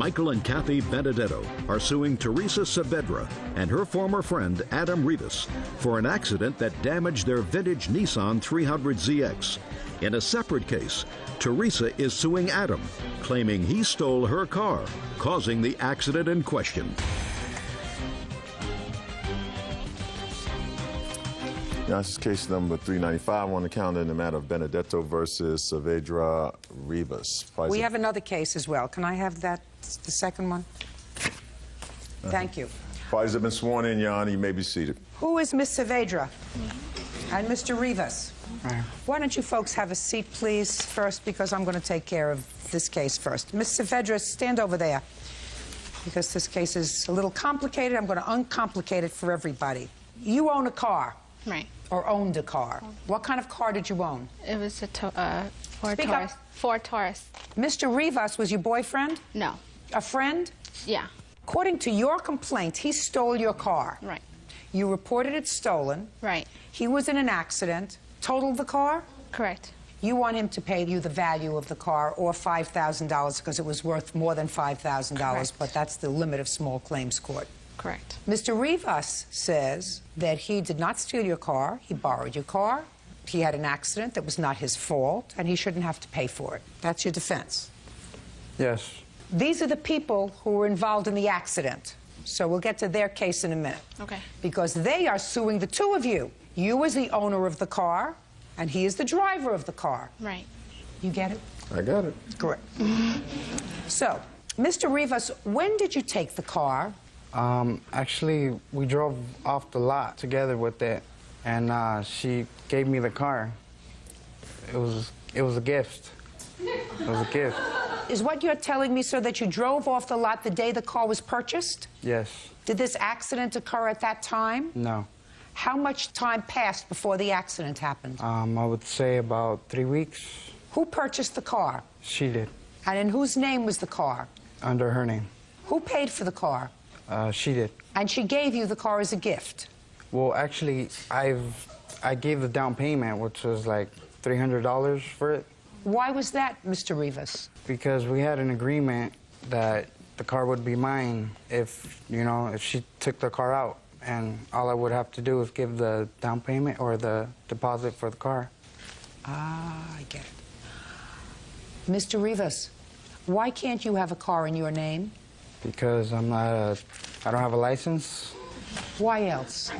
Michael and Kathy Benedetto are suing Teresa Saavedra and her former friend Adam Rivas for an accident that damaged their vintage Nissan 300ZX. In a separate case, Teresa is suing Adam, claiming he stole her car, causing the accident in question. Now, this is case number 395 on the calendar in the matter of Benedetto versus Saavedra Rivas. We have another case as well. Can I have that, the second one? Thank you. Parties have been sworn in, Your Honor. You may be seated. Who is Miss Saavedra? And Mr. Rivas? Why don't you folks have a seat, please, first, because I'm going to take care of this case first. Miss Saavedra, stand over there, because this case is a little complicated. I'm going to uncomplicate it for everybody. You own a car. Right. Or owned a car. What kind of car did you own? It was a Ford Taurus. Ford Taurus. Mr. Rivas was your boyfriend? No. A friend? Yeah. According to your complaint, he stole your car. Right. You reported it stolen. Right. He was in an accident. Totaled the car? Correct. You want him to pay you the value of the car, or $5,000, because it was worth more than $5,000, but that's the limit of small claims court. Correct. Mr. Rivas says that he did not steal your car, he borrowed your car, he had an accident that was not his fault, and he shouldn't have to pay for it. That's your defense. Yes. These are the people who were involved in the accident. So we'll get to their case in a minute. Okay. Because they are suing the two of you. You as the owner of the car, and he is the driver of the car. Right. You get it? I got it. Correct. So, Mr. Rivas, when did you take the car? Actually, we drove off the lot together with it, and she gave me the car. It was a gift. It was a gift. Is what you're telling me, sir, that you drove off the lot the day the car was purchased? Yes. Did this accident occur at that time? No. How much time passed before the accident happened? I would say about 3 weeks. Who purchased the car? She did. And in whose name was the car? Under her name. Who paid for the car? She did. And she gave you the car as a gift? Well, actually, I gave the down payment, which was like $300 for it. Why was that, Mr. Rivas? Because we had an agreement that the car would be mine if, you know, if she took the car out. And all I would have to do is give the down payment or the deposit for the car. Ah, I get it. Mr. Rivas, why can't you have a car in your name? Because I don't have a license. Why else?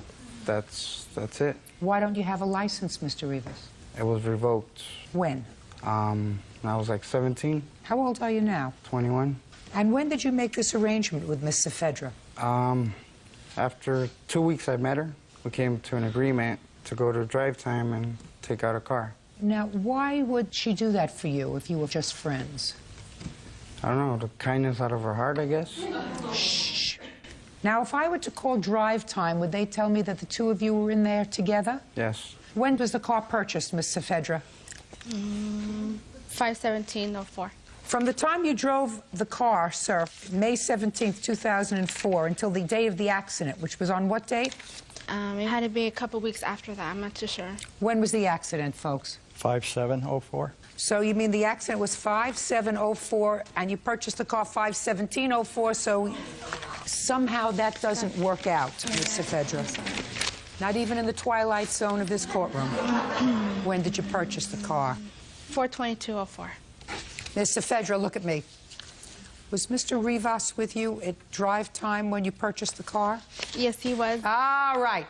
That's it. Why don't you have a license, Mr. Rivas? It was revoked. When? I was like 17. How old are you now? 21. And when did you make this arrangement with Miss Saavedra? After 2 weeks I met her, we came to an agreement to go to drive time and take out a car. Now, why would she do that for you if you were just friends? I don't know, the kindness out of her heart, I guess. Shh. Now, if I were to call drive time, would they tell me that the two of you were in there together? Yes. When was the car purchased, Miss Saavedra? 5/17/04. From the time you drove the car, sir, May 17th, 2004, until the day of the accident, which was on what date? It had to be a couple weeks after that. I'm not too sure. When was the accident, folks? 5/7/04. So you mean the accident was 5/7/04, and you purchased the car 5/17/04, so somehow that doesn't work out, Ms. Saavedra. Not even in the twilight zone of this courtroom. When did you purchase the car? 4/22/04. Ms. Saavedra, look at me. Was Mr. Rivas with you at drive time when you purchased the car? Yes, he was. All right.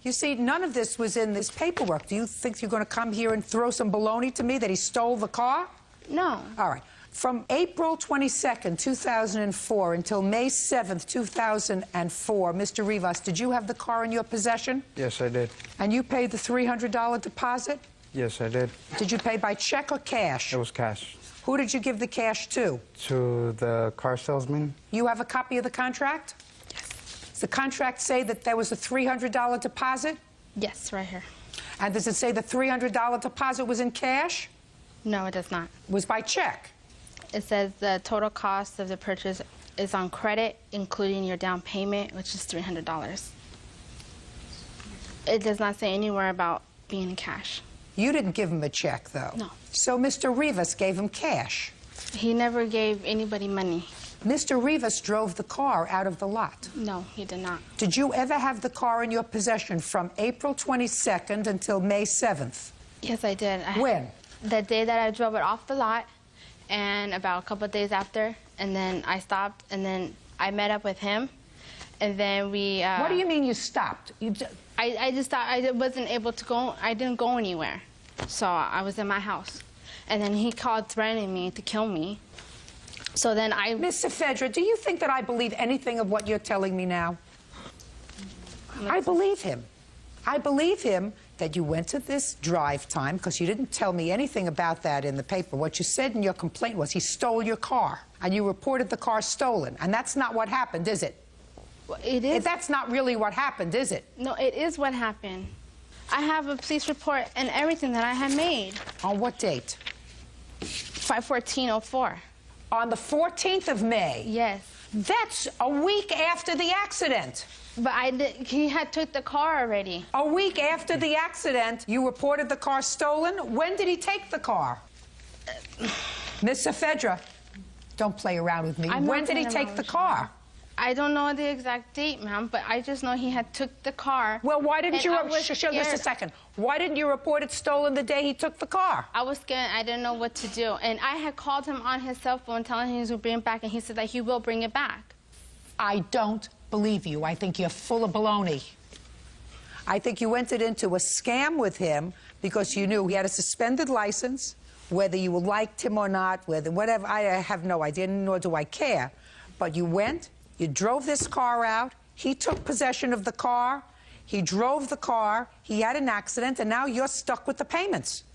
You see, none of this was in this paperwork. Do you think you're going to come here and throw some baloney to me that he stole the car? No. All right. From April 22nd, 2004 until May 7th, 2004, Mr. Rivas, did you have the car in your possession? Yes, I did. And you paid the $300 deposit? Yes, I did. Did you pay by check or cash? It was cash. Who did you give the cash to? To the car salesman. You have a copy of the contract? Yes. Does the contract say that there was a $300 deposit? Yes, right here. And does it say the $300 deposit was in cash? No, it does not. It was by check? It says the total cost of the purchase is on credit, including your down payment, which is $300. It does not say anywhere about being in cash. You didn't give him a check, though. No. So Mr. Rivas gave him cash. He never gave anybody money. Mr. Rivas drove the car out of the lot. No, he did not. Did you ever have the car in your possession from April 22nd until May 7th? Yes, I did. When? The day that I drove it off the lot, and about a couple of days after, and then I stopped, and then I met up with him, and then we... What do you mean you stopped? I just thought I wasn't able to go. I didn't go anywhere. So I was in my house. And then he called threatening me to kill me. So then I... Mr. Fedra, do you think that I believe anything of what you're telling me now? I believe him. I believe him that you went to this drive time, because you didn't tell me anything about that in the paper. What you said in your complaint was he stole your car, and you reported the car stolen. And that's not what happened, is it? Well, it is. That's not really what happened, is it? No, it is what happened. I have a police report and everything that I had made. On what date? 5/14/04. On the 14th of May? Yes. That's a week after the accident. But he had took the car already. A week after the accident, you reported the car stolen? When did he take the car? Mr. Fedra, don't play around with me. When did he take the car? I don't know the exact date, ma'am, but I just know he had took the car. Well, why didn't you... Just a second. Why didn't you report it stolen the day he took the car? I was scared. I didn't know what to do. And I had called him on his cell phone telling him he was going to bring it back, and he said that he will bring it back. I don't believe you. I think you're full of baloney. I think you entered into a scam with him because you knew he had a suspended license, whether you liked him or not, whatever. I have no idea, nor do I care. But you went... You drove this car out, he took possession of the car, he drove the car, he had an accident, and now you're stuck with the payments.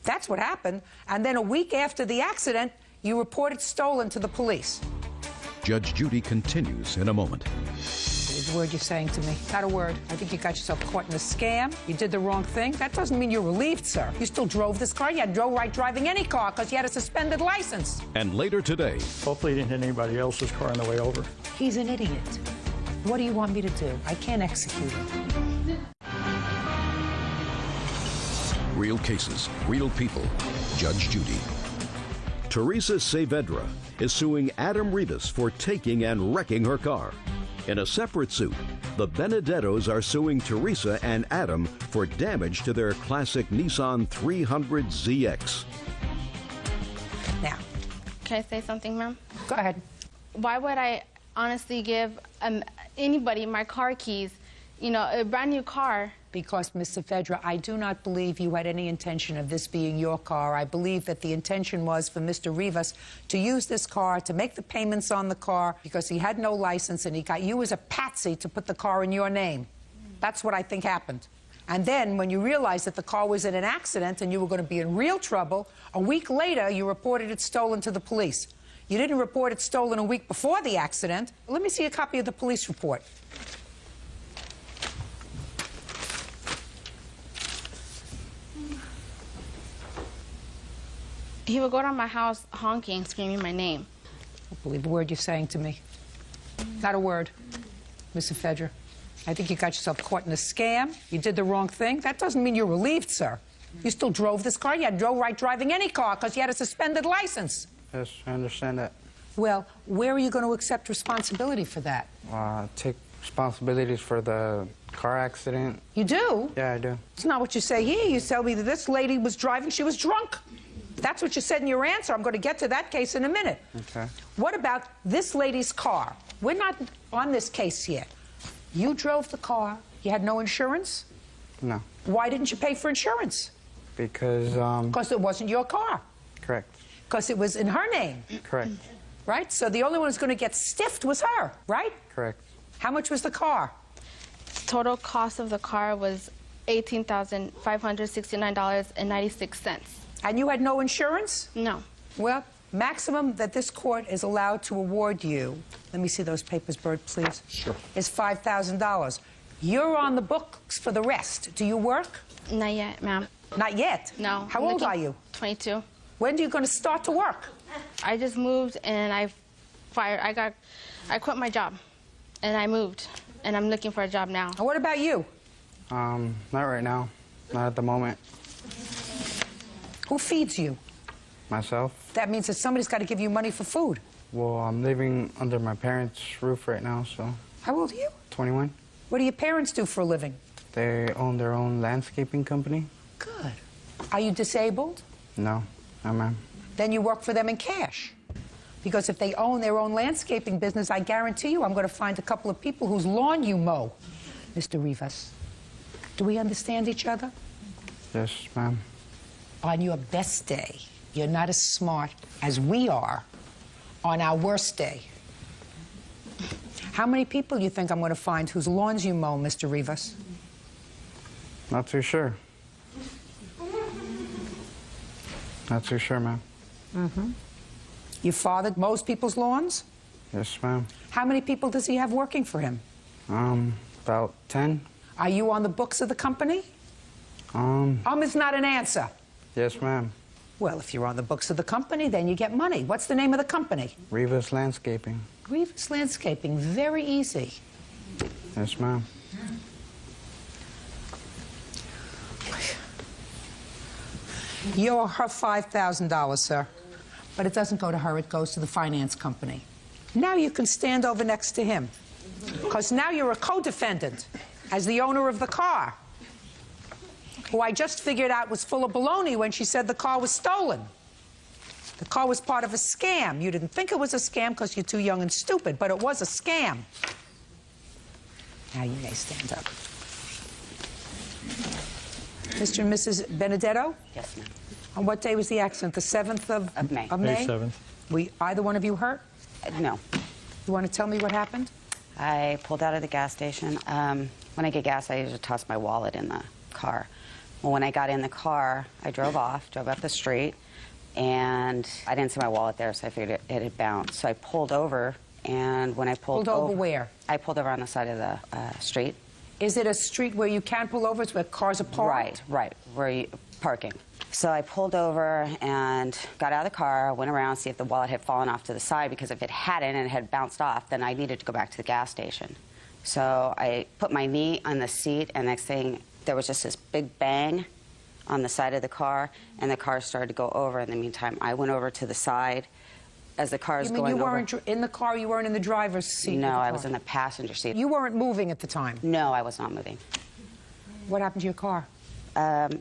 That's what happened. And then a week after the accident, you reported stolen to the police. Judge Judy continues in a moment. Believe the word you're saying to me. Not a word. I think you got yourself caught in a scam. You did the wrong thing. That doesn't mean you're relieved, sir. You still drove this car. You had no right driving any car because you had a suspended license. And later today... Hopefully he didn't hit anybody else's car on the way over. He's an idiot. What do you want me to do? I can't execute him. Real cases, real people. Judge Judy. Teresa Saavedra is suing Adam Rivas for taking and wrecking her car. In a separate suit, the Benedettos are suing Teresa and Adam for damage to their classic Nissan 300ZX. Now. Can I say something, ma'am? Go ahead. Why would I honestly give anybody my car keys, you know, a brand new car? Because, Mr. Fedra, I do not believe you had any intention of this being your car. I believe that the intention was for Mr. Rivas to use this car, to make the payments on the car, because he had no license, and he got you as a patsy to put the car in your name. That's what I think happened. And then, when you realized that the car was in an accident and you were going to be in real trouble, a week later, you reported it stolen to the police. You didn't report it stolen a week before the accident. Let me see a copy of the police report. He would go to my house honking, screaming my name. I don't believe a word you're saying to me. Not a word, Mr. Fedra. I think you got yourself caught in a scam. You did the wrong thing. That doesn't mean you're relieved, sir. You still drove this car. You had no right driving any car because you had a suspended license. Yes, I understand that. Well, where are you going to accept responsibility for that? Take responsibilities for the car accident. You do? Yeah, I do. It's not what you say here. You tell me that this lady was driving. She was drunk. That's what you said in your answer. I'm going to get to that case in a minute. Okay. What about this lady's car? We're not on this case yet. You drove the car. You had no insurance? No. Why didn't you pay for insurance? Because, Because it wasn't your car. Correct. Because it was in her name. Correct. Right? So the only one who's going to get stiffed was her, right? Correct. How much was the car? Total cost of the car was $18,569.96. And you had no insurance? No. Well, maximum that this court is allowed to award you, let me see those papers, Bert, please. Sure. Is $5,000. You're on the books for the rest. Do you work? Not yet, ma'am. Not yet? No. How old are you? 22. When are you going to start to work? I just moved and I quit my job and I moved and I'm looking for a job now. And what about you? Not right now. Not at the moment. Who feeds you? Myself. That means that somebody's got to give you money for food. Well, I'm living under my parents' roof right now, so. How old are you? 21. What do your parents do for a living? They own their own landscaping company. Good. Are you disabled? No, ma'am. Then you work for them in cash. Because if they own their own landscaping business, I guarantee you I'm going to find a couple of people whose lawn you mow. Mr. Rivas, do we understand each other? Yes, ma'am. On your best day, you're not as smart as we are on our worst day. How many people you think I'm going to find whose lawns you mow, Mr. Rivas? Not too sure. Not too sure, ma'am. Mm-hmm. Your father mows people's lawns? Yes, ma'am. How many people does he have working for him? About 10. Are you on the books of the company? Is not an answer. Yes, ma'am. Well, if you're on the books of the company, then you get money. What's the name of the company? Rivas Landscaping. Rivas Landscaping. Very easy. Yes, ma'am. You owe her $5,000, sir. But it doesn't go to her, it goes to the finance company. Now you can stand over next to him. Because now you're a co-defendant as the owner of the car, who I just figured out was full of baloney when she said the car was stolen. The car was part of a scam. You didn't think it was a scam because you're too young and stupid, but it was a scam. Now you may stand up. Mr. and Mrs. Benedetto? Yes, ma'am. On what day was the accident? The 7th of May. May 7th. Were either one of you hurt? No. You want to tell me what happened? I pulled out of the gas station. When I get gas, I usually toss my wallet in the car. Well, when I got in the car, I drove off, drove up the street, and I didn't see my wallet there, so I figured it had bounced. So I pulled over, and when I pulled over where? I pulled over on the side of the street. Is it a street where you can pull over? It's where cars are parked? Right, where you parking. So I pulled over and got out of the car, went around to see if the wallet had fallen off to the side, because if it hadn't and it had bounced off, then I needed to go back to the gas station. So I put my knee on the seat, and next thing, there was just this big bang on the side of the car, and the car started to go over. In the meantime, I went over to the side as the car is going over. You mean you weren't in the car, you weren't in the driver's seat? No, I was in the passenger seat. You weren't moving at the time? No, I was not moving. What happened to your car?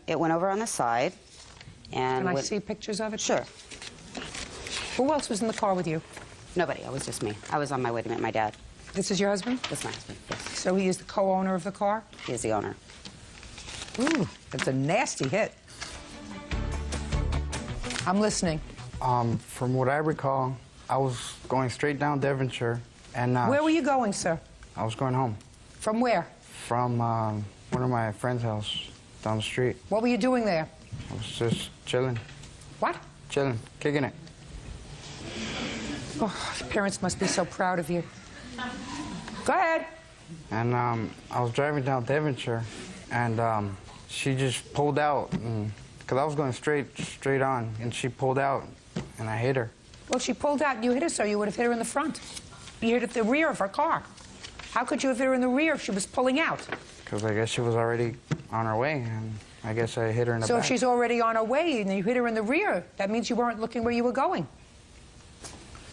It went over on the side. And can I see pictures of it? Sure. Who else was in the car with you? Nobody. It was just me. I was on my way to meet my dad. This is your husband? That's my husband, yes. So he is the co-owner of the car? He is the owner. Ooh, that's a nasty hit. I'm listening. From what I recall, I was going straight down Devonshire, and where were you going, sir? I was going home. From where? From one of my friend's house down the street. What were you doing there? I was just chilling. What? Chilling, kicking it. Oh, your parents must be so proud of you. Go ahead. And I was driving down Devonshire, and she just pulled out, because I was going straight on, and she pulled out, and I hit her. Well, she pulled out and you hit her, so you would have hit her in the front. You hit her at the rear of her car. How could you have hit her in the rear if she was pulling out? Because I guess she was already on her way, and I guess I hit her in the back. So if she's already on her way and you hit her in the rear, that means you weren't looking where you were going.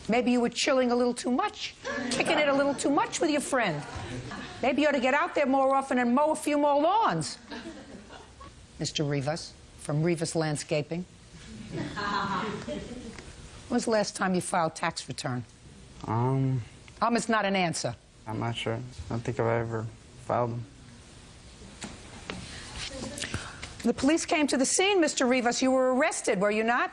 Maybe you were chilling a little too much, kicking it a little too much with your friend. Maybe you ought to get out there more often and mow a few more lawns. Mr. Rivas, from Rivas Landscaping. When was the last time you filed tax return? It's not an answer. I'm not sure. I don't think I've ever filed them. The police came to the scene, Mr. Rivas. You were arrested, were you not?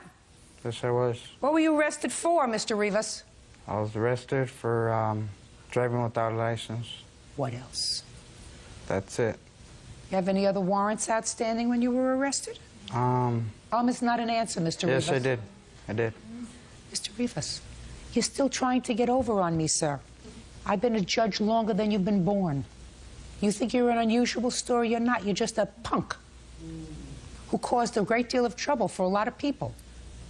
Yes, I was. What were you arrested for, Mr. Rivas? I was arrested for driving without a license. What else? That's it. You have any other warrants outstanding when you were arrested? It's not an answer, Mr. Rivas. Yes, I did. I did. Mr. Rivas, you're still trying to get over on me, sir. I've been a judge longer than you've been born. You think you're an unusual story? You're not. You're just a punk who caused a great deal of trouble for a lot of people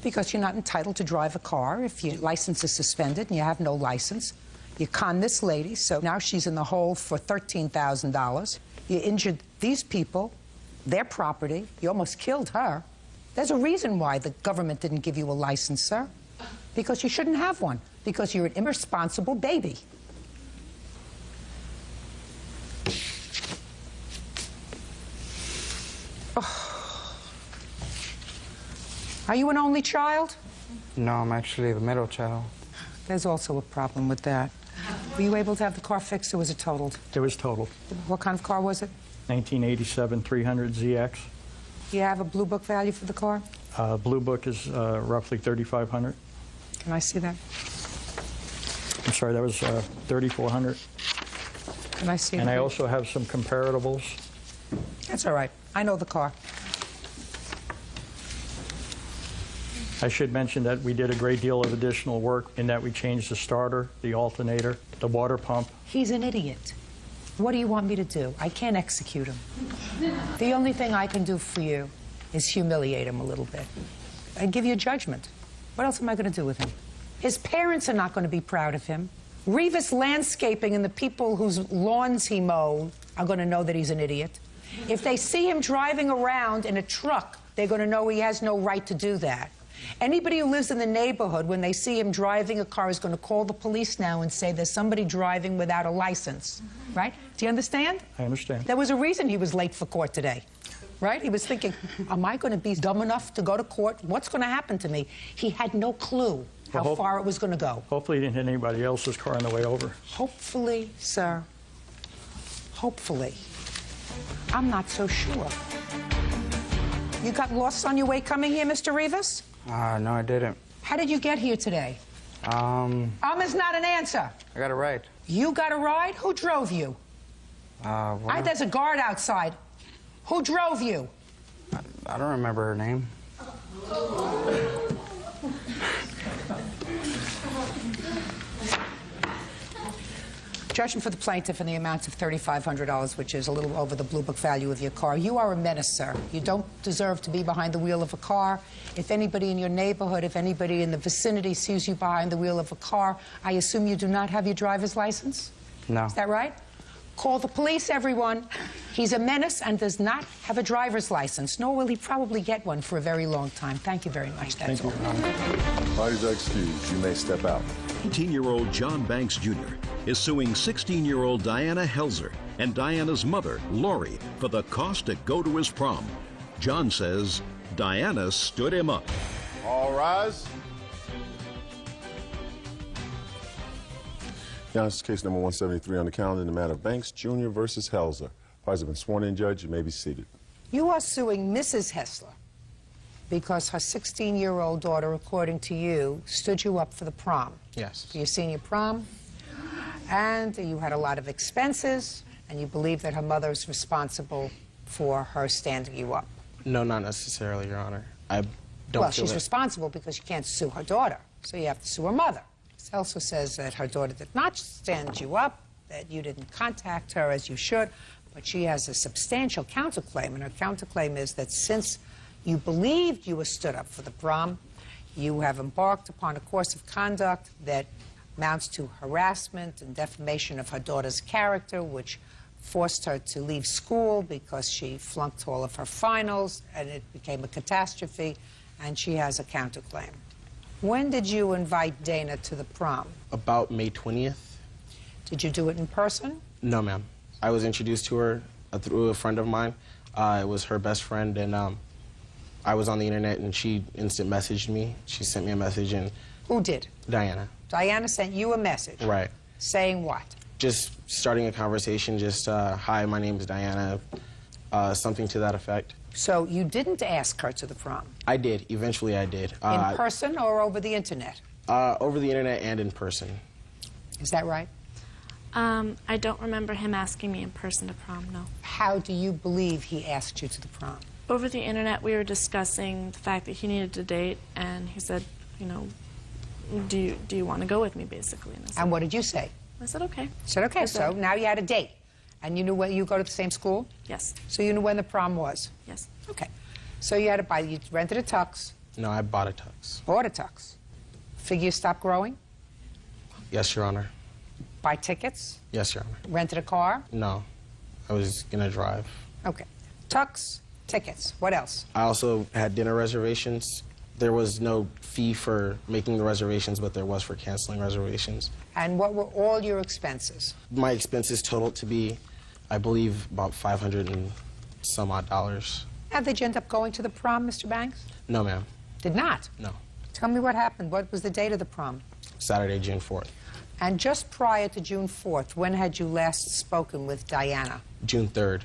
because you're not entitled to drive a car if your license is suspended and you have no license. You conned this lady, so now she's in the hole for $13,000. You injured these people, their property. You almost killed her. There's a reason why the government didn't give you a license, sir. Because you shouldn't have one. Because you're an irresponsible baby. Oh. Are you an only child? No, I'm actually the middle child. There's also a problem with that. Were you able to have the car fixed, or was it totaled? It was totaled. What kind of car was it? 1987 300 ZX. Do you have a blue book value for the car? Blue book is roughly $3,500. Can I see that? I'm sorry, that was $3,400. Can I see And that? I also have some comparables. That's all right. I know the car. I should mention that we did a great deal of additional work in that we changed the starter, the alternator, the water pump. He's an idiot. What do you want me to do? I can't execute him. The only thing I can do for you is humiliate him a little bit and give you a judgment. What else am I going to do with him? His parents are not going to be proud of him. Rivas Landscaping and the people whose lawns he mowed are going to know that he's an idiot. If they see him driving around in a truck, they're going to know he has no right to do that. Anybody who lives in the neighborhood, when they see him driving a car, is going to call the police now and say there's somebody driving without a license, right? Do you understand? I understand. There was a reason he was late for court today, right? He was thinking, am I going to be dumb enough to go to court? What's going to happen to me? He had no clue how far it was going to go. Hopefully he didn't hit anybody else's car on the way over. Hopefully, sir. Hopefully. I'm not so sure. You got lost on your way coming here, Mr. Rivas? No, I didn't. How did you get here today? Is not an answer. I got a ride. You got a ride? Who drove you? There's a guard outside. Who drove you? I don't remember her name. Judgment for the plaintiff in the amount of $3,500, which is a little over the blue book value of your car. You are a menace, sir. You don't deserve to be behind the wheel of a car. If anybody in your neighborhood, if anybody in the vicinity sees you behind the wheel of a car, I assume you do not have your driver's license? No. Is that right? Call the police, everyone. He's a menace and does not have a driver's license, nor will he probably get one for a very long time. Thank you very much. That's all. Parties are excused. You may step out. 18-year-old John Banks Jr. is suing 16-year-old Diana Helzer and Diana's mother, Lori, for the cost to go to his prom. John says Diana stood him up. All rise. Now, this is case number 173 on the calendar in the matter of Banks Jr. versus Helzer. Parties have been sworn in, Judge. You may be seated. You are suing Mrs. Hessler because her 16-year-old daughter, according to you, stood you up for the prom. Yes. For your senior prom. And you had a lot of expenses, and you believe that her mother is responsible for her standing you up. No, not necessarily, Your Honor. I don't Well, feel she's that... responsible because you can't sue her daughter, so you have to sue her mother. It also says that her daughter did not stand you up, that you didn't contact her as you should, but she has a substantial counterclaim, and her counterclaim is that since you believed you were stood up for the prom, you have embarked upon a course of conduct that amounts to harassment and defamation of her daughter's character, which forced her to leave school because she flunked all of her finals, and it became a catastrophe, and she has a counterclaim. When did you invite Dana to the prom? About May 20th. Did you do it in person? No, ma'am. I was introduced to her through a friend of mine. It was her best friend, and I was on the internet, and she instant messaged me. She sent me a message, and... Who did? Diana. Diana sent you a message? Right. Saying what? Just starting a conversation, just, hi, my name is Diana, something to that effect. So you didn't ask her to the prom? I did. Eventually, I did. In person or over the internet? Over the internet and in person. Is that right? I don't remember him asking me in person to prom, no. How do you believe he asked you to the prom? Over the internet, we were discussing the fact that he needed to date, and he said, you know, do you want to go with me, basically? And, I said, and what did you say? I said, okay. You said, okay, so now you had a date. And you knew when you go to the same school? Yes. So you knew when the prom was? Yes. Okay. So you had to buy, you rented a tux. No, I bought a tux. Bought a tux. Figure stopped growing? Yes, Your Honor. Buy tickets? Yes, Your Honor. Rented a car? No. I was gonna drive. Okay. Tux, tickets. What else? I also had dinner reservations There was no fee for making the reservations, but there was for canceling reservations. And what were all your expenses? My expenses totaled to be, I believe, about $500 and some odd dollars. Now, did you end up going to the prom, Mr. Banks? No, ma'am. Did not? No. Tell me what happened. What was the date of the prom? Saturday, June 4th. And just prior to June 4th, when had you last spoken with Diana? June 3rd.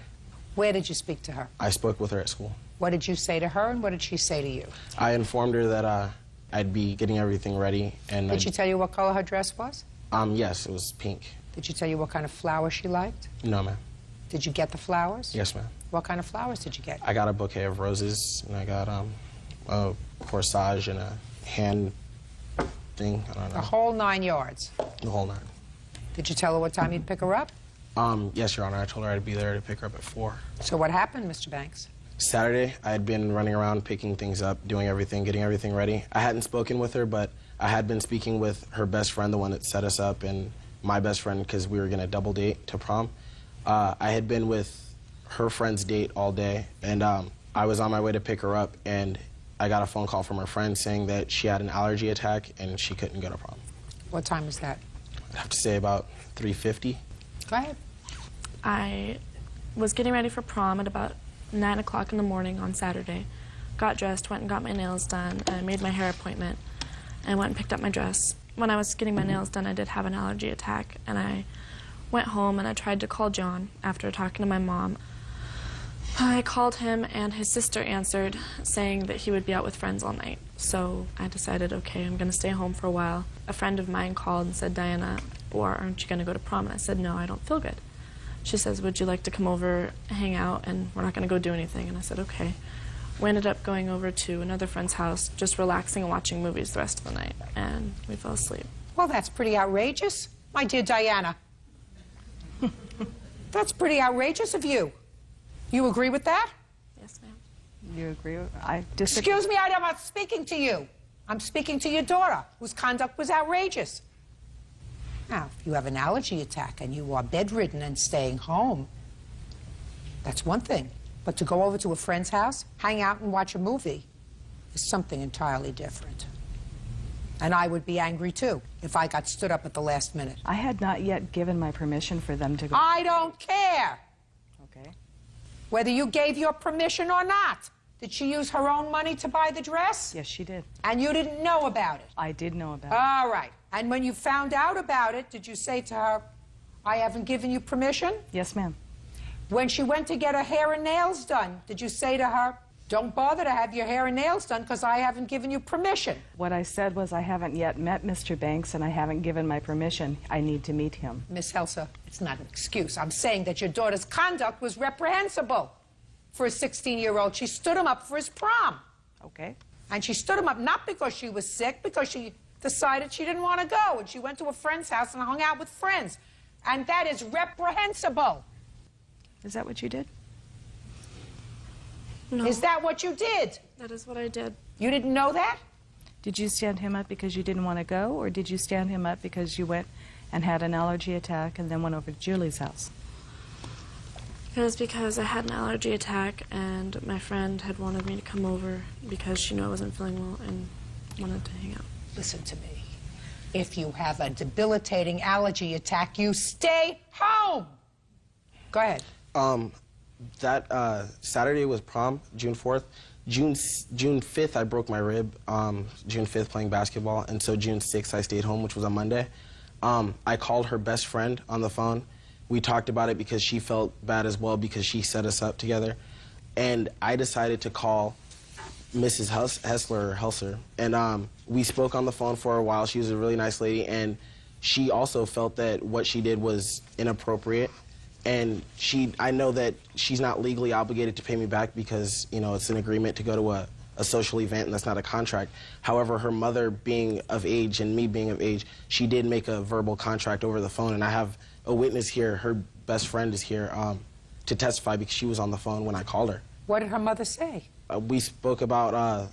Where did you speak to her? I spoke with her at school. What did you say to her, and what did she say to you? I informed her that I'd be getting everything ready. And Did she tell you what color her dress was? Yes, it was pink. Did she tell you what kind of flowers she liked? No, ma'am. Did you get the flowers? Yes, ma'am. What kind of flowers did you get? I got a bouquet of roses, and I got a corsage and a hand thing. I don't know. The whole 9 yards. The whole 9. Did you tell her what time you'd pick her up? Yes, Your Honor. I told her I'd be there to pick her up at 4. So what happened, Mr. Banks? Saturday, I had been running around picking things up, doing everything, getting everything ready. I hadn't spoken with her, but I had been speaking with her best friend, the one that set us up, and my best friend, because we were going to double date to prom. I had been with her friend's date all day, and I was on my way to pick her up, and I got a phone call from her friend saying that she had an allergy attack and she couldn't go to prom. What time was that? I'd have to say about 3:50. Go ahead. I was getting ready for prom at about 9 o'clock in the morning on Saturday. Got dressed, went and got my nails done, and made my hair appointment, and went and picked up my dress. When I was getting my nails done, I did have an allergy attack, and I went home and I tried to call John after talking to my mom. I called him, and his sister answered, saying that he would be out with friends all night. So I decided, okay, I'm going to stay home for a while. A friend of mine called and said, Diana, or aren't you going to go to prom? And I said, no, I don't feel good. She says, would you like to come over, hang out, and we're not going to go do anything? And I said, okay. We ended up going over to another friend's house, just relaxing and watching movies the rest of the night, and we fell asleep. Well, that's pretty outrageous, my dear Diana. That's pretty outrageous of you. You agree with that? Yes, ma'am. You agree with I disagree. Excuse me, I'm not speaking to you. I'm speaking to your daughter, whose conduct was outrageous. Now, if you have an allergy attack and you are bedridden and staying home, that's one thing. But to go over to a friend's house, hang out and watch a movie is something entirely different. And I would be angry, too, if I got stood up at the last minute. I had not yet given my permission for them to go. I don't care Okay. whether you gave your permission or not. Did she use her own money to buy the dress? Yes, she did. And you didn't know about it? I did know about it. All right. And when you found out about it, did you say to her, I haven't given you permission? Yes, ma'am. When she went to get her hair and nails done, did you say to her, don't bother to have your hair and nails done because I haven't given you permission? What I said was I haven't yet met Mr. Banks and I haven't given my permission. I need to meet him. Miss Helsa, it's not an excuse. I'm saying that your daughter's conduct was reprehensible for a 16-year-old. She stood him up for his prom. Okay. And she stood him up not because she was sick, because she decided she didn't want to go. And she went to a friend's house and hung out with friends. And that is reprehensible. Is that what you did? No. Is that what you did? That is what I did. You didn't know that? Did you stand him up because you didn't want to go, or did you stand him up because you went and had an allergy attack and then went over to Julie's house? It was because I had an allergy attack, and my friend had wanted me to come over because she knew I wasn't feeling well and wanted to hang out. Listen to me. If you have a debilitating allergy attack, you stay home. Go ahead. That Saturday was prom, June 4th. June 5th, I broke my rib. June 5th, playing basketball, and so June 6th, I stayed home, which was a Monday. I called her best friend on the phone. We talked about it because she felt bad as well because she set us up together. And I decided to call Mrs. Helser, and we spoke on the phone for a while. She was a really nice lady, and she also felt that what she did was inappropriate. And I know that she's not legally obligated to pay me back because, you know, it's an agreement to go to a social event, and that's not a contract. However, her mother being of age and me being of age, she did make a verbal contract over the phone, and I have a witness here. Her best friend is here to testify because she was on the phone when I called her. What did her mother say? We spoke about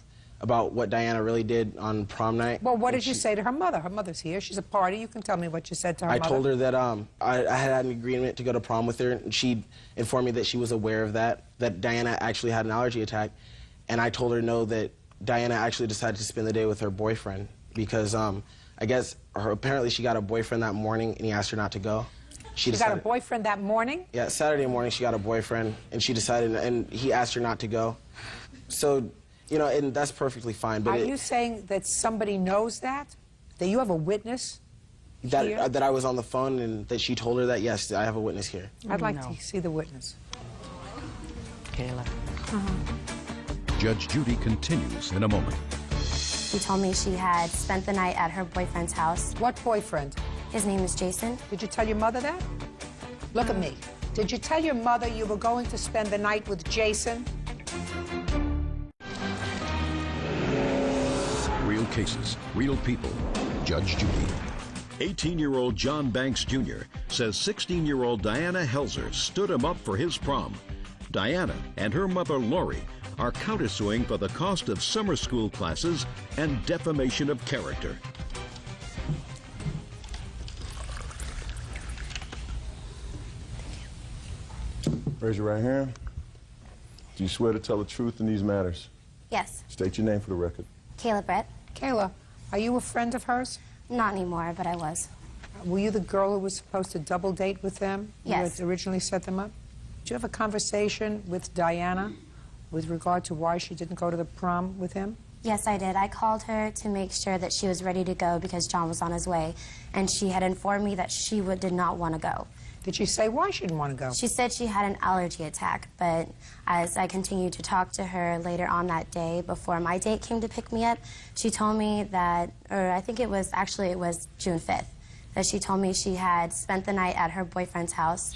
what Diana really did on prom night. Well, what did you say to her mother? Her mother's here. She's a party. You can tell me what you said to her mother. I told her that I had an agreement to go to prom with her, and she informed me that she was aware of that Diana actually had an allergy attack. And I told her no, that Diana actually decided to spend the day with her boyfriend because I guess apparently she got a boyfriend that morning and he asked her not to go. She got a boyfriend that morning? Yeah, Saturday morning she got a boyfriend and she decided, and he asked her not to go. So, you know, and that's perfectly fine. But Are you saying that somebody knows that? That you have a witness here? That I was on the phone and that she told her that? Yes, I have a witness here. I'd like to see the witness. Kayla. Judge Judy continues in a moment. She told me she had spent the night at her boyfriend's house. What boyfriend? His name is Jason. Did you tell your mother that? Look at me. Did you tell your mother you were going to spend the night with Jason? Real cases, real people. Judge Judy. 18-year-old John Banks Jr. says 16-year-old Diana Helzer stood him up for his prom. Diana and her mother Lori are countersuing for the cost of summer school classes and defamation of character. Raise your right hand. Do you swear to tell the truth in these matters? Yes. State your name for the record. Kayla Brett. Kayla, are you a friend of hers? Not anymore, but I was. Were you the girl who was supposed to double date with them? Yes. You had originally set them up? Did you have a conversation with Diana with regard to why she didn't go to the prom with him? Yes, I did. I called her to make sure that she was ready to go because John was on his way, and she had informed me that she did not want to go. Did she say why she didn't want to go? She said she had an allergy attack, but as I continued to talk to her later on that day, before my date came to pick me up, she told me that, or I think it was June 5th, that she told me she had spent the night at her boyfriend's house.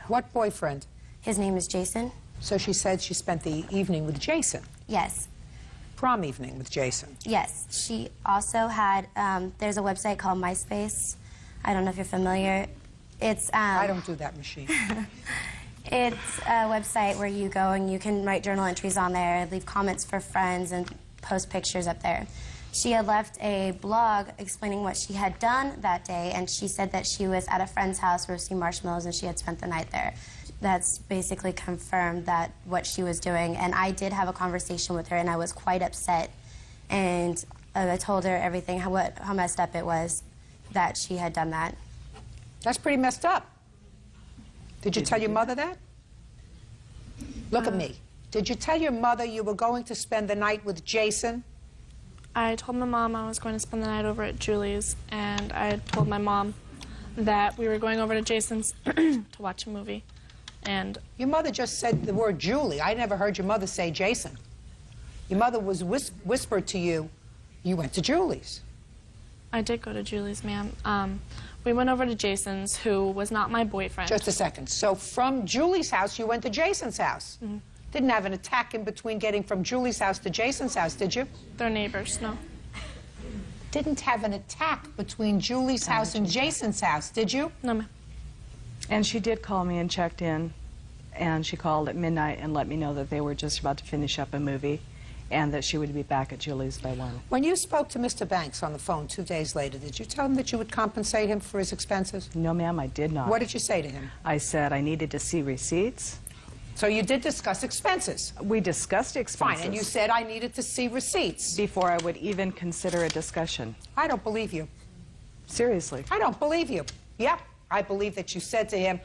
What boyfriend? His name is Jason. So she said she spent the evening with Jason? Yes. Prom evening with Jason? Yes. She also had, there's a website called MySpace. I don't know if you're familiar. It's I don't do that machine. It's a website where you go and you can write journal entries on there, leave comments for friends, and post pictures up there. She had left a blog explaining what she had done that day, and she said that she was at a friend's house roasting marshmallows and she had spent the night there. That's basically confirmed that what she was doing, and I did have a conversation with her, and I was quite upset, and I told her everything, how messed up it was that she had done that. That's pretty messed up. Did you tell your mother that? Look at me. Did you tell your mother you were going to spend the night with Jason? I told my mom I was going to spend the night over at Julie's, and I told my mom that we were going over to Jason's to watch a movie. And your mother just said the word Julie. I never heard your mother say Jason. Your mother was whispered to you, you went to Julie's. I did go to Julie's, ma'am. We went over to Jason's, who was not my boyfriend. Just a second. So from Julie's house, you went to Jason's house? Mm-hmm. Didn't have an attack in between getting from Julie's house to Jason's house, did you? They're neighbors, no. Didn't have an attack between Julie's house and Jason's house, did you? No, ma'am. And she did call me and checked in, and she called at midnight and let me know that they were just about to finish up a movie and that she would be back at Julie's by 1. When you spoke to Mr. Banks on the phone 2 days later, did you tell him that you would compensate him for his expenses? No, ma'am, I did not. What did you say to him? I said I needed to see receipts. So you did discuss expenses? We discussed expenses. Fine, and you said I needed to see receipts. Before I would even consider a discussion. I don't believe you. Seriously. I don't believe you. Yep, I believe that you said to him,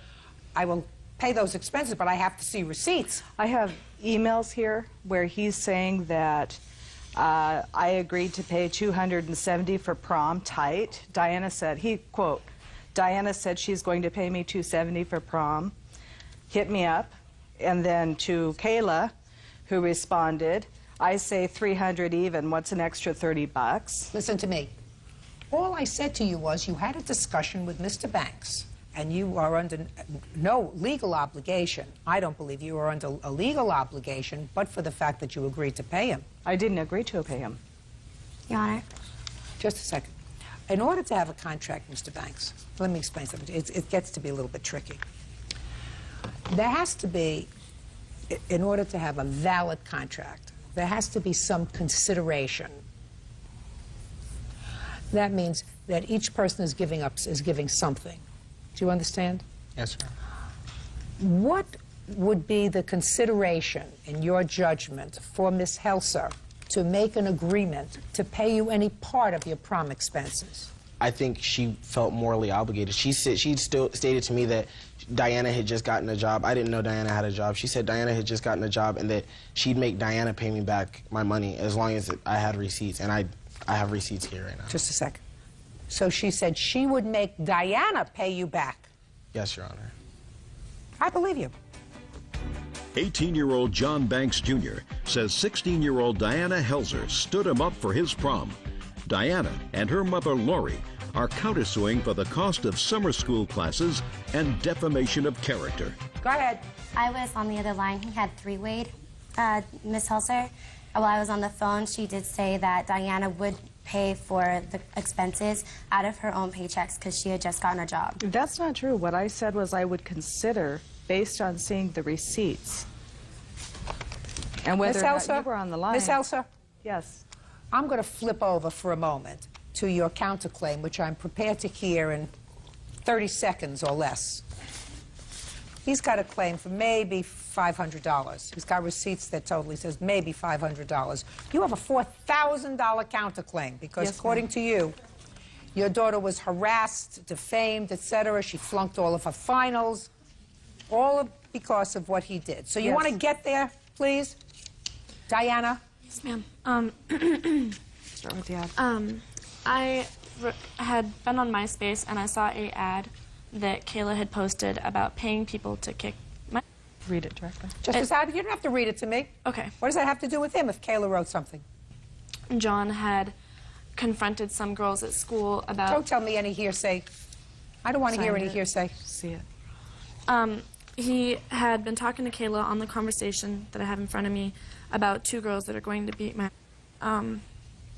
I will pay those expenses, but I have to see receipts. I have emails here where he's saying that I agreed to pay $270 for prom tight. Diana said, quote, Diana said she's going to pay me $270 for prom. Hit me up. And then to Kayla, who responded, I say $300 even. What's an extra $30? Listen to me. All I said to you was you had a discussion with Mr. Banks, and you are under no legal obligation. I don't believe you are under a legal obligation, but for the fact that you agreed to pay him. I didn't agree to pay him. Your Honor. Just a second. In order to have a contract, Mr. Banks, let me explain something. It gets to be a little bit tricky. There has to be, in order to have a valid contract, there has to be some consideration. That means that each person is giving something. Do you understand? Yes, sir. What would be the consideration, in your judgment, for Ms. Helzer to make an agreement to pay you any part of your prom expenses? I think she felt morally obligated. She still stated to me that Diana had just gotten a job. I didn't know Diana had a job. She said Diana had just gotten a job and that she'd make Diana pay me back my money as long as I had receipts. And I have receipts here right now. Just a second. So she said she would make Diana pay you back? Yes, Your Honor. I believe you. 18-year-old John Banks Jr. says 16-year-old Diana Helzer stood him up for his prom. Diana and her mother, Lori, are countersuing for the cost of summer school classes and defamation of character. Go ahead. I was on the other line. He had three-wayed Miss Helser. While I was on the phone, she did say that Diana would pay for the expenses out of her own paychecks because she had just gotten a job. That's not true. What I said was I would consider, based on seeing the receipts, and whether or not you were on the line. Miss Helser? Yes. I'm going to flip over for a moment to your counterclaim, which I'm prepared to hear in 30 seconds or less. He's got a claim for maybe $500. He's got receipts that totally says maybe $500. You have a $4,000 counterclaim because, yes, according to you, your daughter was harassed, defamed, etc. She flunked all of her finals, because of what he did. So you want to get there, please? Diana? Yes, ma'am. Start with the ad. I had been on MySpace and I saw a ad that Kayla had posted about paying people to kick my... Read it directly. Just as you don't have to read it to me. Okay. What does that have to do with him if Kayla wrote something? John had confronted some girls at school about... Don't tell me any hearsay. I don't want to hear any hearsay. See it. He had been talking to Kayla on the conversation that I have in front of me about two girls that are going to beat my... and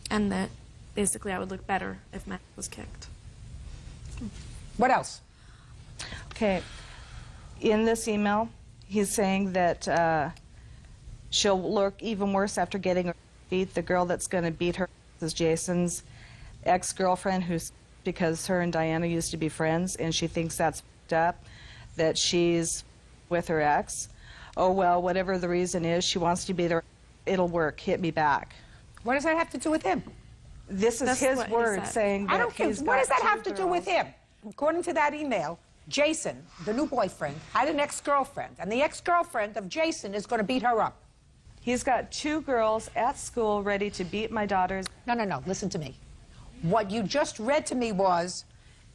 that basically I would look better if Matt was kicked. What else? Okay. In this email, he's saying that she'll look even worse after getting her beat. The girl that's going to beat her is Jason's ex-girlfriend, who's because her and Diana used to be friends, and she thinks that's f***ed up, that she's with her ex. Oh, well, whatever the reason is, she wants to beat her. It'll work. Hit me back. What does that have to do with him? This is his word saying that I don't care. he's What does got that have two to do with girls. him? According to that email, Jason, the new boyfriend, had an ex-girlfriend, and the ex-girlfriend of Jason is going to beat her up. He's got two girls at school ready to beat my daughters. No, no, no. Listen to me. What you just read to me was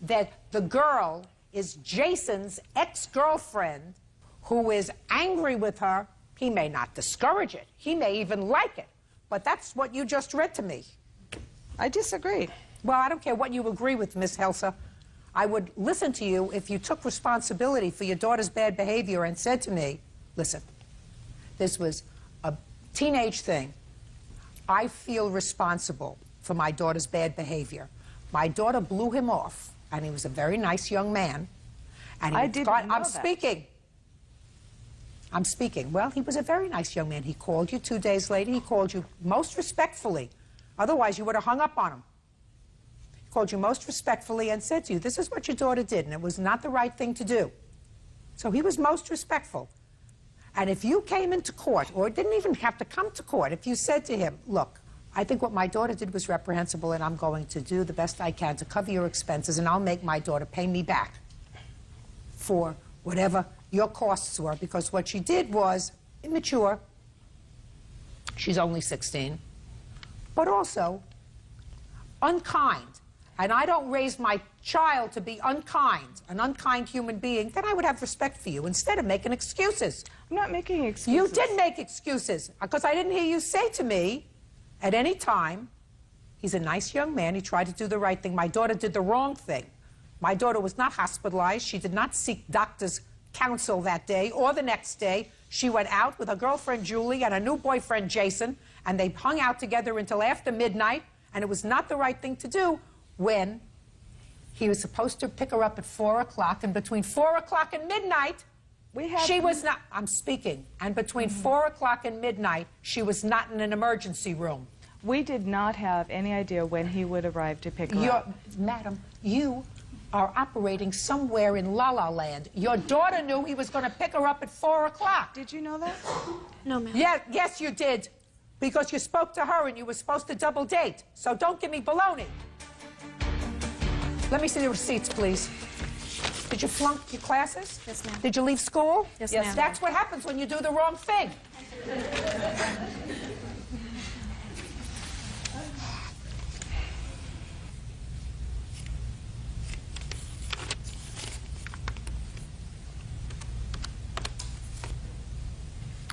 that the girl is Jason's ex-girlfriend who is angry with her. He may not discourage it. He may even like it. But that's what you just read to me. I disagree. Well, I don't care what you agree with, Miss Helser. I would listen to you if you took responsibility for your daughter's bad behavior and said to me, listen, this was a teenage thing. I feel responsible for my daughter's bad behavior. My daughter blew him off, and he was a very nice young man. And I didn't know I'm that. speaking. I'm speaking. Well, he was a very nice young man. He called you 2 days later. He called you most respectfully. Otherwise, you would have hung up on him. He called you most respectfully and said to you, this is what your daughter did, and it was not the right thing to do. So he was most respectful. And if you came into court, or didn't even have to come to court, if you said to him, look, I think what my daughter did was reprehensible, and I'm going to do the best I can to cover your expenses, and I'll make my daughter pay me back for whatever your costs were, because what she did was immature. She's only 16. But also unkind. And I don't raise my child to be unkind, an unkind human being, then I would have respect for you instead of making excuses. I'm not making excuses. You did make excuses, because I didn't hear you say to me at any time, he's a nice young man, he tried to do the right thing. My daughter did the wrong thing. My daughter was not hospitalized. She did not seek doctor's counsel that day or the next day. She went out with her girlfriend, Julie, and her new boyfriend, Jason, and they hung out together until after midnight, and it was not the right thing to do when he was supposed to pick her up at 4 o'clock, and between 4 o'clock and midnight, she was not, I'm speaking, and between 4 o'clock and midnight, she was not in an emergency room. We did not have any idea when he would arrive to pick her up. Madam, you are operating somewhere in La La Land. Your daughter knew he was going to pick her up at 4 o'clock. Did you know that? No, ma'am. Yeah, yes, you did. because you spoke to her and you were supposed to double date. So don't give me baloney. Let me see the receipts, please. Did you flunk your classes? Yes, ma'am. Did you leave school? Yes, ma'am. That's what happens when you do the wrong thing.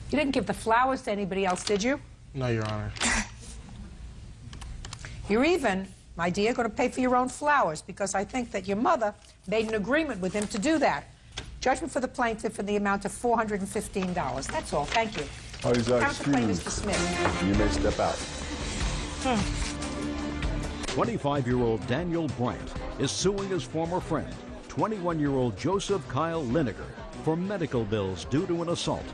You didn't give the flowers to anybody else, did you? No, Your Honor. You're even, my dear, going to pay for your own flowers because I think that your mother made an agreement with him to do that. Judgment for the plaintiff in the amount of $415. That's all. Thank you. Parties are Counterclaim is excused. dismissed. You may step out. 25-year-old Daniel Bryant is suing his former friend, 21-year-old Joseph Kyle Lineker, for medical bills due to an assault.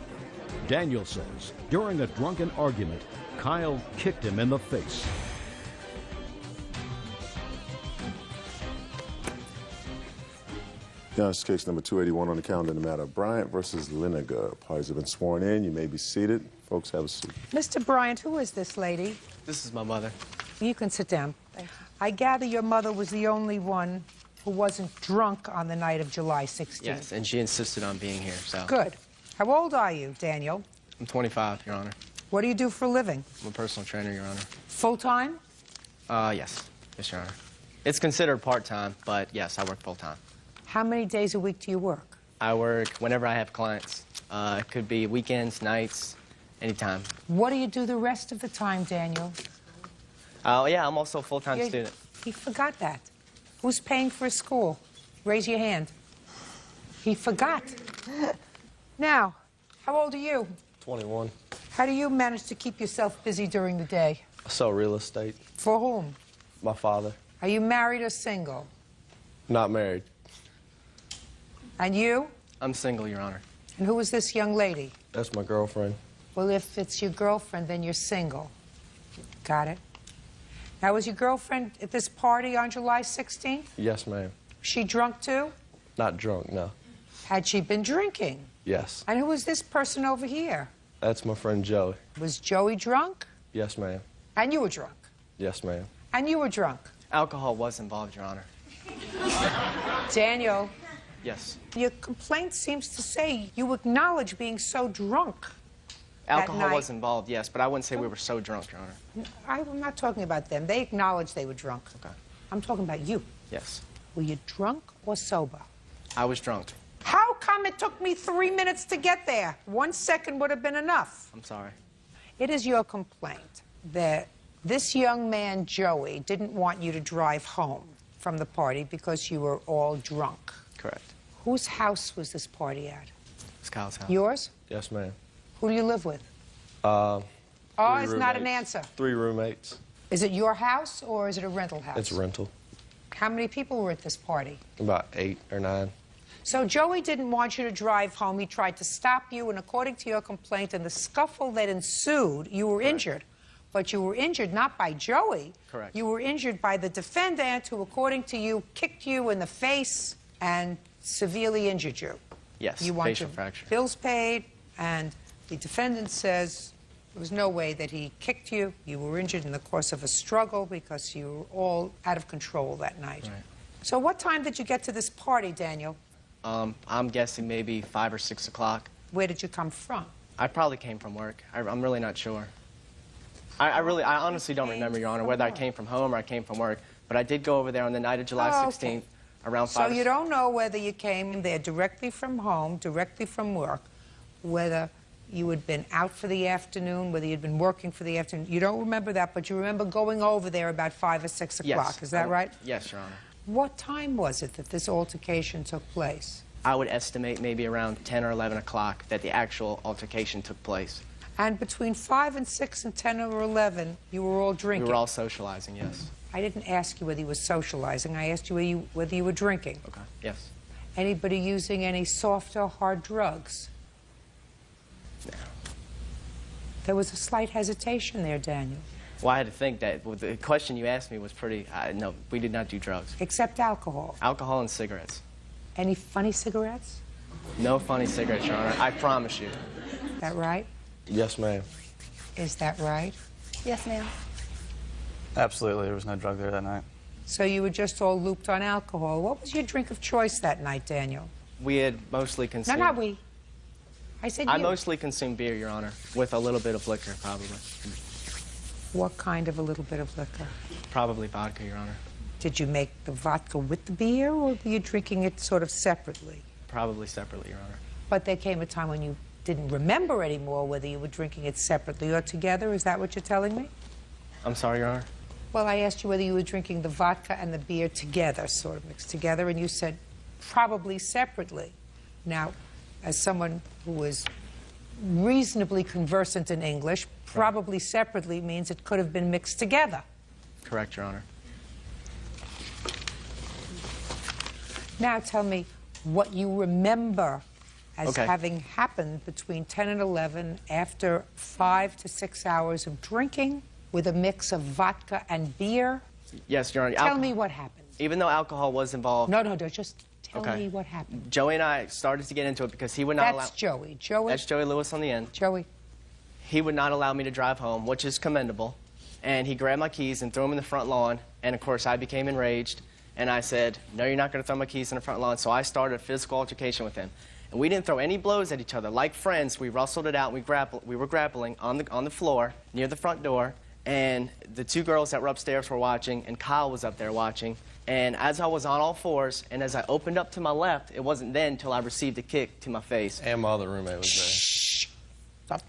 Daniel says during a drunken argument, Kyle kicked him in the face. Now, this is case number 281 on the calendar in the matter of Bryant versus Lineker. Parties have been sworn in. You may be seated. Folks, have a seat. Mr. Bryant, who is this lady? This is my mother. You can sit down. Thank you. I gather your mother was the only one who wasn't drunk on the night of July 16th. Yes, and she insisted on being here, so. Good. How old are you, Daniel? I'm 25, Your Honor. What do you do for a living? I'm a personal trainer, Your Honor. Full-time? Yes. Yes, Your Honor. It's considered part-time, but yes, I work full-time. How many days a week do you work? I work whenever I have clients. It could be weekends, nights, anytime. What do you do the rest of the time, Daniel? Yeah, I'm also a full-time student. He forgot that. Who's paying for his school? Raise your hand. He forgot. Now, how old are you? 21. How do you manage to keep yourself busy during the day? I sell real estate. For whom? My father. Are you married or single? Not married. And you? I'm single, Your Honor. And who is this young lady? That's my girlfriend. Well, if it's your girlfriend, then you're single. Got it? Now, was your girlfriend at this party on July 16th? Yes, ma'am. She drunk too? Not drunk, no. Had she been drinking? Yes. And who was this person over here? That's my friend Joey. Was Joey drunk? Yes, ma'am. And you were drunk? Yes, ma'am. And you were drunk? Alcohol was involved, Your Honor. Daniel, Yes. your complaint seems to say you acknowledge being so drunk. Alcohol was involved, yes, but I wouldn't say we were so drunk, Your Honor. I'm not talking about them. They acknowledged they were drunk. Okay. I'm talking about you. Yes. Were you drunk or sober? I was drunk. How come it took me 3 minutes to get there? 1 second would have been enough. I'm sorry. It is your complaint that this young man, Joey, didn't want you to drive home from the party because you were all drunk. Correct. Whose house was this party at? It's Kyle's house. Yours? Yes, ma'am. Who do you live with? Oh, It's not an answer. 3 roommates. Is it your house or is it a rental house? It's a rental. How many people were at this party? About 8 or 9. So Joey didn't want you to drive home. He tried to stop you, and according to your complaint, in the scuffle that ensued, you were injured. But you were injured not by Joey. Correct. You were injured by the defendant who, according to you, kicked you in the face and severely injured you. Yes, You want facial your fracture. bills paid, and the defendant says there was no way that he kicked you. You were injured in the course of a struggle because you were all out of control that night. Right. So what time did you get to this party, Daniel? I'm guessing maybe 5 or 6 o'clock. Where did you come from? I probably came from work. I'm really not sure. I honestly don't remember, Your Honor, whether I came from home or I came from work. But I did go over there on the night of July 16th, around 5 So you don't know whether you came there directly from home, directly from work, whether you had been out for the afternoon, whether you'd been working for the afternoon. You don't remember that, but you remember going over there about 5 or 6 o'clock. Yes. Is that right? Yes, Your Honor. What time was it that this altercation took place? I would estimate maybe around 10 or 11 o'clock that the actual altercation took place. And between 5 and 6 and 10 or 11, you were all drinking? We were all socializing, yes. I didn't ask you whether you were socializing. I asked you whether you were drinking. Okay, yes. Anybody using any soft or hard drugs? No. There was a slight hesitation there, Daniel. Well, I had to think that the question you asked me was pretty... no, we did not do drugs. Except alcohol. Alcohol and cigarettes. Any funny cigarettes? No funny cigarettes, Your Honor. I promise you. Is that right? Yes, ma'am. Is that right? Yes, ma'am. Absolutely, there was no drug there that night. So you were just all looped on alcohol. What was your drink of choice that night, Daniel? We had mostly consumed... No, not we. I said I you. mostly consumed beer, Your Honor, with a little bit of liquor, probably. What kind of a little bit of liquor? Probably vodka, Your Honor. Did you make the vodka with the beer, or were you drinking it sort of separately? Probably separately, Your Honor. But there came a time when you didn't remember anymore whether you were drinking it separately or together. Is that what you're telling me? I'm sorry, Your Honor. Well, I asked you whether you were drinking the vodka and the beer together, sort of mixed together, and you said probably separately. Now, as someone who is reasonably conversant in English, probably separately means it could have been mixed together. Correct, Your Honor. Now tell me what you remember as Okay. having happened between 10 and 11 after 5 to 6 hours of drinking with a mix of vodka and beer. Yes, Your Honor. Tell me what happened. Even though alcohol was involved... No, just tell Okay. me what happened. Joey and I started to get into it because he would not allow... That's Joey. Joey. That's Joey Lewis on the end. Joey. He would not allow me to drive home, which is commendable. And he grabbed my keys and threw them in the front lawn. And, of course, I became enraged. And I said, no, you're not going to throw my keys in the front lawn. So I started a physical altercation with him. And we didn't throw any blows at each other. Like friends, we wrestled it out. We were grappling on the floor near the front door. And the two girls that were upstairs were watching, and Kyle was up there watching. And as I was on all fours, and as I opened up to my left, it wasn't then until I received a kick to my face. And my other roommate was Shh. Stop.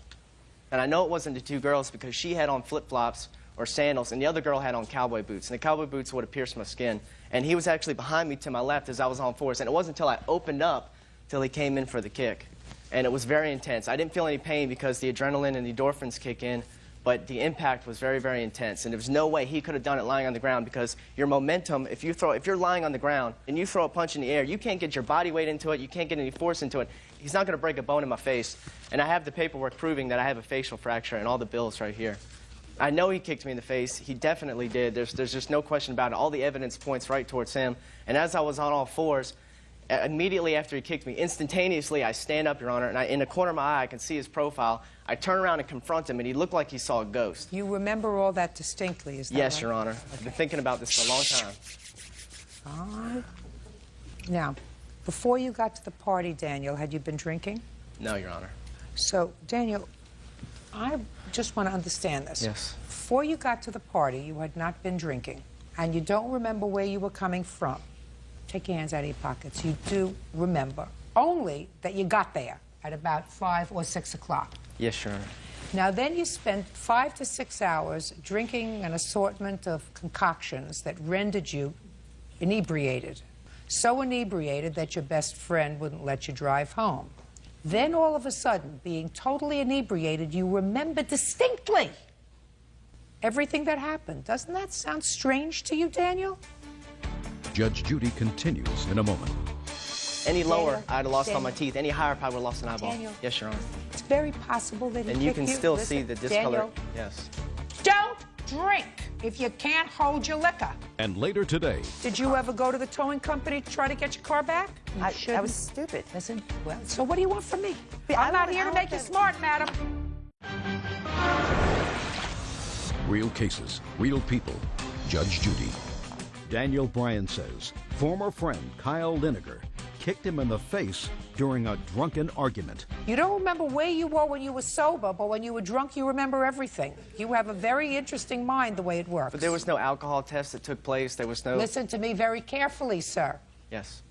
And I know it wasn't the two girls because she had on flip-flops or sandals, and the other girl had on cowboy boots. And the cowboy boots would have pierced my skin. And he was actually behind me to my left as I was on fours. And it wasn't until I opened up till he came in for the kick. And it was very intense. I didn't feel any pain because the adrenaline and the endorphins kick in. But the impact was very, very intense. And there was no way he could have done it lying on the ground because your momentum, if you're lying on the ground and you throw a punch in the air, you can't get your body weight into it, you can't get any force into it. He's not going to break a bone in my face. And I have the paperwork proving that I have a facial fracture and all the bills right here. I know he kicked me in the face. He definitely did. There's just no question about it. All the evidence points right towards him. And as I was on all fours, immediately after he kicked me, instantaneously, I stand up, Your Honor, and in the corner of my eye, I can see his profile. I turn around and confront him, and he looked like he saw a ghost. You remember all that distinctly, is that Yes, right? Your Honor. I've been thinking about this for a long time. All right. Now, before you got to the party, Daniel, had you been drinking? No, Your Honor. So, Daniel, I just want to understand this. Yes. Before you got to the party, you had not been drinking, and you don't remember where you were coming from. Take your hands out of your pockets. You do remember only that you got there at about 5 or 6 o'clock. Yes, Your Honor. Now, then you spent 5 to 6 hours drinking an assortment of concoctions that rendered you inebriated. So inebriated that your best friend wouldn't let you drive home. Then, all of a sudden, being totally inebriated, you remember distinctly everything that happened. Doesn't that sound strange to you, Daniel? Judge Judy continues in a moment. Any lower, Daniel, I'd have lost all Daniel. my teeth. Any higher, I probably would have lost an eyeball. Daniel. Yes, Your Honor. It's very possible that he And you kicked can you. still Listen, see the discolor. Daniel, Yes. don't drink if you can't hold your liquor. And later today, Did you ever go to the towing company to try to get your car back? I was stupid. Listen, well, so what do you want from me? But I'm I not want- here to I make want you the- smart, madam. real cases, real people. Judge Judy. Daniel Bryan says former friend Kyle Lineker kicked him in the face during a drunken argument. You don't remember where you were when you were sober, but when you were drunk, you remember everything. You have a very interesting mind the way it works. But there was no alcohol test that took place. There was no... Listen to me very carefully, sir. Yes.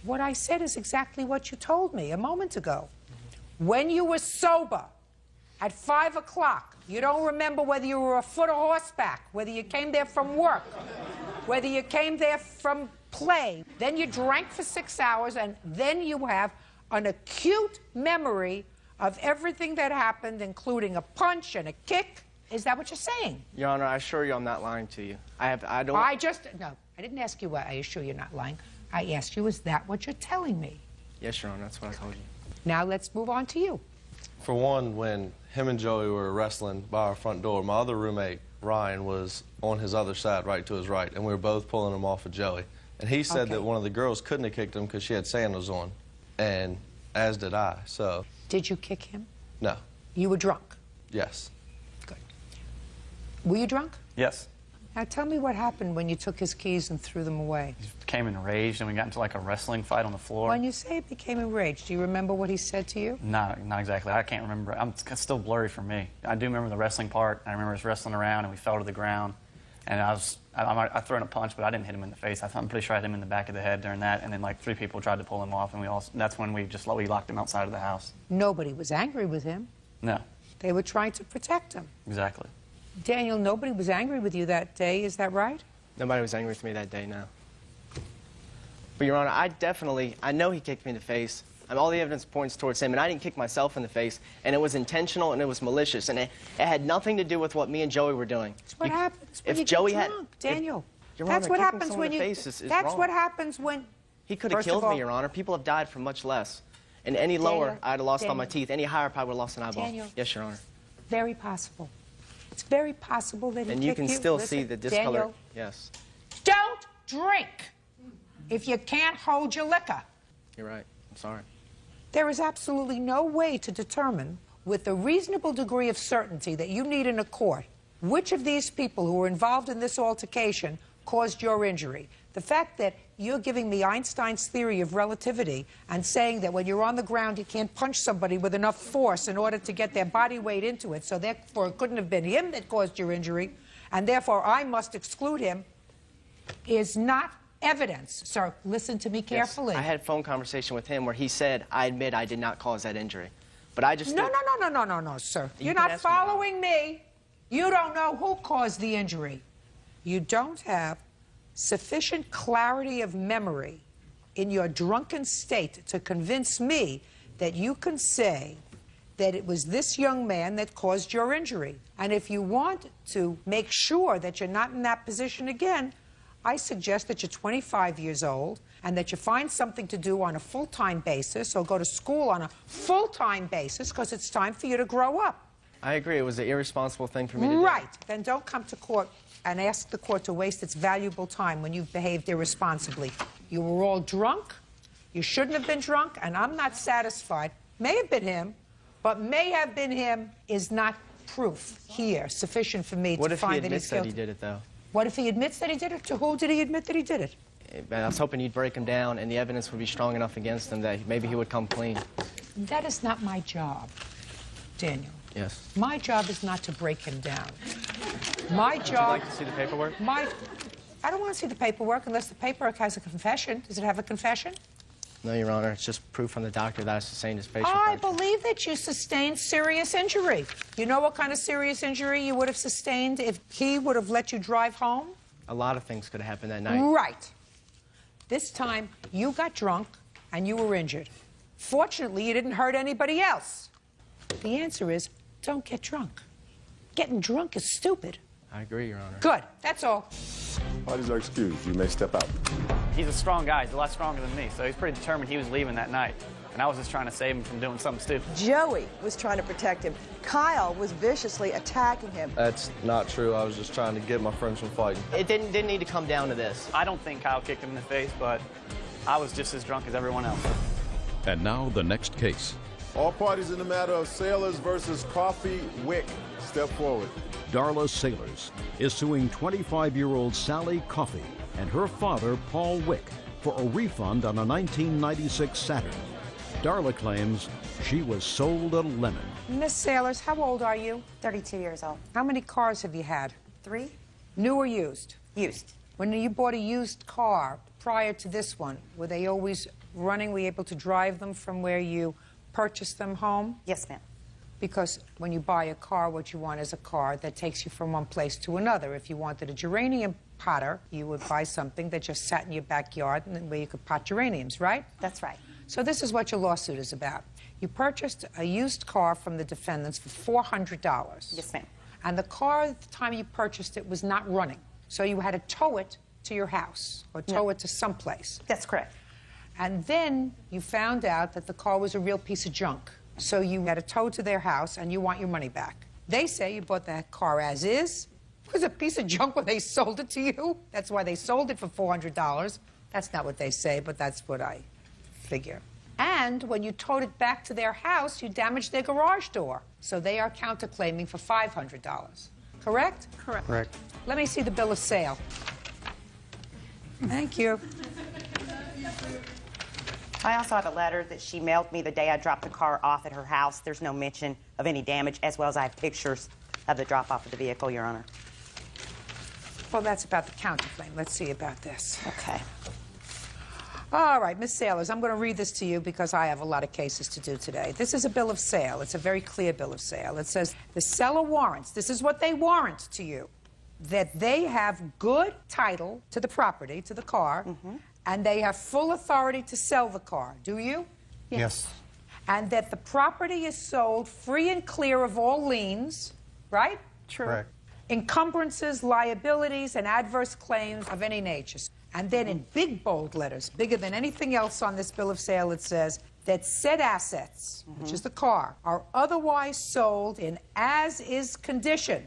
What I said is exactly what you told me a moment ago. When you were sober, at 5 o'clock, you don't remember whether you were afoot or horseback, whether you came there from work, whether you came there from play. Then you drank for 6 hours, and then you have an acute memory of everything that happened, including a punch and a kick. Is that what you're saying? Your Honor, I assure you I'm not lying to you. I don't... No, I didn't ask you why I assure you're not lying. I asked you, is that what you're telling me? Yes, Your Honor, that's what I told you. Now let's move on to you. For one, when him and Joey were wrestling by our front door, my other roommate, Ryan, was on his other side, right to his right, and we were both pulling him off of Joey. And he said that one of the girls couldn't have kicked him because she had sandals on, and as did I, so... Did you kick him? No. You were drunk? Yes. Were you drunk? Yes. Now tell me what happened when you took his keys and threw them away. He became enraged, and we got into like a wrestling fight on the floor. When you say it became enraged, do you remember what he said to you? Not exactly. I can't remember. It's still blurry for me. I do remember the wrestling part. I remember us wrestling around, and we fell to the ground. And I threw in a punch, but I didn't hit him in the face. I'm pretty sure I hit him in the back of the head during that. And then like 3 people tried to pull him off, and that's when we locked him outside of the house. Nobody was angry with him. No. They were trying to protect him. Exactly. Daniel, nobody was angry with you that day, is that right? Nobody was angry with me that day, no. But, Your Honor, I know he kicked me in the face. All the evidence points towards him, and I didn't kick myself in the face, and it was intentional and it was malicious, and it had nothing to do with what me and Joey were doing. That's what happens when if you Joey get drunk, Daniel. Your That's Honor, what kicking happens someone when in the you. face is That's wrong. what happens when. He could have killed me, Your Honor. People have died for much less. And any lower, I'd have lost all my teeth. Any higher, I probably would have lost an eyeball. Daniel. Yes, Your Honor. Very possible. It's very possible that he And you kicked can you. still Listen, see the discolor. Daniel, Yes. don't drink if you can't hold your liquor. You're right. I'm sorry. There is absolutely no way to determine with a reasonable degree of certainty that you need in a court which of these people who were involved in this altercation caused your injury. The fact that you're giving me Einstein's theory of relativity and saying that when you're on the ground you can't punch somebody with enough force in order to get their body weight into it, so therefore it couldn't have been him that caused your injury, and therefore I must exclude him, is not evidence. Sir, listen to me carefully. Yes, I had a phone conversation with him where he said, I admit I did not cause that injury. But I just... No, sir. You're not following me. You don't know who caused the injury. You don't have sufficient clarity of memory in your drunken state to convince me that you can say that it was this young man that caused your injury. And if you want to make sure that you're not in that position again, I suggest that you're 25 years old and that you find something to do on a full-time basis or go to school on a full-time basis because it's time for you to grow up. I agree. It was an irresponsible thing for me to do. Right. Then don't come to court and ask the court to waste its valuable time when you've behaved irresponsibly. You were all drunk. You shouldn't have been drunk, and I'm not satisfied. May have been him, but may have been him is not proof here sufficient for me to find that he's guilty. What if he admits that he did it, though? What if he admits that he did it? To who did he admit that he did it? I was hoping you'd break him down and the evidence would be strong enough against him that maybe he would come clean. That is not my job, Daniel. Yes. My job is not to break him down. My job... Would you like to see the paperwork? I don't want to see the paperwork unless the paperwork has a confession. Does it have a confession? No, Your Honor. It's just proof from the doctor that I sustained his facial I fracture. believe that you sustained serious injury. You know what kind of serious injury you would have sustained if he would have let you drive home? A lot of things could have happened that night. Right. This time, you got drunk and you were injured. Fortunately, you didn't hurt anybody else. The answer is, don't get drunk. Getting drunk is stupid. I agree, Your Honor. Good. That's all. Parties are excused. You may step out. He's a strong guy. He's a lot stronger than me, so he's pretty determined he was leaving that night. And I was just trying to save him from doing something stupid. Joey was trying to protect him. Kyle was viciously attacking him. That's not true. I was just trying to get my friends from fighting. It didn't need to come down to this. I don't think Kyle kicked him in the face, but I was just as drunk as everyone else. And now the next case. All parties in the matter of Sailors versus Coffee Wick. Step forward. Darla Sailors is suing 25-year-old Sally Coffey and her father, Paul Wick, for a refund on a 1996 Saturn. Darla claims she was sold a lemon. Miss Sailors, how old are you? 32 years old. How many cars have you had? 3. New or used? Used. When you bought a used car prior to this one, were they always running? Were you able to drive them from where you purchased them home? Yes, ma'am. Because when you buy a car, what you want is a car that takes you from one place to another. If you wanted a geranium potter, you would buy something that just sat in your backyard and where you could pot geraniums, right? That's right. So this is what your lawsuit is about. You purchased a used car from the defendants for $400. Yes, ma'am. And the car, at the time you purchased it, was not running. So you had to tow it to your house or tow it to someplace. That's correct. And then you found out that the car was a real piece of junk. So you had to tow to their house and you want your money back. They say you bought that car as is. It was a piece of junk when they sold it to you. That's why they sold it for $400. That's not what they say, but that's what I figure. And when you towed it back to their house, you damaged their garage door. So they are counterclaiming for $500. correct? Correct. Correct. Let me see the bill of sale. Thank you. I also have a letter that she mailed me the day I dropped the car off at her house. There's no mention of any damage, as well as I have pictures of the drop-off of the vehicle, Your Honor. Well, that's about the counterclaim. Let's see about this. Okay. All right, Miss Sailors, I'm going to read this to you because I have a lot of cases to do today. This is a bill of sale. It's a very clear bill of sale. It says the seller warrants, this is what they warrant to you, that they have good title to the property, to the car, and they have full authority to sell the car. Do you? Yes. And that the property is sold free and clear of all liens, right? True. Correct. Encumbrances, liabilities, and adverse claims of any nature. And then in big, bold letters, bigger than anything else on this bill of sale, it says that said assets, which is the car, are otherwise sold in as-is condition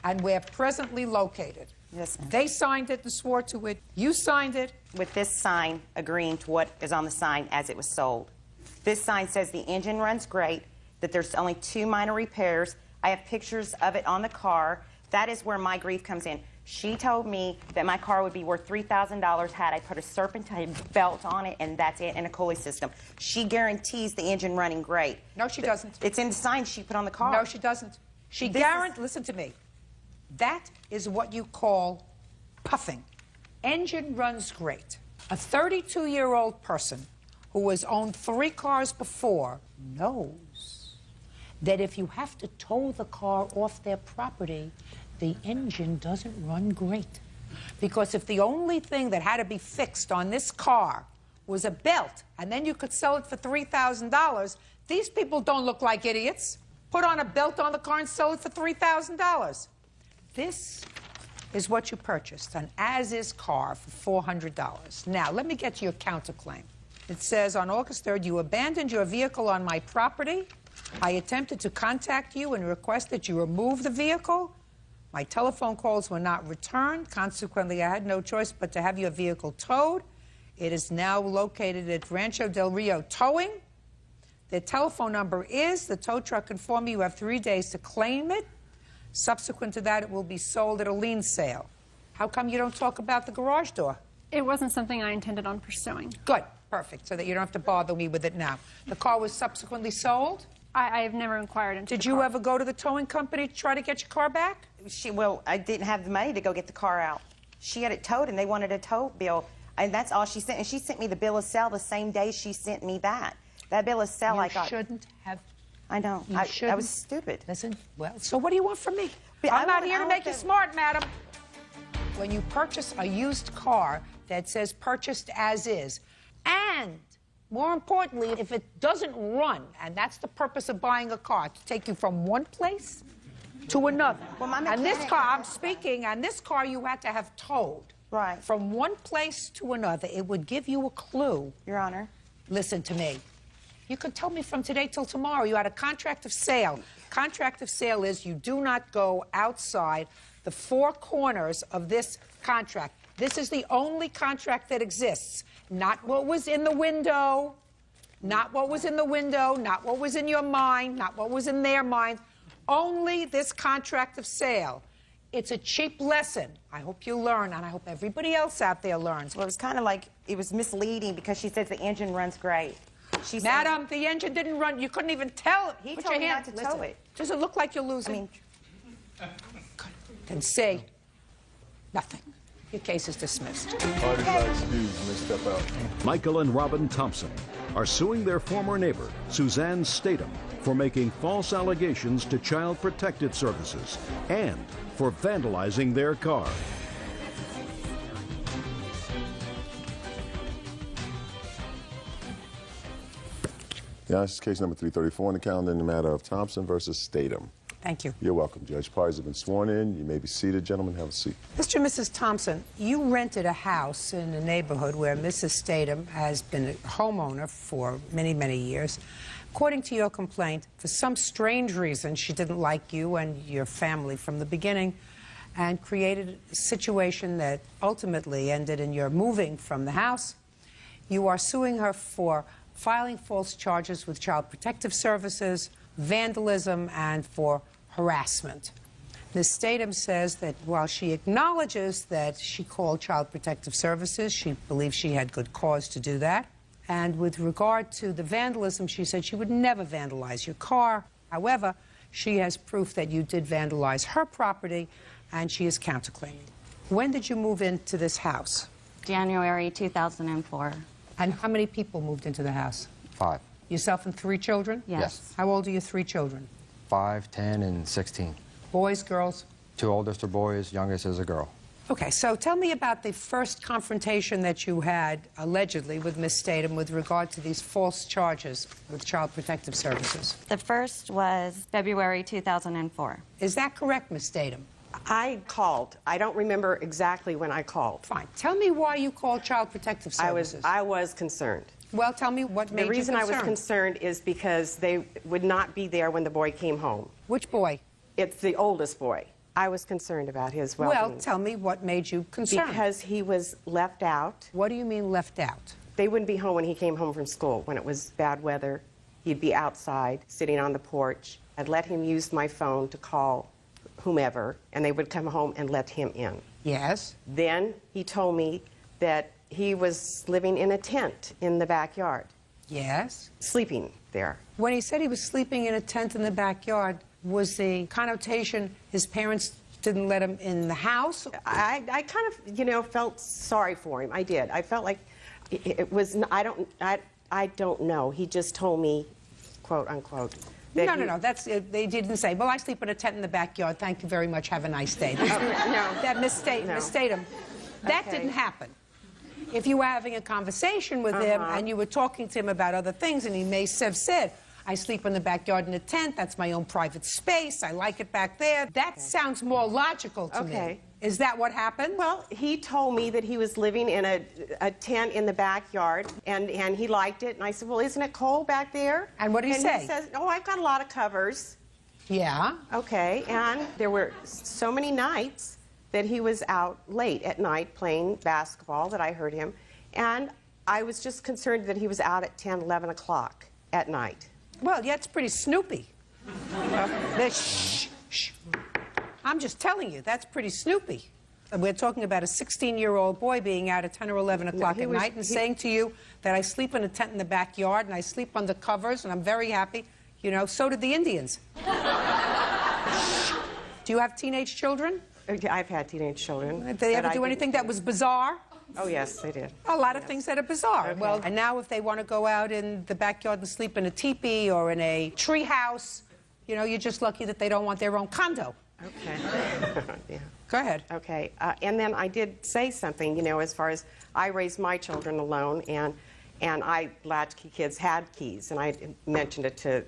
and where presently located. Yes, ma'am. They signed it and swore to it. You signed it. With this sign agreeing to what is on the sign as it was sold. This sign says the engine runs great, that there's only 2 minor repairs. I have pictures of it on the car. That is where my grief comes in. She told me that my car would be worth $3,000 had I put a serpentine belt on it, and that's it, and a cooling system. She guarantees the engine running great. No, she doesn't. It's in the sign she put on the car. No, she doesn't. She guarantees. Listen to me. That is what you call puffing. Engine runs great. A 32-year-old person who has owned 3 cars before knows that if you have to tow the car off their property, the engine doesn't run great. Because if the only thing that had to be fixed on this car was a belt, and then you could sell it for $3,000, these people don't look like idiots. Put on a belt on the car and sell it for $3,000. This is what you purchased, an as-is car for $400. Now, let me get to your counterclaim. It says, on August 3rd, you abandoned your vehicle on my property. I attempted to contact you and request that you remove the vehicle. My telephone calls were not returned. Consequently, I had no choice but to have your vehicle towed. It is now located at Rancho del Rio Towing. The telephone number is, the tow truck informed me you have 3 days to claim it. Subsequent to that, it will be sold at a lien sale. How come you don't talk about the garage door? It wasn't something I intended on pursuing. Good. Perfect. So that you don't have to bother me with it now. The car was subsequently sold? I have never inquired into Did the you car. ever go to the towing company to try to get your car back? Well, I didn't have the money to go get the car out. She had it towed, and they wanted a tow bill, and that's all she sent. And she sent me the bill of sale the same day she sent me that. That bill of sale I got. You shouldn't have. I know. I was stupid. Listen, well, so what do you want from me? But I'm not here to make you smart, madam. When you purchase a used car that says purchased as is, and more importantly, if it doesn't run, and that's the purpose of buying a car, to take you from one place to another. Well, my and this mechanic- car, I'm speaking, and this car you had to have towed. Right. From one place to another. It would give you a clue. Your Honor. Listen to me. You could tell me from today till tomorrow. You had a contract of sale. Contract of sale is you do not go outside the 4 corners of this contract. This is the only contract that exists. Not what was in the window, not what was in the window, not what was in your mind, not what was in their mind. Only this contract of sale. It's a cheap lesson. I hope you learn, and I hope everybody else out there learns. Well, it was kind of like, it was misleading because she says the engine runs great. She said, Madam, the engine didn't run. You couldn't even tell. He Put told your me hand- not to Listen, tow it. Does it look like you're losing? I mean, Then say nothing. Your case is dismissed. Parties are excused when they step out. Michael and Robin Thompson are suing their former neighbor, Suzanne Statham, for making false allegations to Child Protective Services and for vandalizing their car. Yeah, this is case number 334 on the calendar in the matter of Thompson versus Statham. Thank you. You're welcome, Judge. Parties have been sworn in. You may be seated. Gentlemen, have a seat. Mr. and Mrs. Thompson, you rented a house in a neighborhood where Mrs. Statham has been a homeowner for many, many years. According to your complaint, for some strange reason, she didn't like you and your family from the beginning and created a situation that ultimately ended in your moving from the house. You are suing her for filing false charges with Child Protective Services, vandalism, and for harassment. Ms. Statham says that while she acknowledges that she called Child Protective Services, she believes she had good cause to do that. And with regard to the vandalism, she said she would never vandalize your car. However, she has proof that you did vandalize her property, and she is counterclaiming. When did you move into this house? January 2004. And how many people moved into the house? 5. Yourself and 3 children? Yes. How old are your 3 children? 5, 10, and 16. Boys, girls? 2 oldest are boys, youngest is a girl. Okay, so tell me about the first confrontation that you had, allegedly, with Ms. Statham with regard to these false charges with Child Protective Services. The first was February 2004. Is that correct, Ms. Statham? I called. I don't remember exactly when I called. Fine. Tell me why you called Child Protective Services. I was concerned. Well, tell me what made you concerned. The reason I was concerned is because they would not be there when the boy came home. Which boy? It's the oldest boy. I was concerned about his well-being. Well, tell me what made you concerned. Because he was left out. What do you mean left out? They wouldn't be home when he came home from school. When it was bad weather, he'd be outside, sitting on the porch. I'd let him use my phone to call whomever, and they would come home and let him in. Yes. Then he told me that he was living in a tent in the backyard. Yes. Sleeping there. When he said he was sleeping in a tent in the backyard, was the connotation his parents didn't let him in the house? I kind of, you know, felt sorry for him. I did. I felt like it was, I don't know. He just told me, quote, unquote. No, that's, they didn't say, well, I sleep in a tent in the backyard. Thank you very much. Have a nice day. No. That Miss Statham, that didn't happen. If you were having a conversation with him and you were talking to him about other things, and he may have said, I sleep in the backyard in a tent, that's my own private space, I like it back there. That sounds more logical to me. Is that what happened? Well, he told me that he was living in a tent in the backyard, and he liked it. And I said, well, isn't it cold back there? And what did he say? And he says, oh, I've got a lot of covers. Yeah. Okay, and there were so many nights that he was out late at night playing basketball that I heard him. And I was just concerned that he was out at 10, 11 o'clock at night. Well, yeah, it's pretty snoopy. Shh. I'm just telling you, that's pretty snoopy. We're talking about a 16-year-old boy being out at 10 or 11 o'clock at night and saying to you that I sleep in a tent in the backyard and I sleep under covers and I'm very happy. You know, so did the Indians. Do you have teenage children? I've had teenage children. Did they ever do anything that was bizarre? Oh, yes, they did. A lot of things that are bizarre. Okay. Well, and now if they want to go out in the backyard and sleep in a teepee or in a tree house, you know, you're just lucky that they don't want their own condo. Okay. Yeah. Go ahead. Okay. And then I did say something, you know, as far as I raised my children alone, and latchkey kids had keys, and I mentioned it to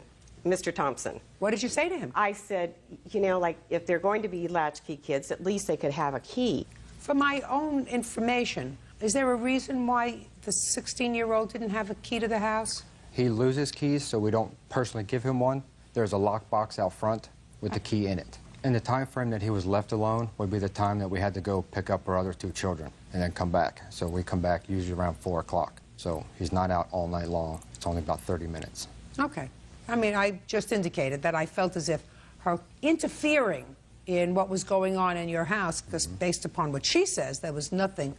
Mr. Thompson. What did you say to him? I said, you know, like, if they're going to be latchkey kids, at least they could have a key. For my own information, is there a reason why the 16-year-old didn't have a key to the house? He loses keys, so we don't personally give him one. There's a lockbox out front with the key in it. And the time frame that he was left alone would be the time that we had to go pick up our other 2 children and then come back. So we come back usually around 4 o'clock. So he's not out all night long. It's only about 30 minutes. Okay. I mean, I just indicated that I felt as if her interfering in what was going on in your house, because based upon what she says, there was nothing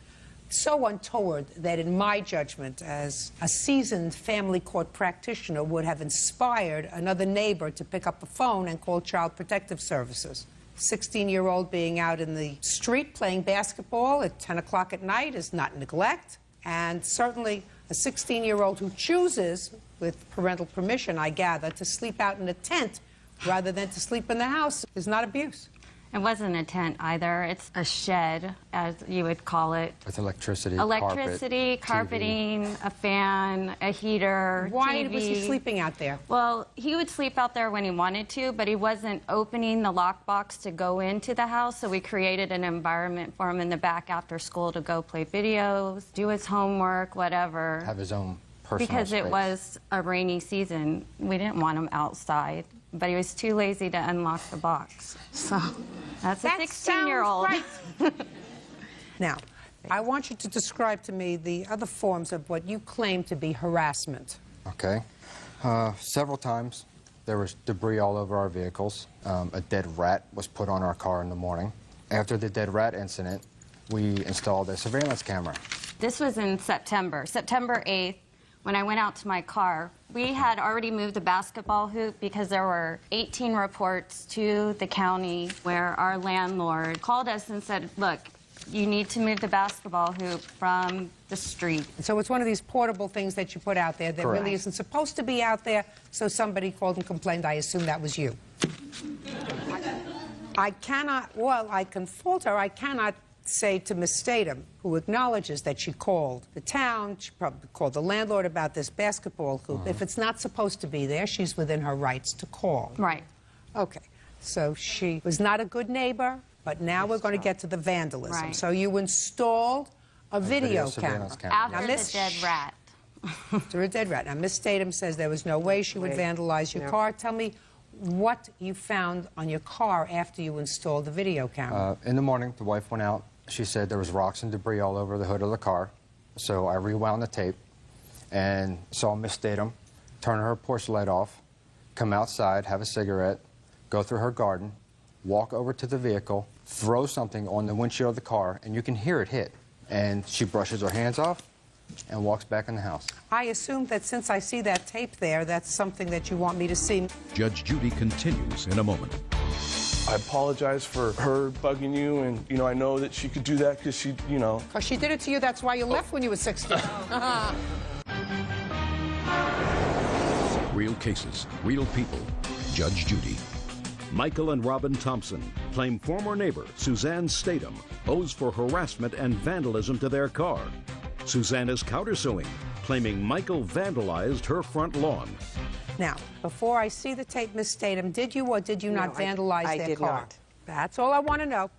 so untoward that, in my judgment, as a seasoned family court practitioner, would have inspired another neighbor to pick up a phone and call Child Protective Services. 16-year-old being out in the street playing basketball at 10 o'clock at night is not neglect, and certainly a 16-year-old who chooses, with parental permission, I gather, to sleep out in a tent rather than to sleep in the house is not abuse. It wasn't a tent either. It's a shed, as you would call it. With electricity, carpeting, a fan, a heater, Why TV. was he sleeping out there? Well, he would sleep out there when he wanted to, but he wasn't opening the lockbox to go into the house, so we created an environment for him in the back after school to go play videos, do his homework, whatever. Have his own personal Because space. it was a rainy season. We didn't want him outside, but he was too lazy to unlock the box. So that's a 16-year-old. Right. Now, I want you to describe to me the other forms of what you claim to be harassment. Okay. Several times There was debris all over our vehicles. A dead rat was put on our car in the morning. After the dead rat incident, we installed a surveillance camera. This was in September 8th, when I went out to my car. We had already moved the basketball hoop because there were 18 reports to the county where our landlord called us and said, look, you need to move the basketball hoop from the street. So it's one of these portable things that you put out there that Correct. really isn't supposed to be out there, so somebody called and complained. I assume that was you. I cannot, well, I can fault her. I cannot say to Ms. Statham, who acknowledges that she called the town, she probably called the landlord about this basketball hoop. If it's not supposed to be there, she's within her rights to call. Right. Okay. So she was not a good neighbor, but now we're going to get to the vandalism. Right. So you installed a video camera. surveillance camera. After the dead rat. After a dead rat. Now, Ms. Statham says there was no way she would vandalize your car. Tell me what you found on your car after you installed the video camera. In the morning, the wife went out. She said there was rocks and debris all over the hood of the car. So I rewound the tape and saw Miss Statham turn her porch light off, come outside, have a cigarette, go through her garden, walk over to the vehicle, throw something on the windshield of the car, and you can hear it hit. And she brushes her hands off and walks back in the house. I assume that since I see that tape there, that's something that you want me to see. Judge Judy continues in a moment. I apologize for her bugging you, and, you know, I know that she could do that because she, you know. Because she did it to you, that's why you left when you were 16. Real cases, real people. Judge Judy. Michael and Robin Thompson claim former neighbor Suzanne Statham owes for harassment and vandalism to their car. Suzanne is countersuing, claiming Michael vandalized her front lawn. Now, before I see the tape, Miss Statham, did you or did you not vandalize I their did car? not. That's all I want to know.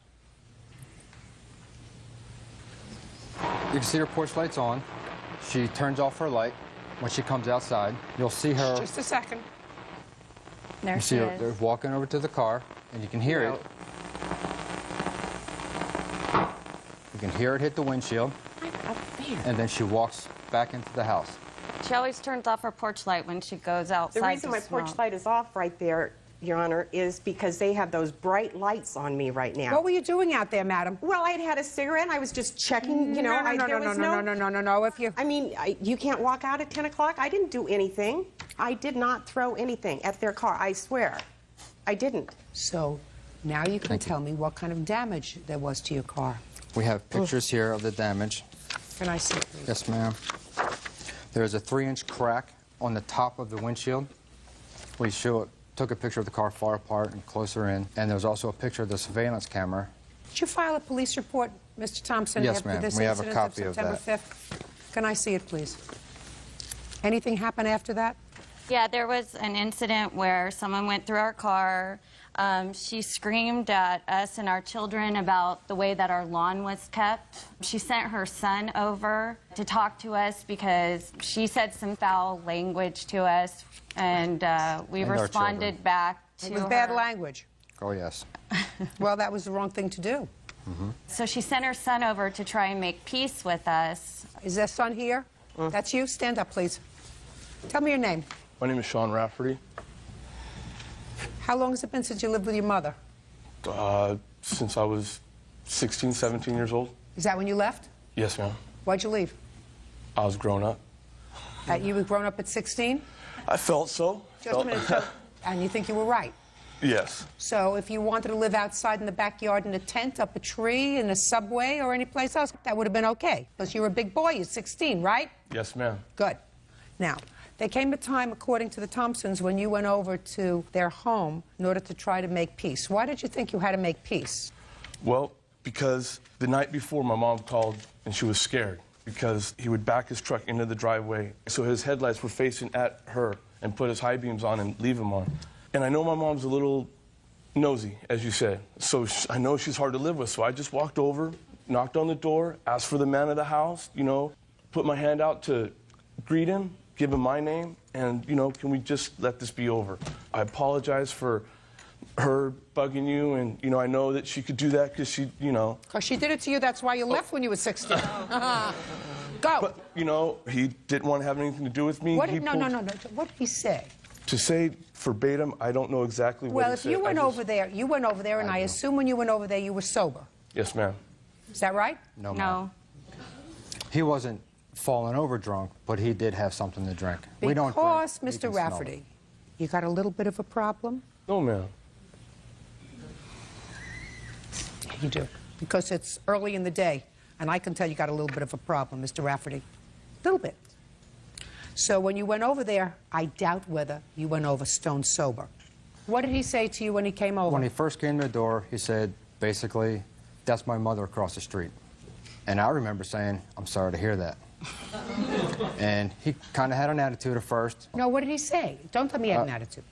You can see her porch light's on. She turns off her light. When she comes outside, you'll see her. Just a second. There You she see her is. they're walking over to the car, and you can hear it. You can hear it hit the windshield, and then she walks back into the house. She always turns off her porch light when she goes outside. The reason to my porch smoke. light is off right there, Your Honor, is because they have those bright lights on me right now. What were you doing out there, madam? Well, I had had a cigarette, and I was just checking, you know. No. If you... I mean, you can't walk out at 10 o'clock. I didn't do anything. I did not throw anything at their car, I swear. I didn't. So, now you can tell me what kind of damage there was to your car. We have pictures here of the damage. Can I see, please? Yes, ma'am. There's a 3-inch crack on the top of the windshield. We took a picture of the car far apart and closer in, and there's also a picture of the surveillance camera. Did you file a police report, Mr. Thompson, Yes, after ma'am. this We have a incident copy of of September that. 5th? Can I see it, please? Anything happen after that? Yeah, there was an incident where someone went through our car. She screamed at us and our children about the way that our lawn was kept. She sent her son over to talk to us because she said some foul language to us, and we And our responded children. back to It was her. bad language. Oh, yes. Well, that was the wrong thing to do. So she sent her son over to try and make peace with us. Is that son here? That's you? Stand up, please. Tell me your name. My name is Sean Rafferty. How long has it been since you lived with your mother? Since I was 16, 17 years old. Is that when you left? Yes, ma'am. Why'd you leave? I was grown up. You were grown up at 16? I felt so. Just a minute. So, and you think you were right? Yes. So if you wanted to live outside in the backyard in a tent, up a tree, in a subway, or any place else, that would have been okay. Because you were a big boy. You're 16, right? Yes, ma'am. Good. Now, there came a time, according to the Thompsons, when you went over to their home in order to try to make peace. Why did you think you had to make peace? Well, because the night before, my mom called and she was scared because he would back his truck into the driveway. So his headlights were facing at her and put his high beams on and leave them on. And I know my mom's a little nosy, as you said. So I know she's hard to live with. So I just walked over, knocked on the door, asked for the man of the house, you know, put my hand out to greet him, give him my name, and, you know, can we just let this be over? I apologize for her bugging you, and, you know, I know that she could do that because she, you know. Because she did it to you, that's why you left when you were 16. Go. But, you know, he didn't want to have anything to do with me. What did, no. What did he say? To say verbatim, I don't know exactly what Well, he if said. you went over there, and I assume when you went over there, you were sober. Yes, ma'am. Is that right? No, ma'am. He wasn't falling over drunk, but he did have something to drink. We don't drink, Because, we Mr. can smell Rafferty, it. you got a little bit of a problem? No, ma'am. You do. Because it's early in the day, and I can tell you got a little bit of a problem, Mr. Rafferty. A little bit. So when you went over there, I doubt whether you went over stone sober. What did he say to you when he came over? When he first came to the door, he said, basically, that's my mother across the street. And I remember saying, I'm sorry to hear that. And he kind of had an attitude at first. No, what did he say? Don't tell me he had an attitude.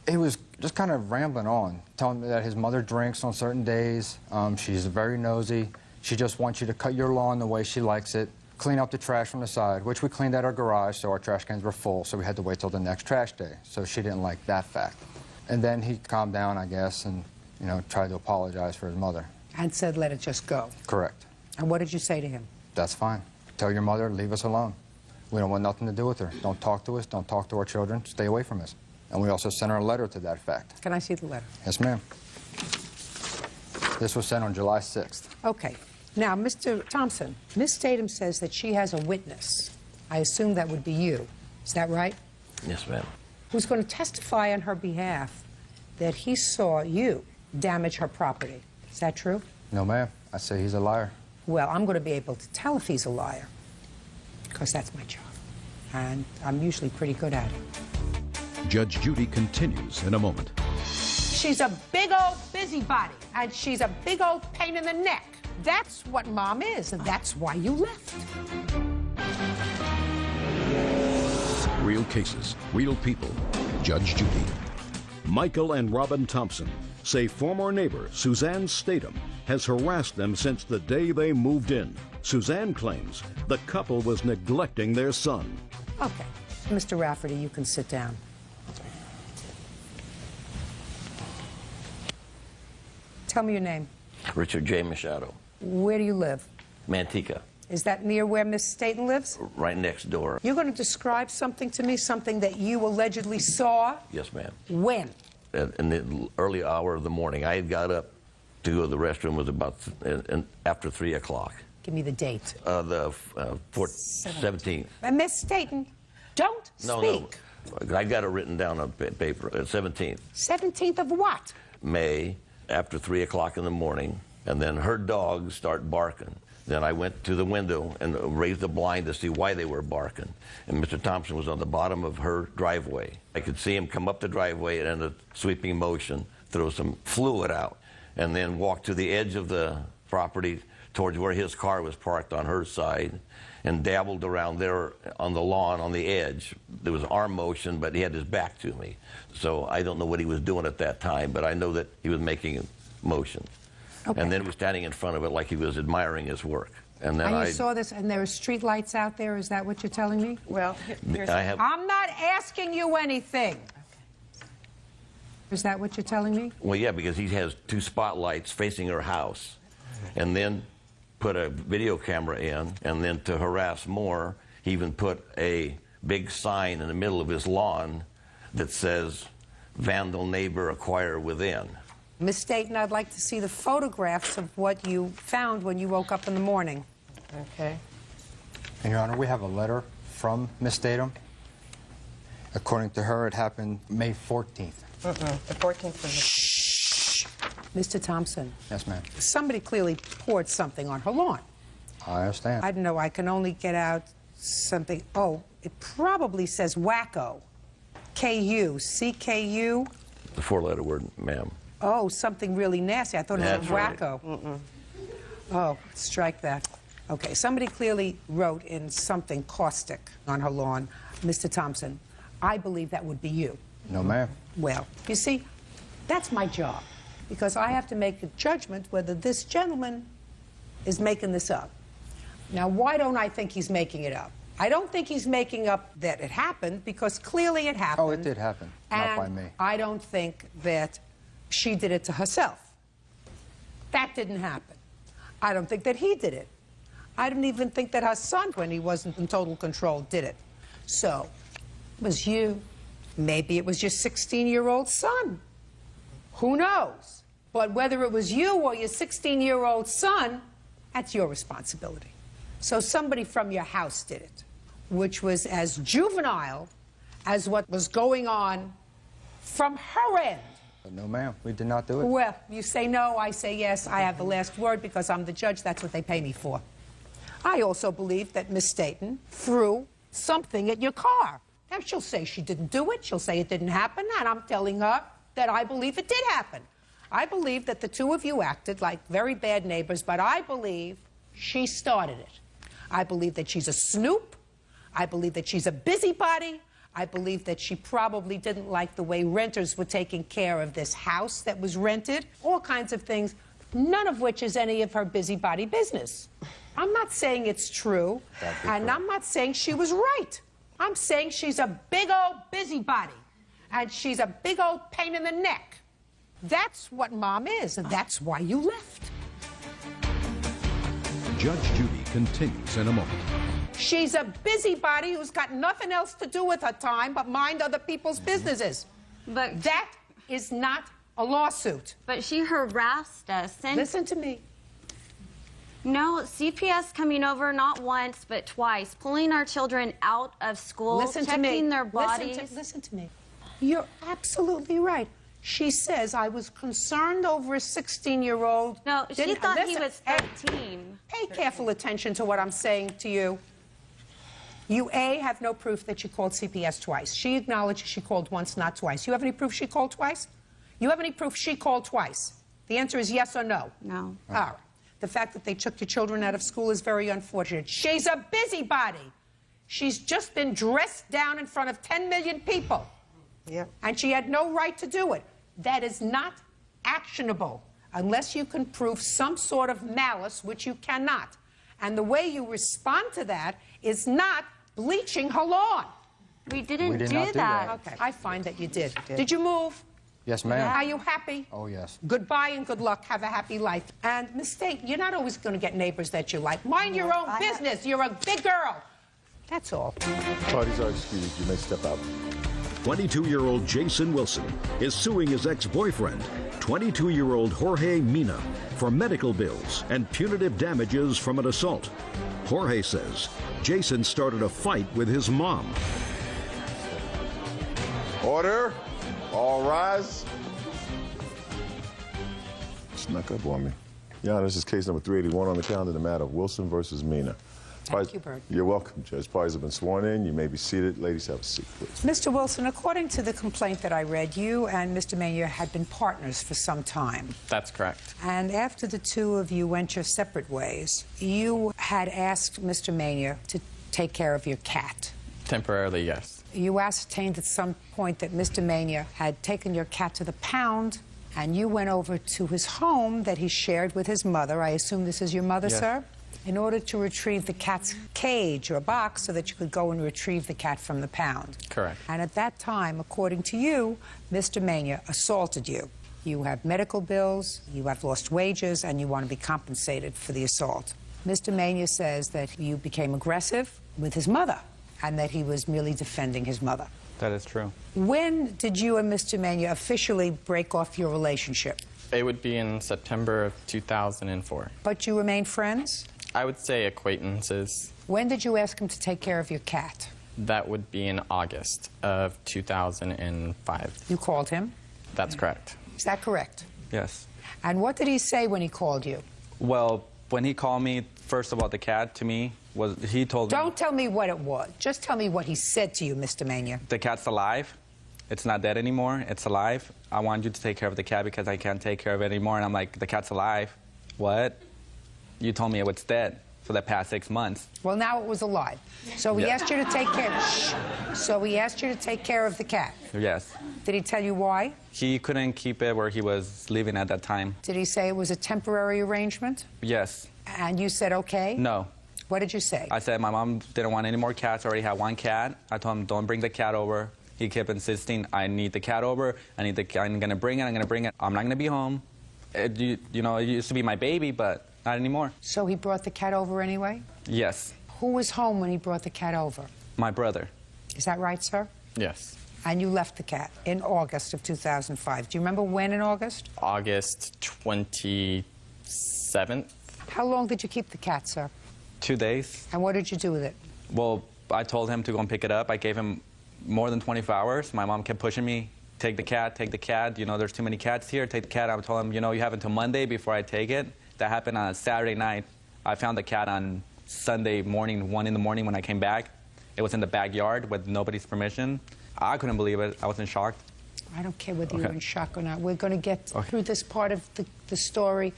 He was just kind of rambling on, telling me that his mother drinks on certain days. She's very nosy. She just wants you to cut your lawn the way she likes it, clean up the trash from the side, which we cleaned at our garage, so our trash cans were full, so we had to wait till the next trash day. So she didn't like that fact. And then he calmed down, I guess, and, you know, tried to apologize for his mother. And said, let it just go. Correct. And what did you say to him? That's fine. Tell your mother, leave us alone. We don't want nothing to do with her. Don't talk to us. Don't talk to our children. Stay away from us. And we also sent her a letter to that effect. Can I see the letter? Yes, ma'am. This was sent on July 6th. Okay. Now, Mr. Thompson, Ms. Statham says that she has a witness. I assume that would be you. Is that right? Yes, ma'am. Who's going to testify on her behalf that he saw you damage her property. Is that true? No, ma'am. I say he's a liar. Well, I'm going to be able to tell if he's a liar, because that's my job. And I'm usually pretty good at it. Judge Judy continues in a moment. She's a big old busybody, and she's a big old pain in the neck. That's what Mom is, and that's why you left. Real cases, real people. Judge Judy. Michael and Robin Thompson say former neighbor Suzanne Statham has harassed them since the day they moved in. Suzanne claims the couple was neglecting their son. Okay. Mr. Rafferty, you can sit down. Tell me your name. Richard J. Machado. Where do you live? Manteca. Is that near where Miss Statham lives? Right next door. You're going to describe something to me, something that you allegedly saw? Yes, ma'am. When? In the early hour of the morning. I had got up to go to the restroom. It was about after 3 o'clock. Give me the date. The 17th. Miss Statham, don't speak. No. I got it written down on paper. 17th. 17th of what? May, after 3 o'clock in the morning. And then her dogs start barking. Then I went to the window and raised the blind to see why they were barking. And Mr. Thompson was on the bottom of her driveway. I could see him come up the driveway and in a sweeping motion, throw some fluid out, and then walk to the edge of the property towards where his car was parked on her side, and dabbled around there on the lawn on the edge. There was arm motion, but he had his back to me. So I don't know what he was doing at that time, but I know that he was making motion. Okay. And then he was standing in front of it like he was admiring his work. And then you saw this, and there are street lights out there? Is that what you're telling me? Well, I'm not asking you anything. Okay. Is that what you're telling me? Well, yeah, because he has 2 spotlights facing her house. And then put a video camera in, and then to harass more, he even put a big sign in the middle of his lawn that says, "Vandal neighbor acquire within." Miss Statham, I'd like to see the photographs of what you found when you woke up in the morning. Okay. And, Your Honor, we have a letter from Miss Statham. According to her, it happened May 14th. The 14th was... Shh. Mr. Thompson. Yes, ma'am. Somebody clearly poured something on her lawn. I understand. I don't know. I can only get out something. Oh, it probably says wacko. K-U. C-K-U? The 4-letter word, ma'am. Oh, something really nasty. I thought it was wacko. Right. Oh, strike that. Okay, somebody clearly wrote in something caustic on her lawn. Mr. Thompson, I believe that would be you. No, ma'am. Well, you see, that's my job, because I have to make a judgment whether this gentleman is making this up. Now, why don't I think he's making it up? I don't think he's making up that it happened, because clearly it happened. Oh, it did happen. Not by me. I don't think that she did it to herself. That didn't happen. I don't think that he did it. I don't even think that her son, when he wasn't in total control, did it. So, it was you Maybe it was your 16-year-old son. Who knows? But whether it was you or your 16-year-old son, that's your responsibility. So somebody from your house did it, which was as juvenile as what was going on from her end. No, ma'am, we did not do it. Well, you say no, I say yes. I have the last word because I'm the judge. That's what they pay me for. I also believe that Miss Staten threw something at your car. Now, she'll say she didn't do it. She'll say it didn't happen, and I'm telling her that I believe it did happen. I believe that the two of you acted like very bad neighbors, but I believe she started it. I believe that she's a snoop. I believe that she's a busybody. I believe that she probably didn't like the way renters were taking care of this house that was rented, all kinds of things, none of which is any of her busybody business. I'm not saying it's true, and I'm not saying she was right. I'm saying she's a big old busybody, and she's a big old pain in the neck. That's what Mom is, and that's why you left. Judge Judy continues in a moment. She's a busybody who's got nothing else to do with her time but mind other people's businesses. But that is not a lawsuit. But she harassed us. And listen to me. No, CPS coming over not once but twice, pulling our children out of school, checking their bodies. Listen to me. You're absolutely right. She says I was concerned over a 16-year-old. No, she thought he was 13. Pay careful attention to what I'm saying to you. You, A, have no proof that she called CPS twice. She acknowledges she called once, not twice. You have any proof she called twice? You have any proof she called twice? The answer is yes or no. No. All right. The fact that they took your children out of school is very unfortunate. She's a busybody. She's just been dressed down in front of 10 million people. Yep. And she had no right to do it. That is not actionable unless you can prove some sort of malice, which you cannot. And the way you respond to that is not bleaching her lawn. We didn't do that. Okay, I find that you did. Did you move? Yes, ma'am. Are you happy? Oh, yes. Goodbye and good luck. Have a happy life. And Miss State, you're not always going to get neighbors that you like. Mind your own business. You're a big girl. That's all. Parties are excused. You may step out. 22-year-old Jason Wilson is suing his ex-boyfriend, 22-year-old Jorge Mina, for medical bills and punitive damages from an assault. Jorge says Jason started a fight with his mom. Order. All rise. Snuck up on me. Yeah, this is case number 381 on the calendar, the matter of Wilson versus Mina. Thank you, Bert. You're welcome, Judge. Parties have been sworn in. You may be seated. Ladies, have a seat, please. Mr. Wilson, according to the complaint that I read, you and Mr. Mayer had been partners for some time. That's correct. And after the two of you went your separate ways, you had asked Mr. Mayer to take care of your cat. Temporarily, yes. You ascertained at some point that Mr. Mayer had taken your cat to the pound, and you went over to his home that he shared with his mother. I assume this is your mother, yes, sir? In order to retrieve the cat's cage or box so that you could go and retrieve the cat from the pound. Correct. And at that time, according to you, Mr. Mayer assaulted you. You have medical bills, you have lost wages, and you want to be compensated for the assault. Mr. Mayer says that you became aggressive with his mother and that he was merely defending his mother. That is true. When did you and Mr. Mayer officially break off your relationship? It would be in September of 2004. But you remain friends? I would say acquaintances. When did you ask him to take care of your cat? That would be in August of 2005. You called him? That's correct. Is that correct? Yes. And what did he say when he called you? Well, when he called me first about the cat to me, he told me... Don't tell me what it was. Just tell me what he said to you, Mr. Mayer. The cat's alive. It's not dead anymore. It's alive. I want you to take care of the cat because I can't take care of it anymore. And I'm like, the cat's alive. What? You told me it was dead for the past 6 months. Well, now it was alive. So he asked you to take care... Shh. So he asked you to take care of the cat. Yes. Did he tell you why? He couldn't keep it where he was living at that time. Did he say it was a temporary arrangement? Yes. And you said okay? No. What did you say? I said my mom didn't want any more cats. I already had one cat. I told him, don't bring the cat over. He kept insisting, I need the cat over. I'm going to bring it. I'm going to bring it. I'm not going to be home. You know, it used to be my baby, but not anymore. So he brought the cat over anyway? Yes. Who was home when he brought the cat over? My brother. Is that right, sir? Yes. And you left the cat in August of 2005. Do you remember when in August? August 27th. How long did you keep the cat, sir? 2 days. And what did you do with it? Well, I told him to go and pick it up. I gave him more than 24 hours. My mom kept pushing me, take the cat. You know, there's too many cats here, take the cat. I told him, you know, you have until Monday before I take it. That happened on a Saturday night. I found the cat on Sunday morning, 1 in the morning when I came back. It was in the backyard with nobody's permission. I couldn't believe it. I was in shock. I don't care whether you're in shock or not. We're going to get through this part of the story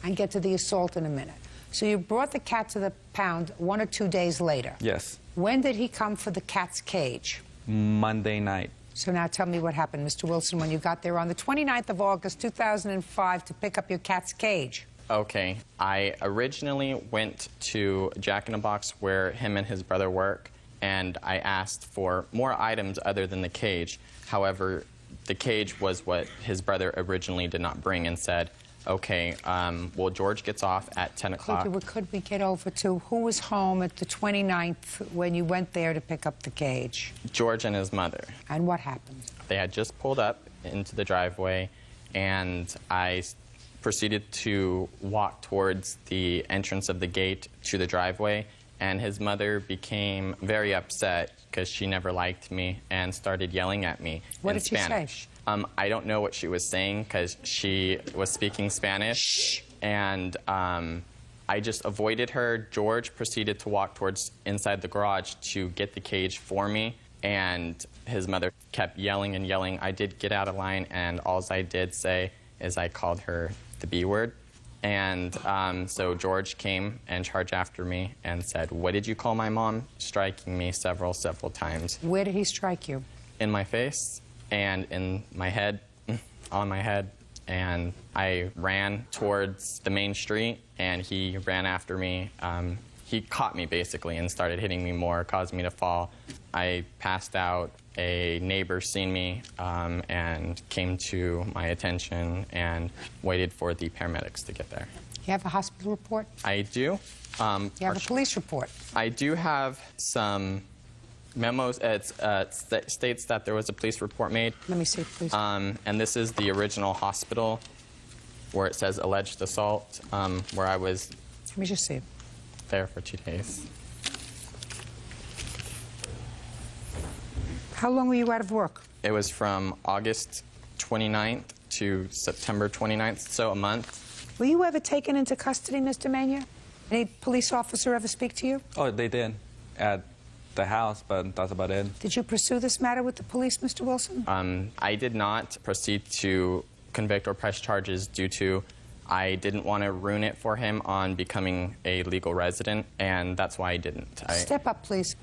and get to the assault in a minute. So you brought the cat to the pound 1 or 2 days later. Yes. When did he come for the cat's cage? Monday night. So now tell me what happened, Mr. Wilson, when you got there on the 29th of August, 2005, to pick up your cat's cage. Okay, I originally went to Jack in the Box where him and his brother work, and I asked for more items other than the cage. However, the cage was what his brother originally did not bring and said, okay, well, George gets off at 10 o'clock. Could we get over to who was home at the 29th when you went there to pick up the cage? George and his mother. And what happened? They had just pulled up into the driveway, and I proceeded to walk towards the entrance of the gate to the driveway, and his mother became very upset because she never liked me and started yelling at me What in did she Spanish. say? I don't know what she was saying because she was speaking Spanish, and I just avoided her. George proceeded to walk towards inside the garage to get the cage for me, and his mother kept yelling and yelling. I did get out of line, and all I did say is I called her the B word. And so George came and charged after me and said, "What did you call my mom?" striking me several times. Where did he strike you? In my face and in my head, on my head. And I ran towards the main street, and he ran after me. He caught me, basically, and started hitting me more, caused me to fall. I passed out. A neighbor seen me and came to my attention and waited for the paramedics to get there. You have a hospital report? I do. You have a police report? I do have some memos. It states that there was a police report made. Let me see, please. And this is the original hospital where it says alleged assault, where I was Let me just see. there for 2 days. How long were you out of work? It was from August 29th to September 29th, so a month. Were you ever taken into custody, Mr. Mania? Any police officer ever speak to you? Oh, they did at the house, but that's about it. Did you pursue this matter with the police, Mr. Wilson? I did not proceed to convict or press charges due to I didn't want to ruin it for him on becoming a legal resident, and that's why I didn't. Step up, please.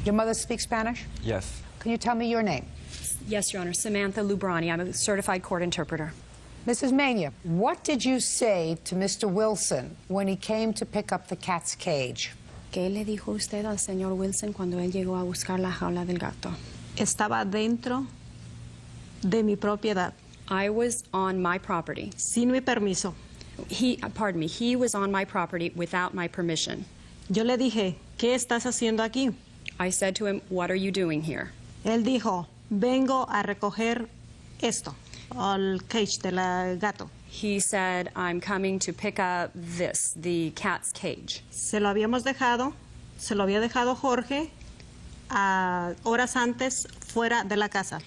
Your mother speaks Spanish? Yes. Can you tell me your name? Yes, Your Honor. Samantha Lubrani. I'm a certified court interpreter. Mrs. Mania, what did you say to Mr. Wilson when he came to pick up the cat's cage? ¿Qué le dijo usted al señor Wilson cuando él llegó a buscar la jaula del gato? Estaba dentro de mi propiedad. I was on my property. Sin mi permiso. Pardon me, he was on my property without my permission. Yo le dije, ¿qué estás haciendo aquí? I said to him, what are you doing here? Él dijo, vengo a recoger esto, el cage del gato. He said, I'm coming to pick up this, the cat's cage. Se lo había dejado Jorge horas antes fuera de la casa.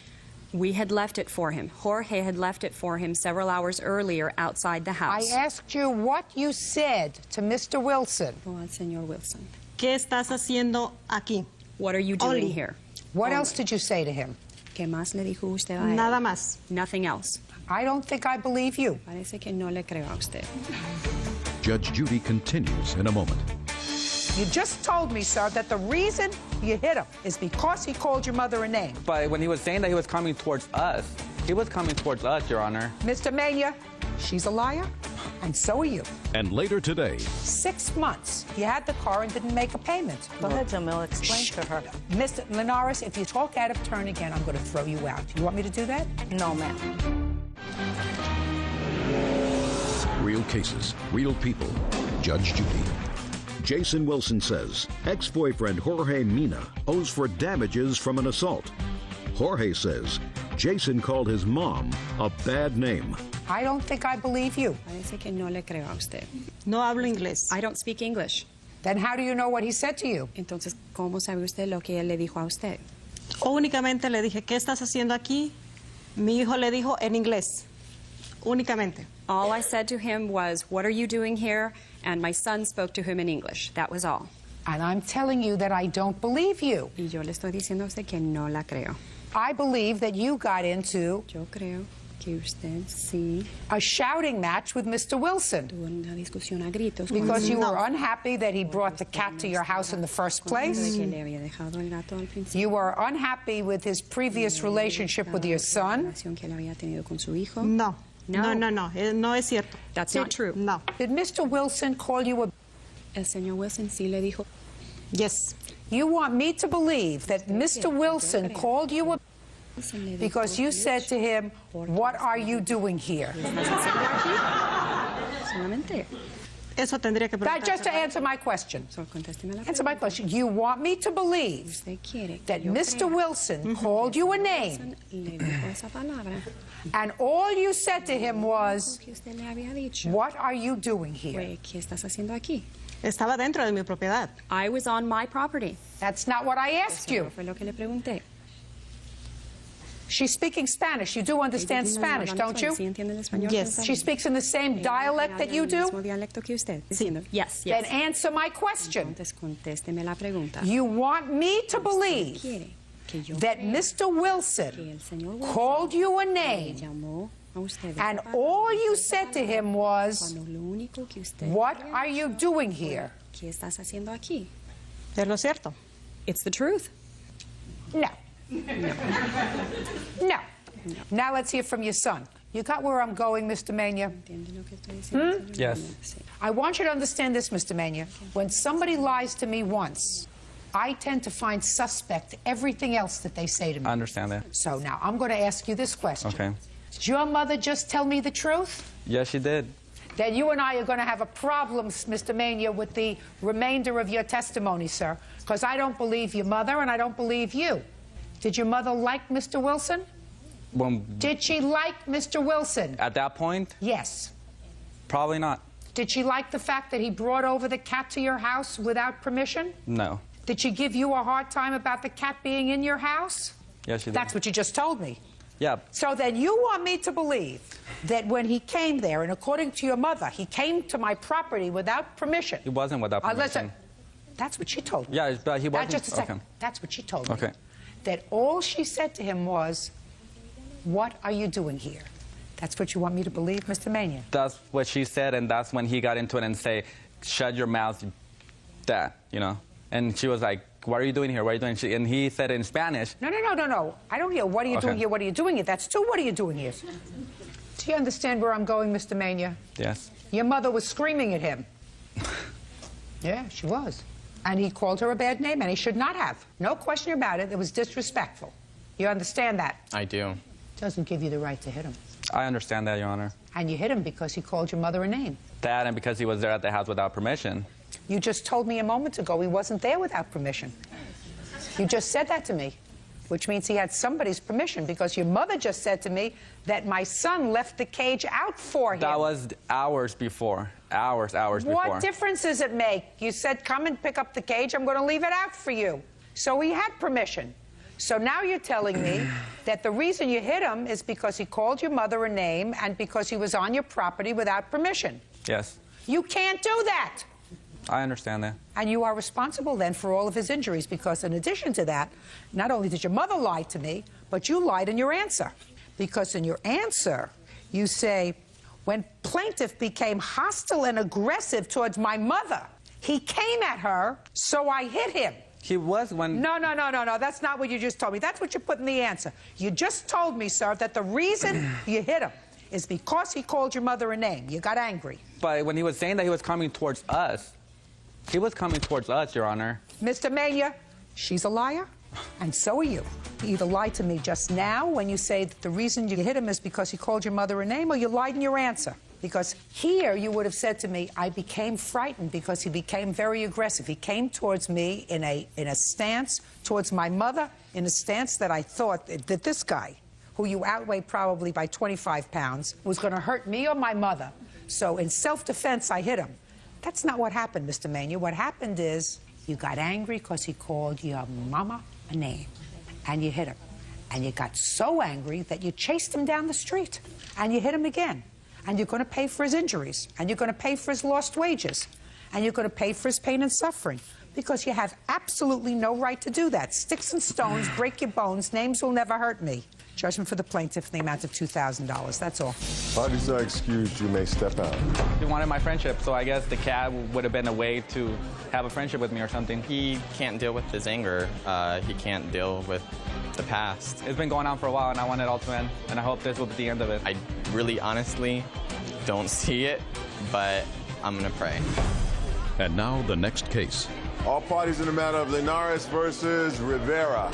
We had left it for him. Jorge had left it for him several hours earlier outside the house. I asked you what you said to Mr. Wilson. Oh, señor Wilson. ¿Qué estás haciendo aquí? What are you doing Oli. here? What else did you say to him? ¿Qué más le dijo usted a él? Nada más. Nothing else. I don't think I believe you. Parece que no le creo a usted. Judge Judy continues in a moment. You just told me, sir, that the reason you hit him is because he called your mother a name. But when he was saying that he was coming towards us, he was coming towards us, Your Honor. Mr. Mania, she's a liar, and so are you. And later today, 6 months, you had the car and didn't make a payment. Go ahead, Jamil, explain to her. Mr. Linares, if you talk out of turn again, I'm going to throw you out. You want me to do that? No, ma'am. real cases, real people. Judge Judy. Jason Wilson says ex-boyfriend Jorge Mina owes for damages from an assault. Jorge says Jason called his mom a bad name. I don't think I believe you. Parece que no le creo a usted. No hablo inglés. I don't speak English. Then how do you know what he said to you? Entonces, ¿cómo sabe usted lo que él le dijo a usted? Únicamente le dije, ¿qué estás haciendo aquí? Mi hijo le dijo en inglés. Únicamente. All I said to him was, what are you doing here? And my son spoke to him in English. That was all. And I'm telling you that I don't believe you. Y yo le estoy diciendo a usted que no la creo. I believe that you got into Yo creo que usted sí a shouting match with Mr. Wilson tuvo una discusión a gritos because you con- were unhappy that he brought the cat to your house in the first place. que le había dejado el gato al principio. You were unhappy with his previous relationship with your son. Relación que él había tenido con su hijo. No. No. No es cierto. That's not true. No. Did Mr. Wilson call you a... El señor Wilson sí le dijo. Yes. You want me to believe that Mr. Wilson called you a... because you said to him, what are you doing here? Solamente. Eso tendría que That, just to answer my question. Answer my question. You want me to believe that Mr. Wilson called you a name, and all you said to him was, what are you doing here? ¿Qué estás haciendo aquí? Estaba dentro de mi propiedad. I was on my property. That's not what I asked you. Fue lo que le pregunté. She's speaking Spanish. You do understand Spanish, don't you? Yes. She speaks in the same dialect that you do? Yes, yes. Then answer my question. Entonces contésteme la pregunta. You want me to believe that Mr. Wilson called you a name, and all you said to him was, what are you doing here? ¿Qué estás haciendo aquí? Es lo cierto. It's the truth. No. No. Now let's hear from your son. You got where I'm going, Mr. Mania? Yes. I want you to understand this, Mr. Mania. When somebody lies to me once, I tend to find suspect everything else that they say to me. I understand that. So now I'm going to ask you this question. Okay. Did your mother just tell me the truth? Yes, she did. Then you and I are going to have a problem, Mr. Mania, with the remainder of your testimony, sir, because I don't believe your mother and I don't believe you. Did your mother like Mr. Wilson? Did she like Mr. Wilson? At that point? Yes. Probably not. Did she like the fact that he brought over the cat to your house without permission? No. Did she give you a hard time about the cat being in your house? Yes, she did. That's what you just told me. Yeah. So then you want me to believe that when he came there, and according to your mother, he came to my property without permission. He wasn't without permission. Listen, that's what she told me. Yeah, but he wasn't. Just a second. Okay. That's what she told me. Okay. That all she said to him was, what are you doing here? That's what you want me to believe, Mr. Mania? That's what she said, and that's when he got into it and say, shut your mouth, that, you know. And she was like, what are you doing here? What are you doing? And he said in Spanish. No. I don't hear, what are you doing here? What are you doing here? That's two, what are you doing here? Do you understand where I'm going, Mr. Mania? Yes. Your mother was screaming at him. Yeah, she was. And he called her a bad name, and he should not have. No question about it. It was disrespectful. You understand that? I do. Doesn't give you the right to hit him. I understand that, Your Honor. And you hit him because he called your mother a name. That and because he was there at the house without permission. You just told me a moment ago he wasn't there without permission. You just said that to me, which means he had somebody's permission, because your mother just said to me that my son left the cage out for him. That was hours before. Hours before. What difference does it make? You said, come and pick up the cage. I'm going to leave it out for you. So he had permission. So now you're telling me that the reason you hit him is because he called your mother a name and because he was on your property without permission. Yes. You can't do that. I understand that. And you are responsible then for all of his injuries, because in addition to that, not only did your mother lie to me, but you lied in your answer. Because in your answer, you say, when plaintiff became hostile and aggressive towards my mother, he came at her, so I hit him. He was when... No. That's not what you just told me. That's what you put in the answer. You just told me, sir, that the reason you hit him is because he called your mother a name. You got angry. But when he was saying that he was coming towards us, he was coming towards us, Your Honor. Mr. Mania, she's a liar, and so are you. You either lied to me just now when you say that the reason you hit him is because he called your mother a name, or you lied in your answer. Because here you would have said to me, I became frightened because he became very aggressive. He came towards me in a stance, towards my mother, in a stance that I thought that this guy, who you outweigh probably by 25 pounds, was going to hurt me or my mother. So in self-defense, I hit him. That's not what happened, Mr. Mania. What happened is you got angry because he called your mama a name, and you hit him. And you got so angry that you chased him down the street, and you hit him again. And you're going to pay for his injuries, and you're going to pay for his lost wages, and you're going to pay for his pain and suffering, because you have absolutely no right to do that. Sticks and stones break your bones. Names will never hurt me. Judgment for the plaintiff in the amount of $2,000. That's all. Parties are excused. You may step out. He wanted my friendship, so I guess the cat would have been a way to have a friendship with me or something. He can't deal with his anger. He can't deal with the past. It's been going on for a while, and I want it all to end, and I hope this will be the end of it. I really honestly don't see it, but I'm going to pray. And now the next case. All parties in the matter of Linares versus Rivera.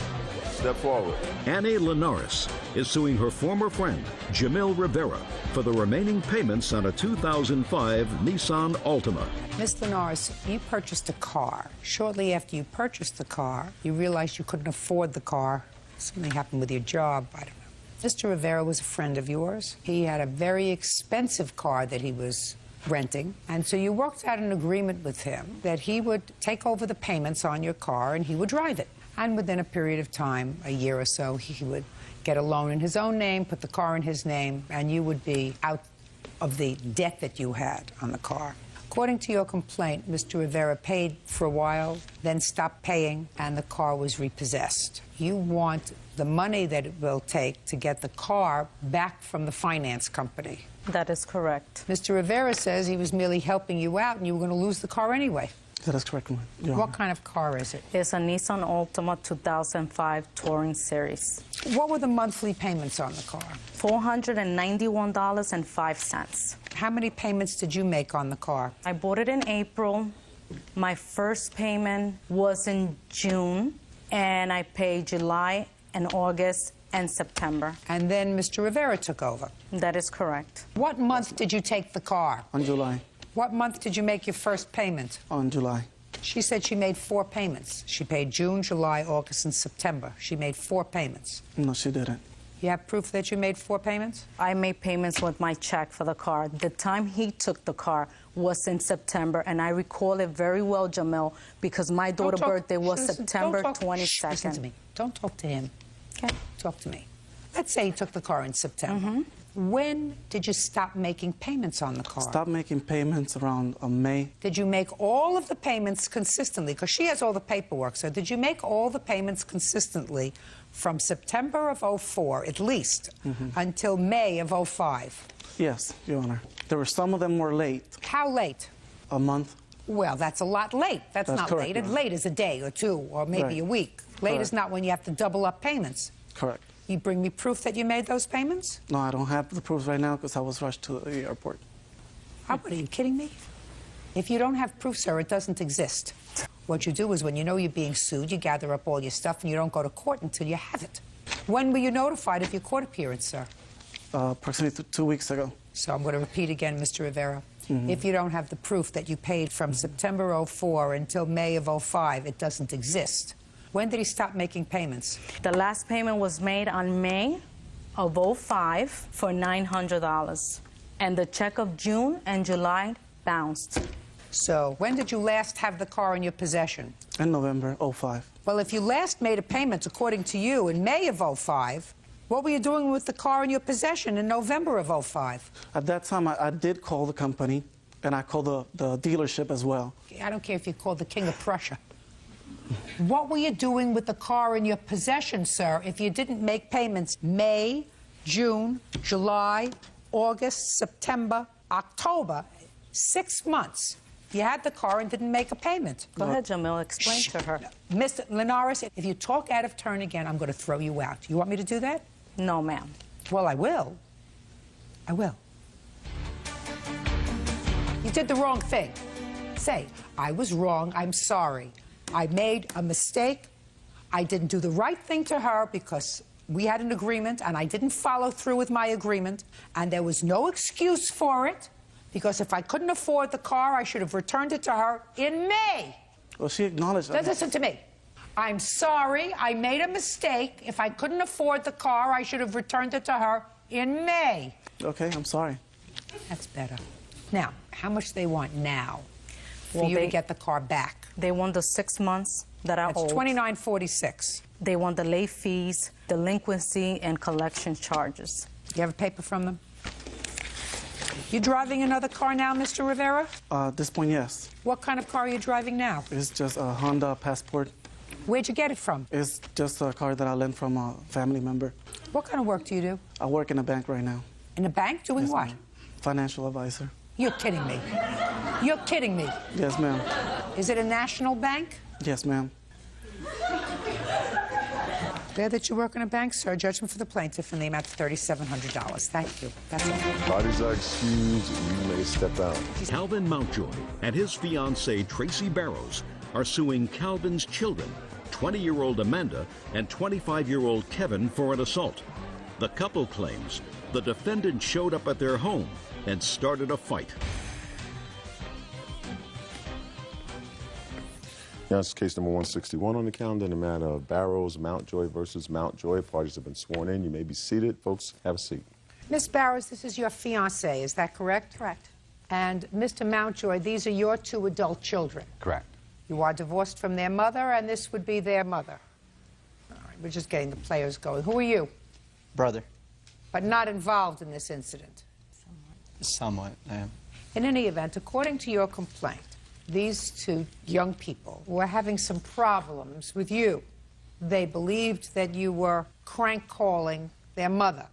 Step forward. Annie Linares is suing her former friend, Jamil Rivera, for the remaining payments on a 2005 Nissan Altima. Miss Linares, you purchased a car. Shortly after you purchased the car, you realized you couldn't afford the car. Something happened with your job, I don't know. Mr. Rivera was a friend of yours. He had a very expensive car that he was renting, and so you worked out an agreement with him that he would take over the payments on your car and he would drive it. And within a period of time, a year or so, he would get a loan in his own name, put the car in his name, and you would be out of the debt that you had on the car. According to your complaint, Mr. Rivera paid for a while, then stopped paying, and the car was repossessed. You want the money that it will take to get the car back from the finance company. That is correct. Mr. Rivera says he was merely helping you out and you were going to lose the car anyway. That is correct, Your What Honor. kind of car is it? It's a Nissan Altima 2005 Touring Series. What were the monthly payments on the car? $491.05. How many payments did you make on the car? I bought it in April. My first payment was in June, and I paid July and August and September. And then Mr. Rivera took over? That is correct. What month did you take the car? On July. What month did you make your first payment? On July. She said she made 4 payments. She paid June, July, August, and September. She made 4 payments. No, she didn't. You have proof that you made 4 payments? I made payments with my check for the car. The time he took the car was in September, and I recall it very well, Jamil, because my daughter's birthday was September 22nd. Listen to me. Don't talk to him. Okay? Talk to me. Let's say he took the car in September. When did you stop making payments on the car? Stop making payments around May. Did you make all of the payments consistently? Because she has all the paperwork. So did you make all the payments consistently from September of '04, at least, until May of '05? Yes, Your Honor. There were some of them were late. How late? A month. Well, that's a lot late. That's not correct, late. Late is a day or 2 or maybe a week. Late is not when you have to double up payments. Correct. You bring me proof that you made those payments? No, I don't have the proof right now because I was rushed to the airport. What, are you kidding me? If you don't have proof, sir, it doesn't exist. What you do is when you know you're being sued, you gather up all your stuff and you don't go to court until you have it. When were you notified of your court appearance, sir? Approximately 2 weeks ago. So I'm going to repeat again, Mr. Rivera. If you don't have the proof that you paid from September '04 until May of '05, it doesn't exist. When did he stop making payments? The last payment was made on May of '05 for $900. And the check of June and July bounced. So when did you last have the car in your possession? In November '05. Well, if you last made a payment, according to you, in May of '05, what were you doing with the car in your possession in November of '05? At that time, I did call the company, and I called the dealership as well. I don't care if you called the King of Prussia. What were you doing with the car in your possession, sir, if you didn't make payments May, June, July, August, September, October, 6 months? You had the car and didn't make a payment. Go ahead, Jamil. Explain to her. Mr. Linares, if you talk out of turn again, I'm going to throw you out. You want me to do that? No, ma'am. Well, I will. I will. You did the wrong thing. Say, I was wrong. I'm sorry. I made a mistake. I didn't do the right thing to her because we had an agreement and I didn't follow through with my agreement and there was no excuse for it. Because if I couldn't afford the car, I should have returned it to her in May. Well, she acknowledged that. Listen to me. I'm sorry, I made a mistake. If I couldn't afford the car, I should have returned it to her in May. Okay, I'm sorry. That's better. Now, how much they want now for Well, you to get the car back? They want the 6 months that I That's owe. $29.46. They want the late fees, delinquency, and collection charges. You have a paper from them? You driving another car now, Mr. Rivera? At this point, yes. What kind of car are you driving now? It's just a Honda Passport. Where'd you get it from? It's just a car that I lent from a family member. What kind of work do you do? I work in a bank right now. In a bank? Doing Yes, what? ma'am. Financial advisor. You're kidding me. You're kidding me. Yes, ma'am. Is it a national bank? Yes, ma'am. There that you work in a bank, sir. Judgment for the plaintiff in the amount of $3,700. Thank you. That's all. Parties are excused. You may step out. Calvin Mountjoy and his fiancée Tracy Barrows are suing Calvin's children, 20-year-old Amanda and 25-year-old Kevin, for an assault. The couple claims the defendant showed up at their home and started a fight. Now, it's case number 161 on the calendar in the matter of Barrows, Mountjoy versus Mountjoy. Parties have been sworn in. You may be seated. Folks, have a seat. Miss Barrows, this is your fiancé, is that correct? Correct. And Mr. Mountjoy, these are your two adult children. Correct. You are divorced from their mother, and this would be their mother. All right, we're just getting the players going. Who are you? Brother. But not involved in this incident. Somewhat, I am. In any event, according to your complaint, these two young people were having some problems with you. They believed that you were crank calling their mother,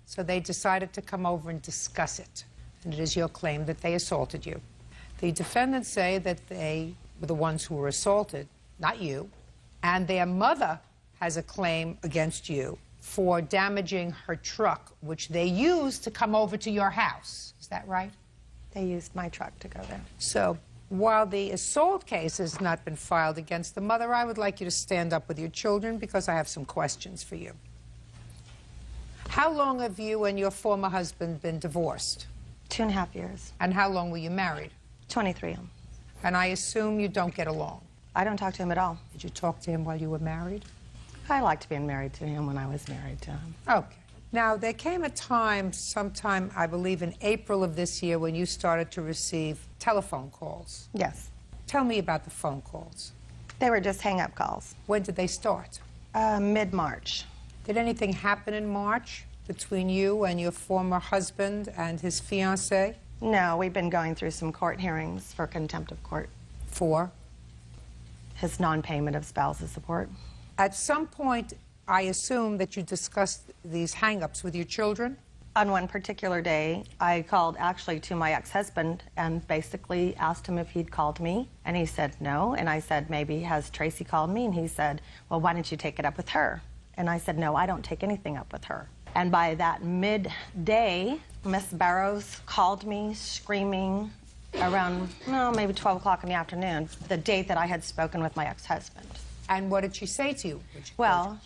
so they decided to come over and discuss it. And it is your claim that they assaulted you. The defendants say that they were the ones who were assaulted, not you, and their mother has a claim against you for damaging her truck, which they used to come over to your house. Is that right? They used my truck to go there. So, while the assault case has not been filed against the mother, I would like you to stand up with your children because I have some questions for you. How long have you and your former husband been divorced? 2.5 years. And how long were you married? 23. And I assume you don't get along. I don't talk to him at all. Did you talk to him while you were married? I liked being married to him when I was married to him. Okay. Now, there came a time, sometime, I believe in April of this year, when you started to receive telephone calls. Yes. Tell me about the phone calls. They were just hang-up calls. When did they start? Mid-March. Did anything happen in March between you and your former husband and his fiancée? No, we've been going through some court hearings for contempt of court. For? His non-payment of spousal support. At some point, I assume that you discussed these hang-ups with your children? On one particular day, I called actually to my ex-husband and basically asked him if he'd called me, and he said no, and I said, maybe has Tracy called me? And he said, well, why don't you take it up with her? And I said, no, I don't take anything up with her. And by that midday, Miss Barrows called me screaming around, maybe 12 o'clock in the afternoon, the date that I had spoken with my ex-husband. And what did she say to you? Well,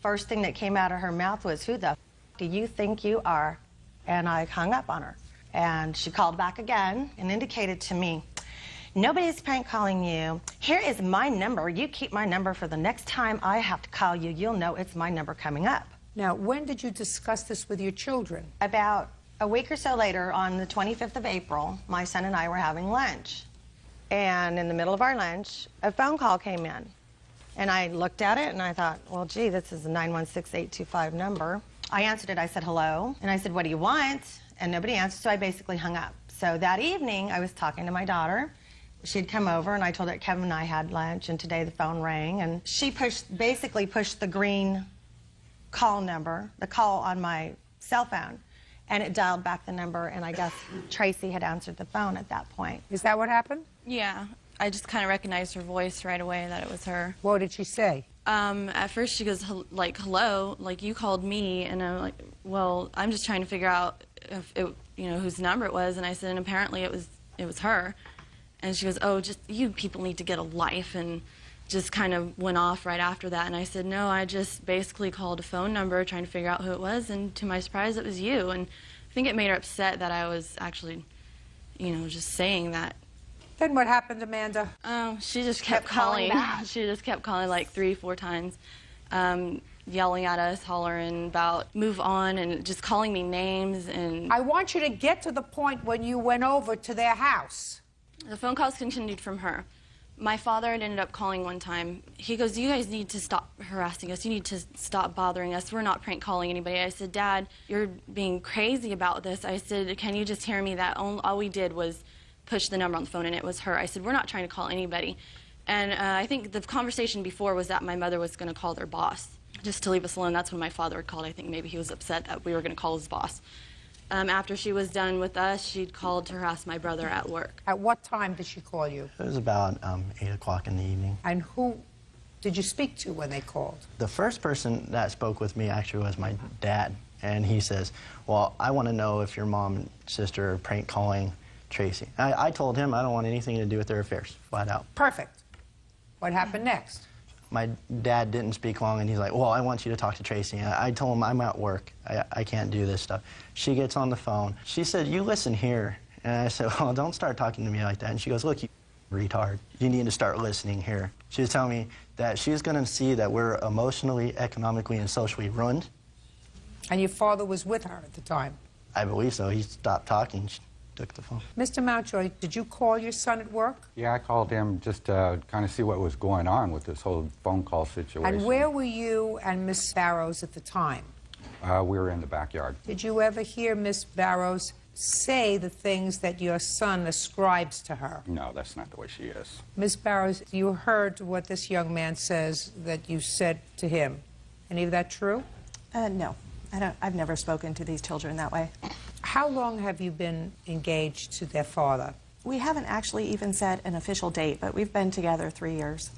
first thing that came out of her mouth was, who the f do you think you are? And I hung up on her. And she called back again and indicated to me, nobody's prank calling you. Here is my number. You keep my number for the next time I have to call you. You'll know it's my number coming up. Now, when did you discuss this with your children? About a week or so later, on the 25th of April, my son and I were having lunch. And in the middle of our lunch, a phone call came in. And I looked at it and I thought, well, gee, this is a 916-825 number. I answered it, I said, hello. And I said, what do you want? And nobody answered, so I basically hung up. So that evening, I was talking to my daughter. She'd come over and I told her Kevin and I had lunch, and today the phone rang. And she basically pushed the green call number, the call on my cell phone, and it dialed back the number, and I guess Tracy had answered the phone at that point. Is that what happened? Yeah. I just kind of recognized her voice right away that it was her. What did she say? At first she goes, like, hello, like, you called me, and I'm like, well, I'm just trying to figure out if it, whose number it was, and I said, and apparently it was her. And she goes, oh, just, you people need to get a life, and just kind of went off right after that. And I said, no, I just basically called a phone number trying to figure out who it was, and to my surprise, it was you. And I think it made her upset that I was actually just saying that. Then what happened, Amanda? She just kept calling. She just kept calling like 3-4 times, yelling at us, hollering about move on, and just calling me names. And I want you to get to the point when you went over to their house. The phone calls continued from her. My father had ended up calling one time. He goes, "You guys need to stop harassing us. You need to stop bothering us. We're not prank calling anybody." I said, "Dad, you're being crazy about this." I said, "Can you just hear me that all we did was push the number on the phone and it was her." I said, "We're not trying to call anybody." And I think the conversation before was that my mother was going to call their boss just to leave us alone. That's when my father had called. I think maybe he was upset that we were going to call his boss. After she was done with us, she'd called to harass my brother at work. At what time did she call you? It was about 8 o'clock in the evening. And who did you speak to when they called? The first person that spoke with me actually was my dad. And he says, "Well, I want to know if your mom and sister are prank calling Tracy." I told him I don't want anything to do with their affairs, flat out. Perfect. What happened next? My dad didn't speak long, and he's like, "Well, I want you to talk to Tracy." And I told him I'm at work. I can't do this stuff. She gets on the phone. She said, "You listen here." And I said, "Well, don't start talking to me like that." And she goes, "Look, you retard. You need to start listening here." She was telling me that she was going to see that we're emotionally, economically, and socially ruined. And your father was with her at the time? I believe so. He stopped talking. She took the phone. Mr. Mountjoy, did you call your son at work? Yeah, I called him just to kind of see what was going on with this whole phone call situation. And where were you and Miss Barrows at the time? We were in the backyard. Did you ever hear Miss Barrows say the things that your son ascribes to her? No, that's not the way she is. Miss Barrows, you heard what this young man says that you said to him. Any of that true? No. I've never spoken to these children that way. How long have you been engaged to their father? We haven't actually even set an official date, but we've been together 3 years.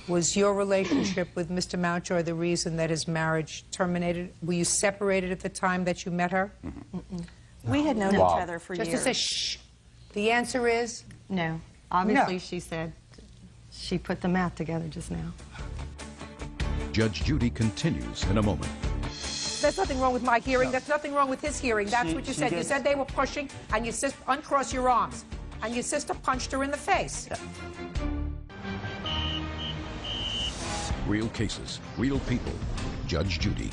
Was your relationship with Mr. Mountjoy the reason that his marriage terminated? Were you separated at the time that you met her? We had known each other for years. Just to say shh. The answer is? No. Obviously, No. she said she put the math together just now. Judge Judy continues in a moment. There's nothing wrong with my hearing. There's nothing wrong with his hearing. That's what you said. You said they were pushing, and your sister, uncross your arms, and your sister punched her in the face. Real cases, real people. Judge Judy.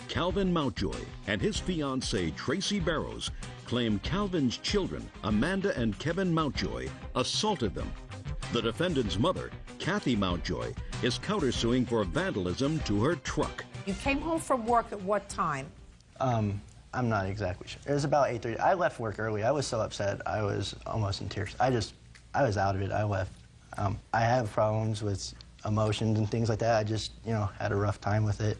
Calvin Mountjoy and his fiancée, Tracy Barrows, claim Calvin's children, Amanda and Kevin Mountjoy, assaulted them. The defendant's mother, Kathy Mountjoy, is countersuing for vandalism to her truck. You came home from work at what time? I'm not exactly sure. It was about 8:30. I left work early. I was so upset. I was almost in tears. I was out of it. I left. I have problems with emotions and things like that. I just, had a rough time with it.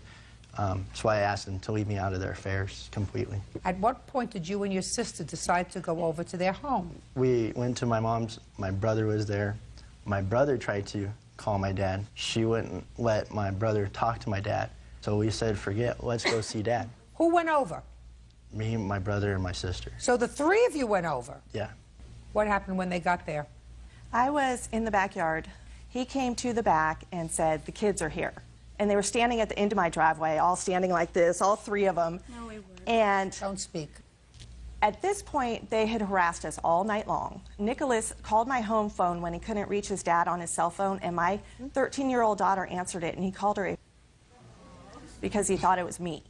That's why I asked them to leave me out of their affairs completely. At what point did you and your sister decide to go over to their home? We went to my mom's. My brother was there. My brother tried to call my dad. She wouldn't let my brother talk to my dad. So we said, forget, let's go see Dad. Who went over? Me, my brother, and my sister. So the three of you went over? Yeah. What happened when they got there? I was in the backyard. He came to the back and said, "The kids are here." And they were standing at the end of my driveway, all standing like this, all three of them. No, we weren't. And don't speak. At this point, they had harassed us all night long. Nicholas called my home phone when he couldn't reach his dad on his cell phone, and my 13-year-old daughter answered it, and he called her a because he thought it was me.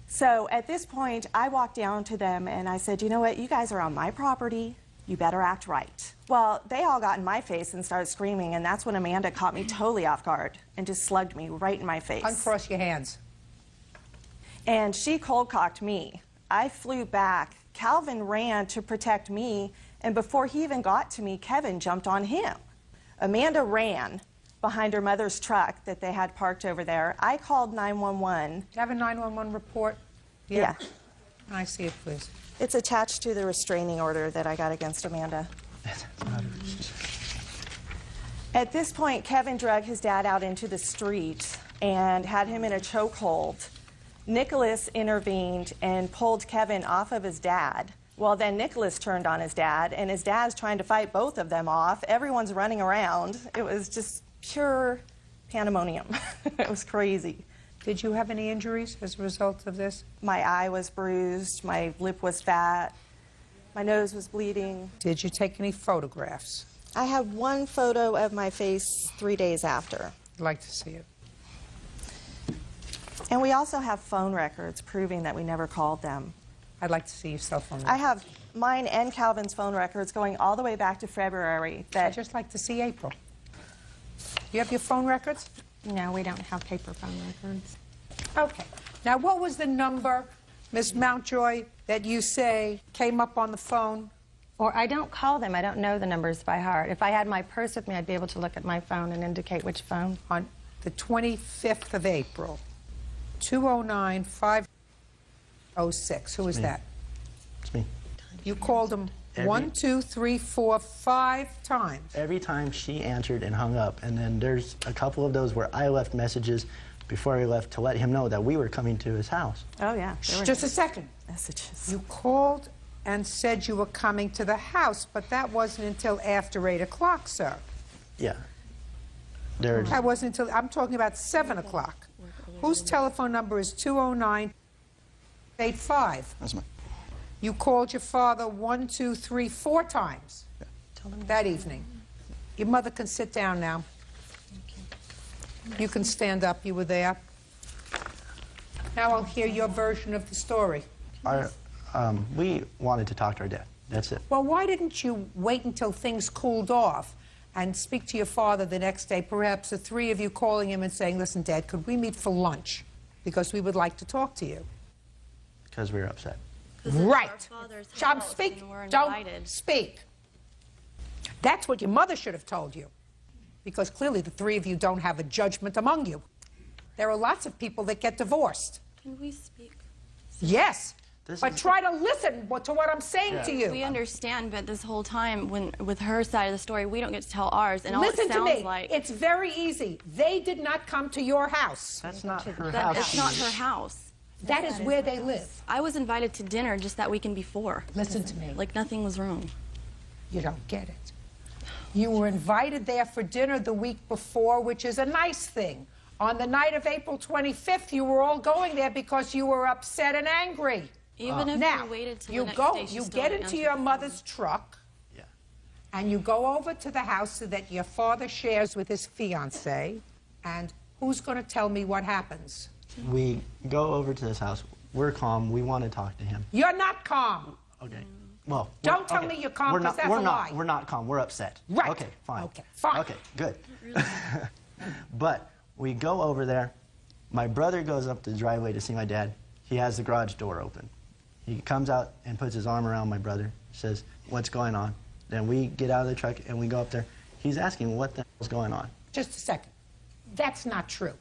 So at this point, I walked down to them and I said, "You know what, you guys are on my property, you better act right." Well, they all got in my face and started screaming, and that's when Amanda caught me totally off guard and just slugged me right in my face. Uncross your hands. And she cold-cocked me. I flew back. Calvin ran to protect me, and before he even got to me, Kevin jumped on him. Amanda ran behind her mother's truck that they had parked over there. I called 911. Do you have a 911 report? Yeah. I see it, please. It's attached to the restraining order that I got against Amanda. At this point, Kevin dragged his dad out into the street and had him in a chokehold. Nicholas intervened and pulled Kevin off of his dad. Well, then Nicholas turned on his dad, and his dad's trying to fight both of them off. Everyone's running around. It was just pure pandemonium. It was crazy. Did you have any injuries as a result of this? My eye was bruised, my lip was fat, My nose was bleeding. Did you take any photographs? I have one photo of my face 3 days after. I'd like to see it. And we also have phone records proving that we never called them. I'd like to see your cell phone. I have mine and Calvin's phone records going all the way back to February. I'd just like to see April. You have your phone records? No, we don't have paper phone records. Okay. Now, what was the number, Miss Mountjoy, that you say came up on the phone? Or I don't call them. I don't know the numbers by heart. If I had my purse with me, I'd be able to look at my phone and indicate which phone. On the 25th of April, 209-506. Who is that? It's me. You called him 1, 2, 3, 4, 5 times. Every time she answered and hung up, and then there's a couple of those where I left messages before I left to let him know that we were coming to his house. Oh, yeah. Just a second. Messages. You called and said you were coming to the house, but that wasn't until after 8 o'clock, sir. Yeah. There's... That wasn't until, I'm talking about 7 o'clock. Whose telephone number is 209-85? That's mine. You called your father 1, 2, 3, 4 times that evening. Your mother can sit down now. You can stand up. You were there. Now I'll hear your version of the story. We wanted to talk to our dad. That's it. Well, why didn't you wait until things cooled off and speak to your father the next day, perhaps the three of you calling him and saying, listen, Dad, could we meet for lunch? Because we would like to talk to you. Because we were upset. Right. Don't Speak. That's what your mother should have told you. Because clearly the three of you don't have a judgment among you. There are lots of people that get divorced. Can we speak? Yes. But try to listen to what I'm saying to you. We understand, but this whole time, with her side of the story, we don't get to tell ours, and all Listen it sounds to me. like... It's very easy. They did not come to your house. That's not her That, house. it's not her house. That is where they live. I was invited to dinner just that weekend before. Listen to me. Like nothing was wrong. You don't get it. You were invited there for dinner the week before, which is a nice thing. On the night of April 25th, you were all going there because you were upset and angry. Even if now, we waited till you the next go, day, she you still get didn't into answer your the phone. mother's truck, and you go over to the house so that your father shares with his fiancée. And who's going to tell me what happens? We go over to his house. We're calm. We want to talk to him. You're not calm. Okay. Well, Don't tell me you're calm, because that's a lie. We're not calm. We're upset. Right. Okay, fine. Okay, fine. Okay, good. But we go over there. My brother goes up the driveway to see my dad. He has the garage door open. He comes out and puts his arm around my brother, says, what's going on? Then we get out of the truck and we go up there. He's asking what the hell's going on. Just a second. That's not true.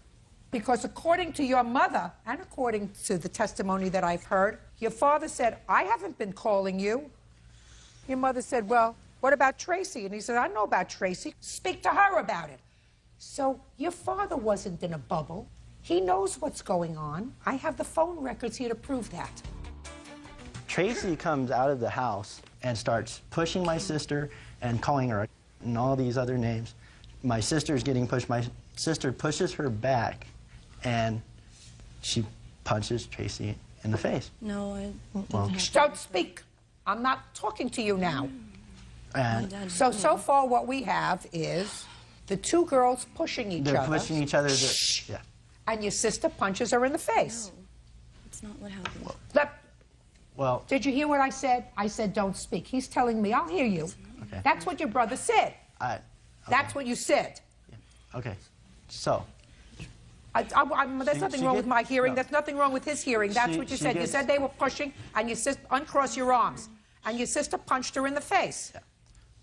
Because according to your mother, and according to the testimony that I've heard, your father said, I haven't been calling you. Your mother said, well, what about Tracy? And he said, I know about Tracy. Speak to her about it. So your father wasn't in a bubble. He knows what's going on. I have the phone records here to prove that. Tracy comes out of the house and starts pushing my sister and calling her and all these other names. My sister's getting pushed. My sister pushes her back, and she punches Tracy in the face. No, it Well, didn't happen. Don't speak. I'm not talking to you now. And So far what we have is the two girls pushing each they're other. pushing each other. Yeah. And your sister punches her in the face. No, it's not what happened. Well, Did you hear what I said? I said don't speak. He's telling me, I'll hear you. Okay. That's what your brother said. okay. That's what you said. Okay. So, There's nothing wrong with my hearing. no. There's nothing wrong with his hearing. That's She- what you she said. You gets- said they were pushing, and your sister, uncross your arms. And your sister punched her in the face.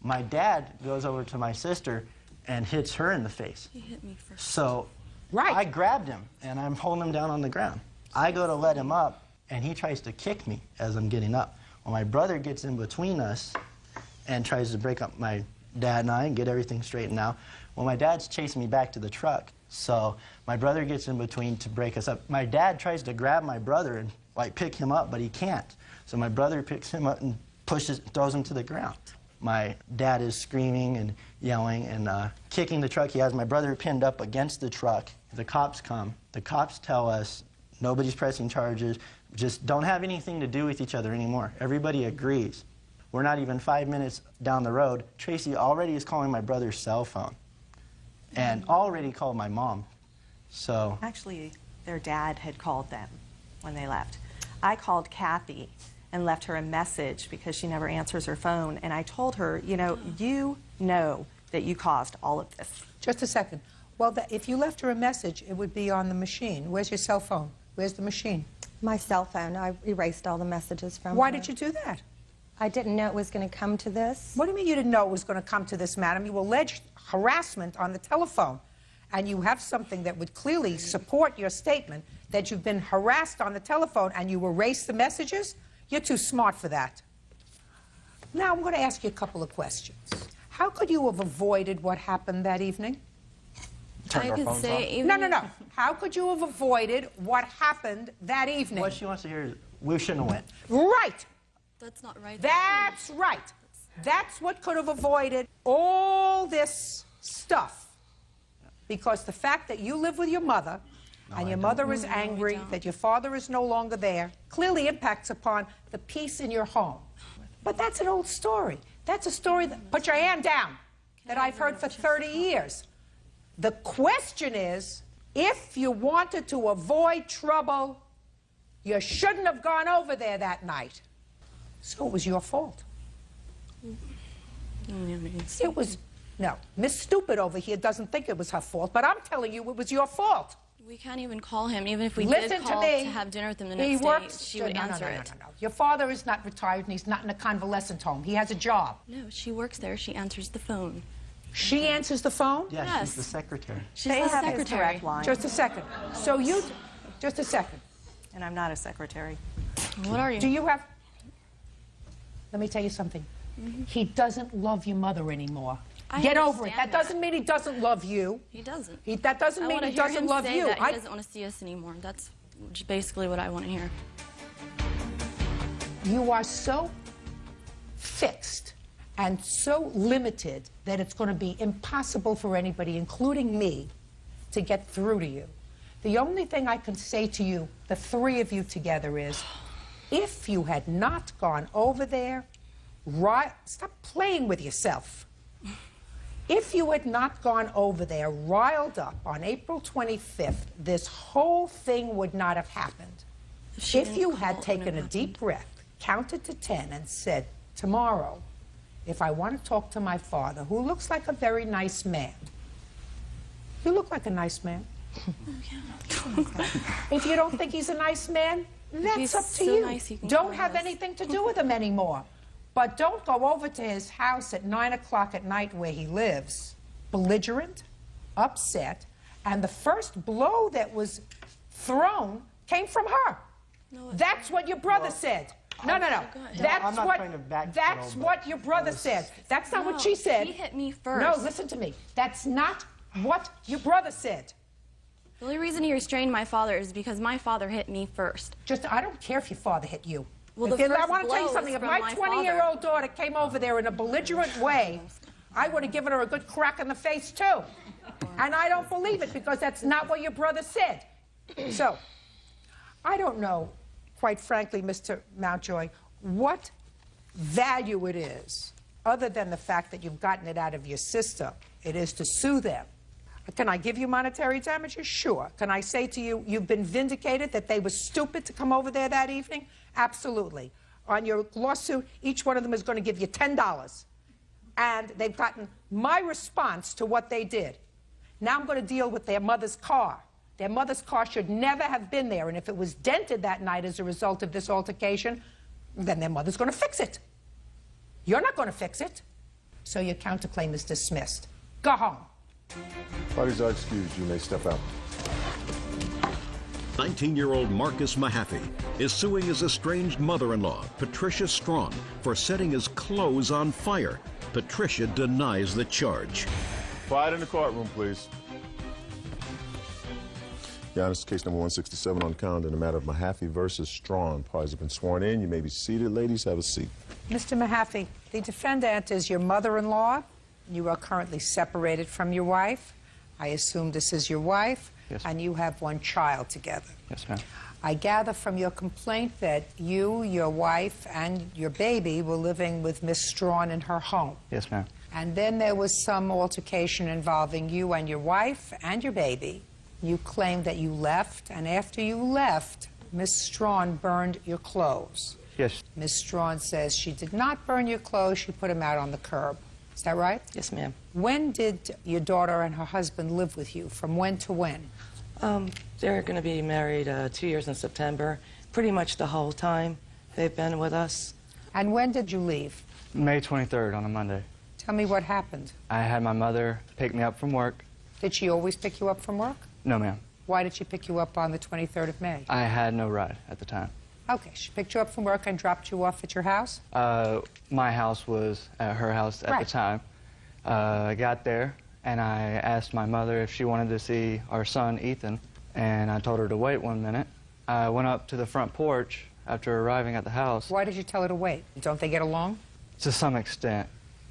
my dad goes over to my sister and hits her in the face. He hit me first. So, I grabbed him, and I'm holding him down on the ground. I go to let him up, and he tries to kick me as I'm getting up. Well, my brother gets in between us and tries to break up my dad and I and get everything straightened out. Well, my dad's chasing me back to the truck, so my brother gets in between to break us up. My dad tries to grab my brother and pick him up, but he can't. So my brother picks him up and throws him to the ground. My dad is screaming and yelling and kicking the truck. He has my brother pinned up against the truck. The cops come. The cops tell us nobody's pressing charges. Just don't have anything to do with each other anymore. Everybody agrees. We're not even 5 minutes down the road. Tracy already is calling my brother's cell phone and already called my mom. So actually, their dad had called them when they left. I called Kathy and left her a message because she never answers her phone, and I told her, you know that you caused all of this. Just a second. Well, if you left her a message, it would be on the machine. Where's your cell phone? Where's the machine? My cell phone. I erased all the messages from Why her. did you do that? I didn't know it was going to come to this. What do you mean you didn't know it was going to come to this, madam? You alleged harassment on the telephone, and you have something that would clearly support your statement that you've been harassed on the telephone and you erased the messages? You're too smart for that. Now, I'm going to ask you a couple of questions. How could you have avoided what happened that evening? Turned our phones off. No. How could you have avoided what happened that evening? What she wants to hear is, we shouldn't have went. Right. That's not right. That's right. That's what could have avoided all this stuff. Because the fact that you live with your mother, and your mother is angry that your father is no longer there, clearly impacts upon the peace in your home. But that's an old story. That's a story that, put your hand down, that I've heard for 30 years. The question is, if you wanted to avoid trouble, you shouldn't have gone over there that night. So it was your fault. It was, no, Miss Stupid over here doesn't think it was her fault, but I'm telling you it was your fault. We can't even call him. Even if we Listen did call to me. to have dinner with him the He next works, day, she would answer it. No. Your father is not retired and he's not in a convalescent home. He has a job. No, she works there. She answers the phone. She answers the phone? Yeah, Yes. she's the secretary. She's the secretary. Just a second. So you, just a second. And I'm not a secretary. What are you? Do you have, let me tell you something. He doesn't love your mother anymore. Get over it. That doesn't mean he doesn't love you. He doesn't. That doesn't mean he doesn't love you. That he doesn't want to see us anymore. That's basically what I want to hear. You are so fixed and so limited that it's going to be impossible for anybody, including me, to get through to you. The only thing I can say to you, the three of you together, is if you had not gone over there, stop playing with yourself. If you had not gone over there riled up on April 25th, this whole thing would not have happened. If you had taken a deep breath, counted to 10, and said, tomorrow, if I want to talk to my father, who looks like a very nice man. You look like a nice man. If you don't think he's a nice man, that's up to you. Don't have anything to do with him anymore. But don't go over to his house at 9 o'clock at night where he lives, belligerent, upset, and the first blow that was thrown came from her. No, that's what your brother said. No. That's what your brother said. That's not what she said. He hit me first. No, listen to me. That's not what your brother said. The only reason he restrained my father is because my father hit me first. I don't care if your father hit you. Well, I want to tell you something. If my 20-year-old daughter came over there in a belligerent way, I would have given her a good crack in the face, too. And I don't believe it because that's not what your brother said. So, I don't know, quite frankly, Mr. Mountjoy, what value it is, other than the fact that you've gotten it out of your system, it is to sue them. Can I give you monetary damages? Sure. Can I say to you, you've been vindicated that they were stupid to come over there that evening? Absolutely. On your lawsuit, each one of them is going to give you $10. And they've gotten my response to what they did. Now I'm going to deal with their mother's car. Their mother's car should never have been there. And if it was dented that night as a result of this altercation, then their mother's going to fix it. You're not going to fix it. So your counterclaim is dismissed. Go home. Parties are excused. You may step out. 19-year-old Marcus Mahaffey is suing his estranged mother-in-law, Patricia Strong, for setting his clothes on fire. Patricia denies the charge. Quiet in the courtroom, please. Your Honor, this is case number 167 on the calendar in the matter of Mahaffey versus Strong. Parties have been sworn in. You may be seated. Ladies, have a seat. Mr. Mahaffey, the defendant is your mother-in-law. You are currently separated from your wife. I assume this is your wife. Yes. And you have one child together. Yes, ma'am. I gather from your complaint that you, your wife, and your baby were living with Miss Strawn in her home. Yes, ma'am. And then there was some altercation involving you and your wife and your baby. You claimed that you left, and after you left, Miss Strawn burned your clothes. Yes. Miss Strawn says she did not burn your clothes, she put them out on the curb. Is that right? Yes, ma'am. When did your daughter and her husband live with you? From when to when? They're going to be married 2 years in September. Pretty much the whole time they've been with us. And when did you leave? May 23rd on a Monday. Tell me what happened. I had my mother pick me up from work. Did she always pick you up from work? No, ma'am. Why did she pick you up on the 23rd of May? I had no ride at the time. Okay, she picked you up from work and dropped you off at your house? My house was at her house at the time. I got there, and I asked my mother if she wanted to see our son, Ethan, and I told her to wait 1 minute. I went up to the front porch after arriving at the house. Why did you tell her to wait? Don't they get along? To some extent.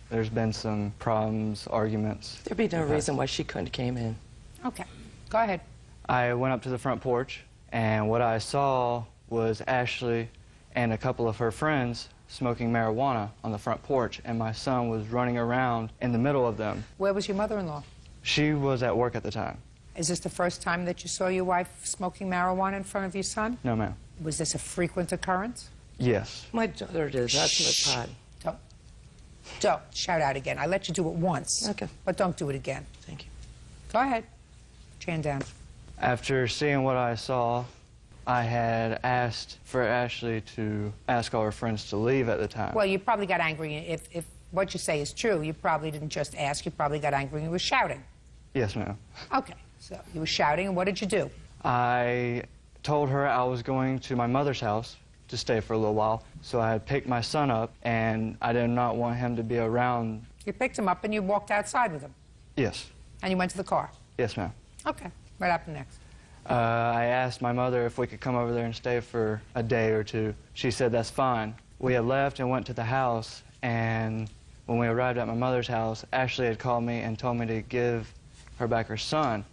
There's been some problems, arguments. There'd be no reason why she couldn't have came in. Okay, go ahead. I went up to the front porch, and what I saw was Ashley and a couple of her friends smoking marijuana on the front porch, and my son was running around in the middle of them. Where was your mother-in-law? She was at work at the time. Is this the first time that you saw your wife smoking marijuana in front of your son? No, ma'am. Was this a frequent occurrence? Yes. My daughter did. That's my pod. Don't shout out again. I let you do it once. Okay. But don't do it again. Thank you. Go ahead. Put your hand down. After seeing what I saw, I had asked for Ashley to ask all her friends to leave at the time. Well, you probably got angry. If what you say is true, you probably didn't just ask. You probably got angry and you were shouting. Yes, ma'am. Okay. So you were shouting, and what did you do? I told her I was going to my mother's house to stay for a little while, so I had picked my son up, and I did not want him to be around. You picked him up and you walked outside with him? Yes. And you went to the car? Yes, ma'am. Okay. What happened next? I asked my mother if we could come over there and stay for a day or two. She said that's fine. We had left and went to the house, and when we arrived at my mother's house, Ashley had called me and told me to give her back her son.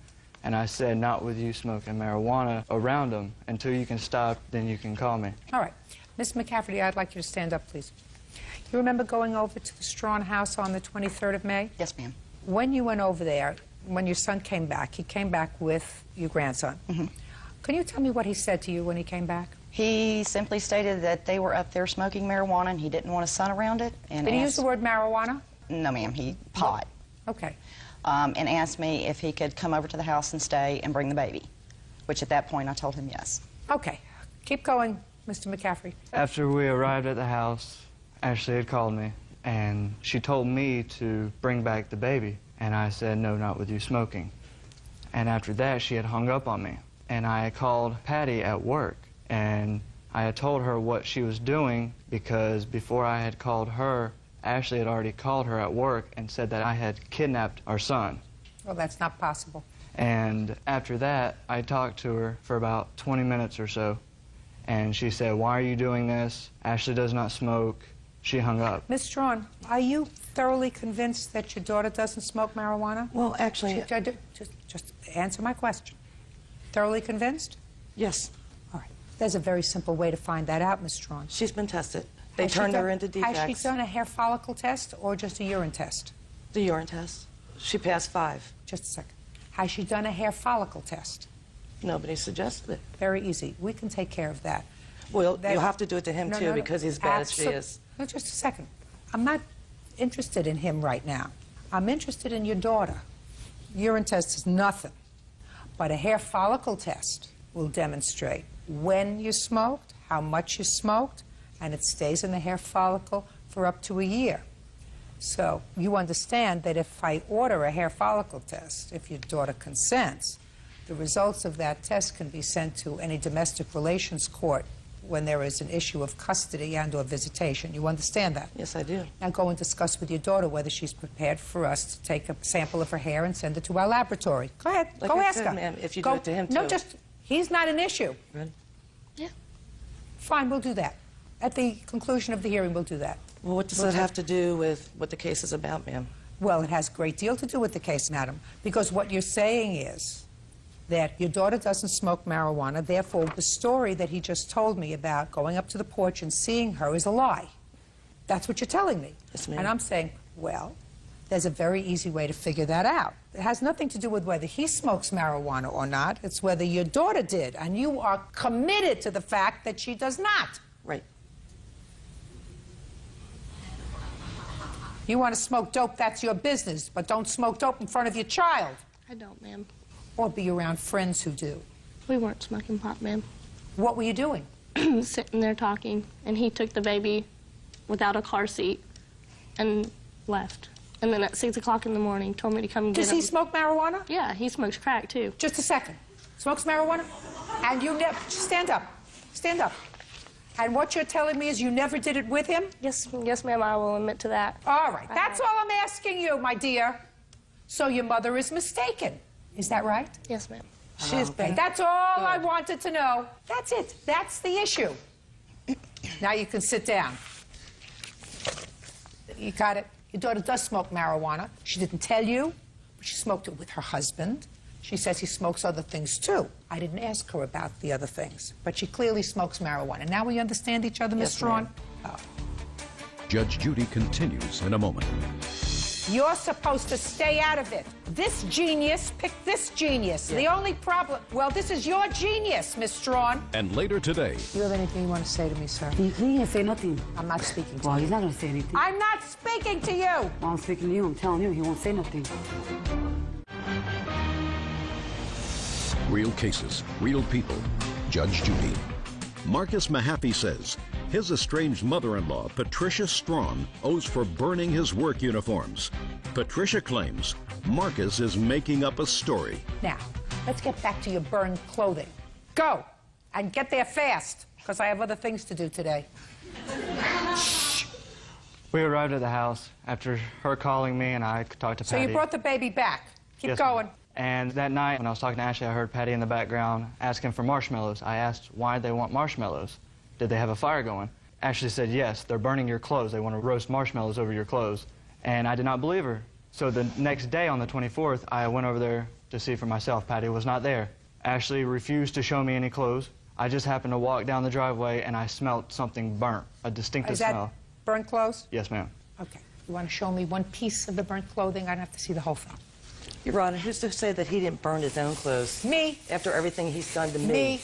And I said, not with you smoking marijuana around him. Until you can stop, then you can call me. All right. Miss McCafferty, I'd like you to stand up, please. You remember going over to the Strawn house on the 23rd of May? Yes, ma'am. When you went over there, when your son came back, he came back with your grandson. Mm-hmm. Can you tell me what he said to you when he came back? He simply stated that they were up there smoking marijuana and he didn't want his son around it. And Did he use the word marijuana? No, ma'am. Pot. Okay. And asked me if he could come over to the house and stay and bring the baby, which at that point I told him yes. Okay. Keep going, Mr. McCaffrey. After we arrived at the house, Ashley had called me, and she told me to bring back the baby. And I said, no, not with you smoking. And after that, she had hung up on me. And I called Patty at work, and I had told her what she was doing because before I had called her, Ashley had already called her at work and said that I had kidnapped our son. Well, that's not possible. And after that, I talked to her for about 20 minutes or so, and she said, why are you doing this? Ashley does not smoke. She hung up. Ms. Strawn, are you thoroughly convinced that your daughter doesn't smoke marijuana? Well, actually... Just answer my question. Thoroughly convinced? Yes. All right. There's a very simple way to find that out, Ms. Strawn. She's been tested. They turned her into defects. Has she done a hair follicle test or just a urine test? The urine test. She passed 5. Just a second. Has she done a hair follicle test? Nobody suggested it. Very easy. We can take care of that. Well, you'll have to do it to him, too, because he's as bad as she is. No, just a second. I'm not interested in him right now. I'm interested in your daughter. Urine test is nothing. But a hair follicle test will demonstrate when you smoked, how much you smoked, and it stays in the hair follicle for up to a year. So you understand that if I order a hair follicle test, if your daughter consents, the results of that test can be sent to any domestic relations court when there is an issue of custody and or visitation. You understand that? Yes, I do. Now go and discuss with your daughter whether she's prepared for us to take a sample of her hair and send it to our laboratory. Go ahead. Like go I ask said, her. ma'am, if you go, do it to him, no, too. just, he's not an issue. Really? Yeah. Fine, we'll do that. At the conclusion of the hearing, we'll do that. Well, what does that have to do with what the case is about, ma'am? Well, it has a great deal to do with the case, madam, because what you're saying is that your daughter doesn't smoke marijuana, therefore the story that he just told me about going up to the porch and seeing her is a lie. That's what you're telling me. Yes, ma'am. And I'm saying, well, there's a very easy way to figure that out. It has nothing to do with whether he smokes marijuana or not. It's whether your daughter did, and you are committed to the fact that she does not. Right. You want to smoke dope, that's your business, but don't smoke dope in front of your child. I don't, ma'am. Or be around friends who do. We weren't smoking pot, ma'am. What were you doing? Sitting there talking, and he took the baby without a car seat and left. And then at 6 o'clock in the morning, told me to come and get him. Does he smoke marijuana? Yeah, he smokes crack, too. Just a second. Smokes marijuana? And you never... Stand up. Stand up. And what you're telling me is you never did it with him? Yes, ma'am, I will admit to that. All right. That's all I'm asking you, my dear. So your mother is mistaken. Is that right? Yes, ma'am. She's been. That's all I wanted to know. That's it. That's the issue. Now you can sit down. You got it. Your daughter does smoke marijuana. She didn't tell you, but she smoked it with her husband. She says he smokes other things, too. I didn't ask her about the other things, but she clearly smokes marijuana. Now we understand each other, Miss Strawn? Oh. Judge Judy continues in a moment. You're supposed to stay out of it. This genius picked this genius. The only problem... Well, this is your genius, Miss Strawn. And later today... You have anything you want to say to me, sir? He didn't say nothing. I'm not speaking to Well, you. he's not going to say anything. I'm not speaking to you! Well, I'm speaking to you. I'm telling you, he won't say nothing. Real cases, real people. Judge Judy. Marcus Mahaffey says his estranged mother-in-law, Patricia Strawn, owes for burning his work uniforms. Patricia claims Marcus is making up a story. Now, let's get back to your burned clothing. Go! And get there fast, because I have other things to do today. We arrived at the house after her calling me, and I talked to So Patty. you brought the baby back. Keep Yes, going. ma'am. And that night, when I was talking to Ashley, I heard Patty in the background asking for marshmallows. I asked why they want marshmallows. Did they have a fire going? Ashley said, yes, they're burning your clothes. They want to roast marshmallows over your clothes. And I did not believe her. So the next day, on the 24th, I went over there to see for myself. Patty was not there. Ashley refused to show me any clothes. I just happened to walk down the driveway, and I smelled something burnt, a distinctive Is that smell. burnt clothes? Yes, ma'am. Okay. You want to show me one piece of the burnt clothing? I don't have to see the whole thing. Your Honor, who's to say that he didn't burn his own clothes? Me. After everything he's done to me.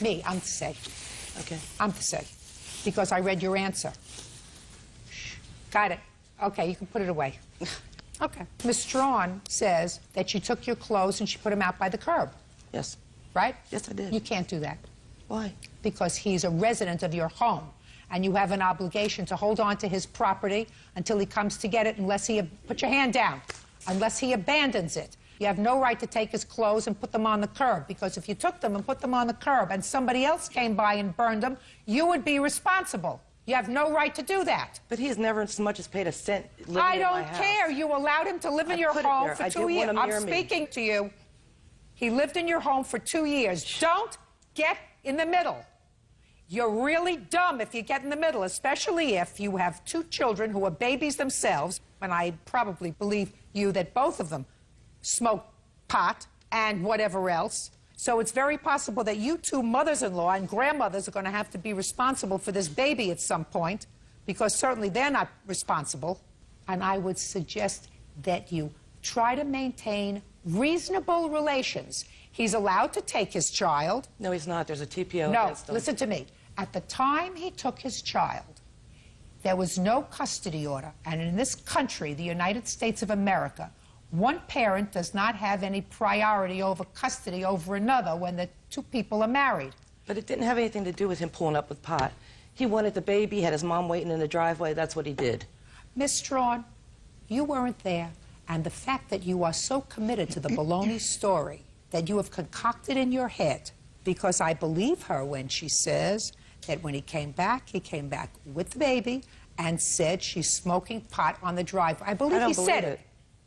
Me. I'm to say. Okay. I'm to say. Because I read your answer. Got it. Okay, you can put it away. Okay. Ms. Strawn says that she took your clothes and she put them out by the curb. Yes. Right? Yes, I did. You can't do that. Why? Because he's a resident of your home, and you have an obligation to hold on to his property until he comes to get it, unless he... Put your hand down. Unless he abandons it. You have no right to take his clothes and put them on the curb, because if you took them and put them on the curb and somebody else came by and burned them, you would be responsible. You have no right to do that. But he has never so much as paid a cent living I in my don't house. care. You allowed him to live in your put it home there. for I 2 didn't years. want him I'm near me. speaking to you. He lived in your home for 2 years. Don't get in the middle. You're really dumb if you get in the middle, especially if you have 2 children who are babies themselves, and I probably believe you that both of them smoke pot and whatever else. So it's very possible that you 2 mothers-in-law and grandmothers are going to have to be responsible for this baby at some point, because certainly they're not responsible. And I would suggest that you try to maintain reasonable relations. He's allowed to take his child. No, he's not. There's a TPO No, against him. listen to me. At the time he took his child, there was no custody order. And in this country, the United States of America, one parent does not have any priority over custody over another when the 2 people are married. But it didn't have anything to do with him pulling up with pot. He wanted the baby, had his mom waiting in the driveway. That's what he did. Miss Strawn, you weren't there. And the fact that you are so committed to the baloney story that you have concocted in your head, because I believe her when she says that when he came back with the baby and said she's smoking pot on the driveway. I believe he said it.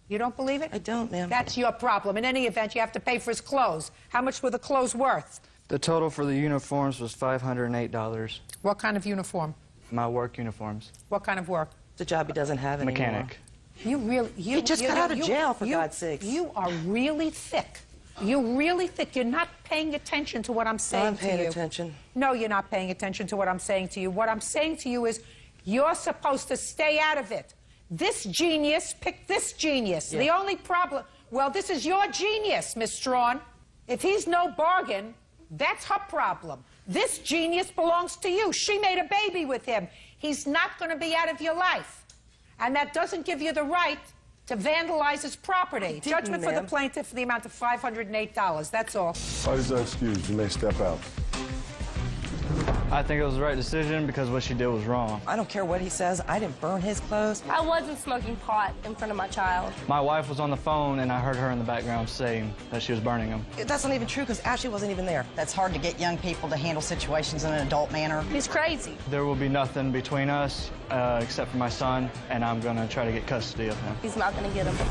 You don't believe it? I don't, ma'am. That's your problem. In any event, you have to pay for his clothes. How much were the clothes worth? The total for the uniforms was $508. What kind of uniform? My work uniforms. What kind of work? The job he doesn't have anymore. Mechanic. You really... He just got out of jail, for God's sakes. You are really thick. You really think you're not paying attention to what I'm saying to you? I'm paying attention. No, you're not paying attention to what I'm saying to you. What I'm saying to you is you're supposed to stay out of it. This genius picked this genius. Yeah. The only problem... Well, this is your genius, Miss Strawn. If he's no bargain, that's her problem. This genius belongs to you. She made a baby with him. He's not going to be out of your life. And that doesn't give you the right to vandalize his property. Judgment for the plaintiff for the amount of $508. That's all. Parties are excused. You may step out. I think it was the right decision because what she did was wrong. I don't care what he says. I didn't burn his clothes. I wasn't smoking pot in front of my child. My wife was on the phone, and I heard her in the background saying that she was burning them. That's not even true because Ashley wasn't even there. That's hard to get young people to handle situations in an adult manner. He's crazy. There will be nothing between us except for my son, and I'm going to try to get custody of him. He's not going to get him.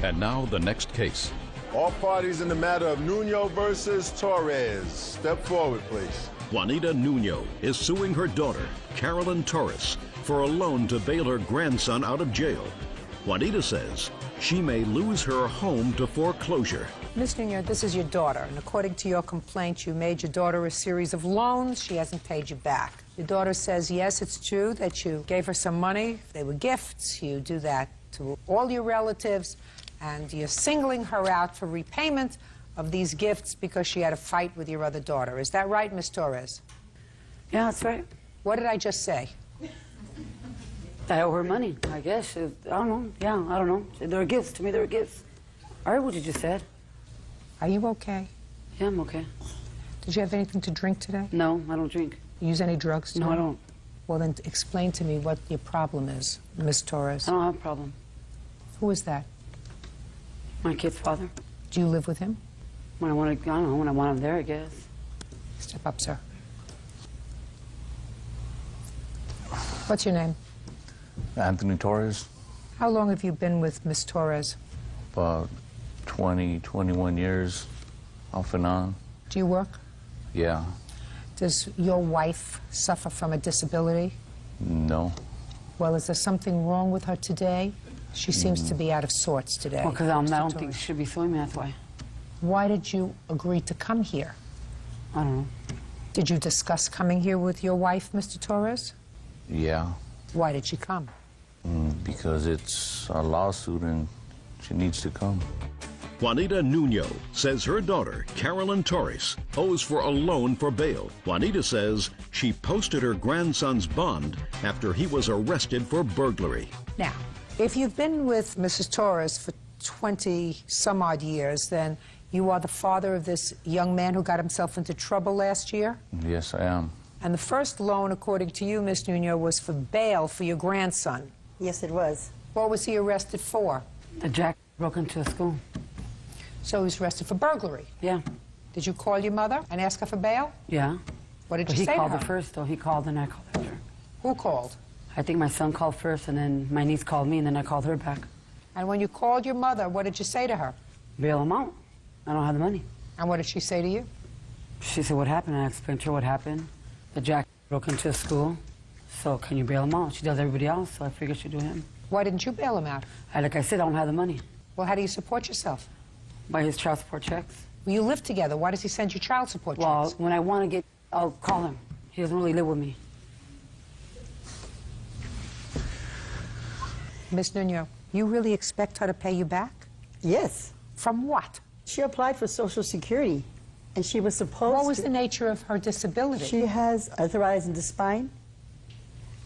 And now the next case. All parties in the matter of Nuno versus Torres. Step forward, please. Juanita Nuno is suing her daughter, Carolyn Torres, for a loan to bail her grandson out of jail. Juanita says she may lose her home to foreclosure. Ms. Nuno, this is your daughter, and according to your complaint, you made your daughter a series of loans. She hasn't paid you back. Your daughter says, yes, it's true that you gave her some money. They were gifts. You do that to all your relatives, and you're singling her out for repayment of these gifts because she had a fight with your other daughter. Is that right, Miss Torres? Yeah, that's right. What did I just say? I owe her money, I guess. I don't know. Yeah, I don't know. They're gifts. To me, they're gifts. I heard what you just said. Are you okay? Yeah, I'm okay. Did you have anything to drink today? No, I don't drink. You use any drugs today? No, I don't. Well, then explain to me what your problem is, Miss Torres. I don't have a problem. Who is that? My kid's father. Do you live with him? When I want to, I don't know, when I want him there, I guess. Step up, sir. What's your name? Anthony Torres. How long have you been with Miss Torres? About 20, 21 years, off and on. Do you work? Yeah. Does your wife suffer from a disability? No. Well, is there something wrong with her today? She seems to be out of sorts today. Well, because I don't think she should be suing me, that's why. Why did you agree to come here? I don't know. Did you discuss coming here with your wife, Mr. Torres? Yeah. Why did she come? Because it's a lawsuit and she needs to come. Juanita Nuno says her daughter, Carolyn Torres, owes for a loan for bail. Juanita says she posted her grandson's bond after he was arrested for burglary. Now, if you've been with Mrs. Torres for 20-some-odd years, then you are the father of this young man who got himself into trouble last year? Yes, I am. And the first loan, according to you, Miss Nuno, was for bail for your grandson. Yes, it was. What was he arrested for? The jack broke into a school. So he was arrested for burglary? Yeah. Did you call your mother and ask her for bail? Yeah. What did But you say he called to her? her first, though. He called, and I called after. Who called? I think my son called first, and then my niece called me, and then I called her back. And when you called your mother, what did you say to her? Bail him out. I don't have the money. And what did she say to you? She said, what happened? I explained to her what happened. The jack broke into a school, so can you bail him out? She does everybody else, so I figured she'd do him. Why didn't you bail him out? Like I said, I don't have the money. Well, how do you support yourself? By his child support checks. Well, you live together. Why does he send you child support checks? Well, when I want to get, I'll call him. He doesn't really live with me. Miss Nuno, you really expect her to pay you back? Yes. From what? She applied for Social Security, and she was supposed to... What was the nature of her disability? She has arthritis in the spine.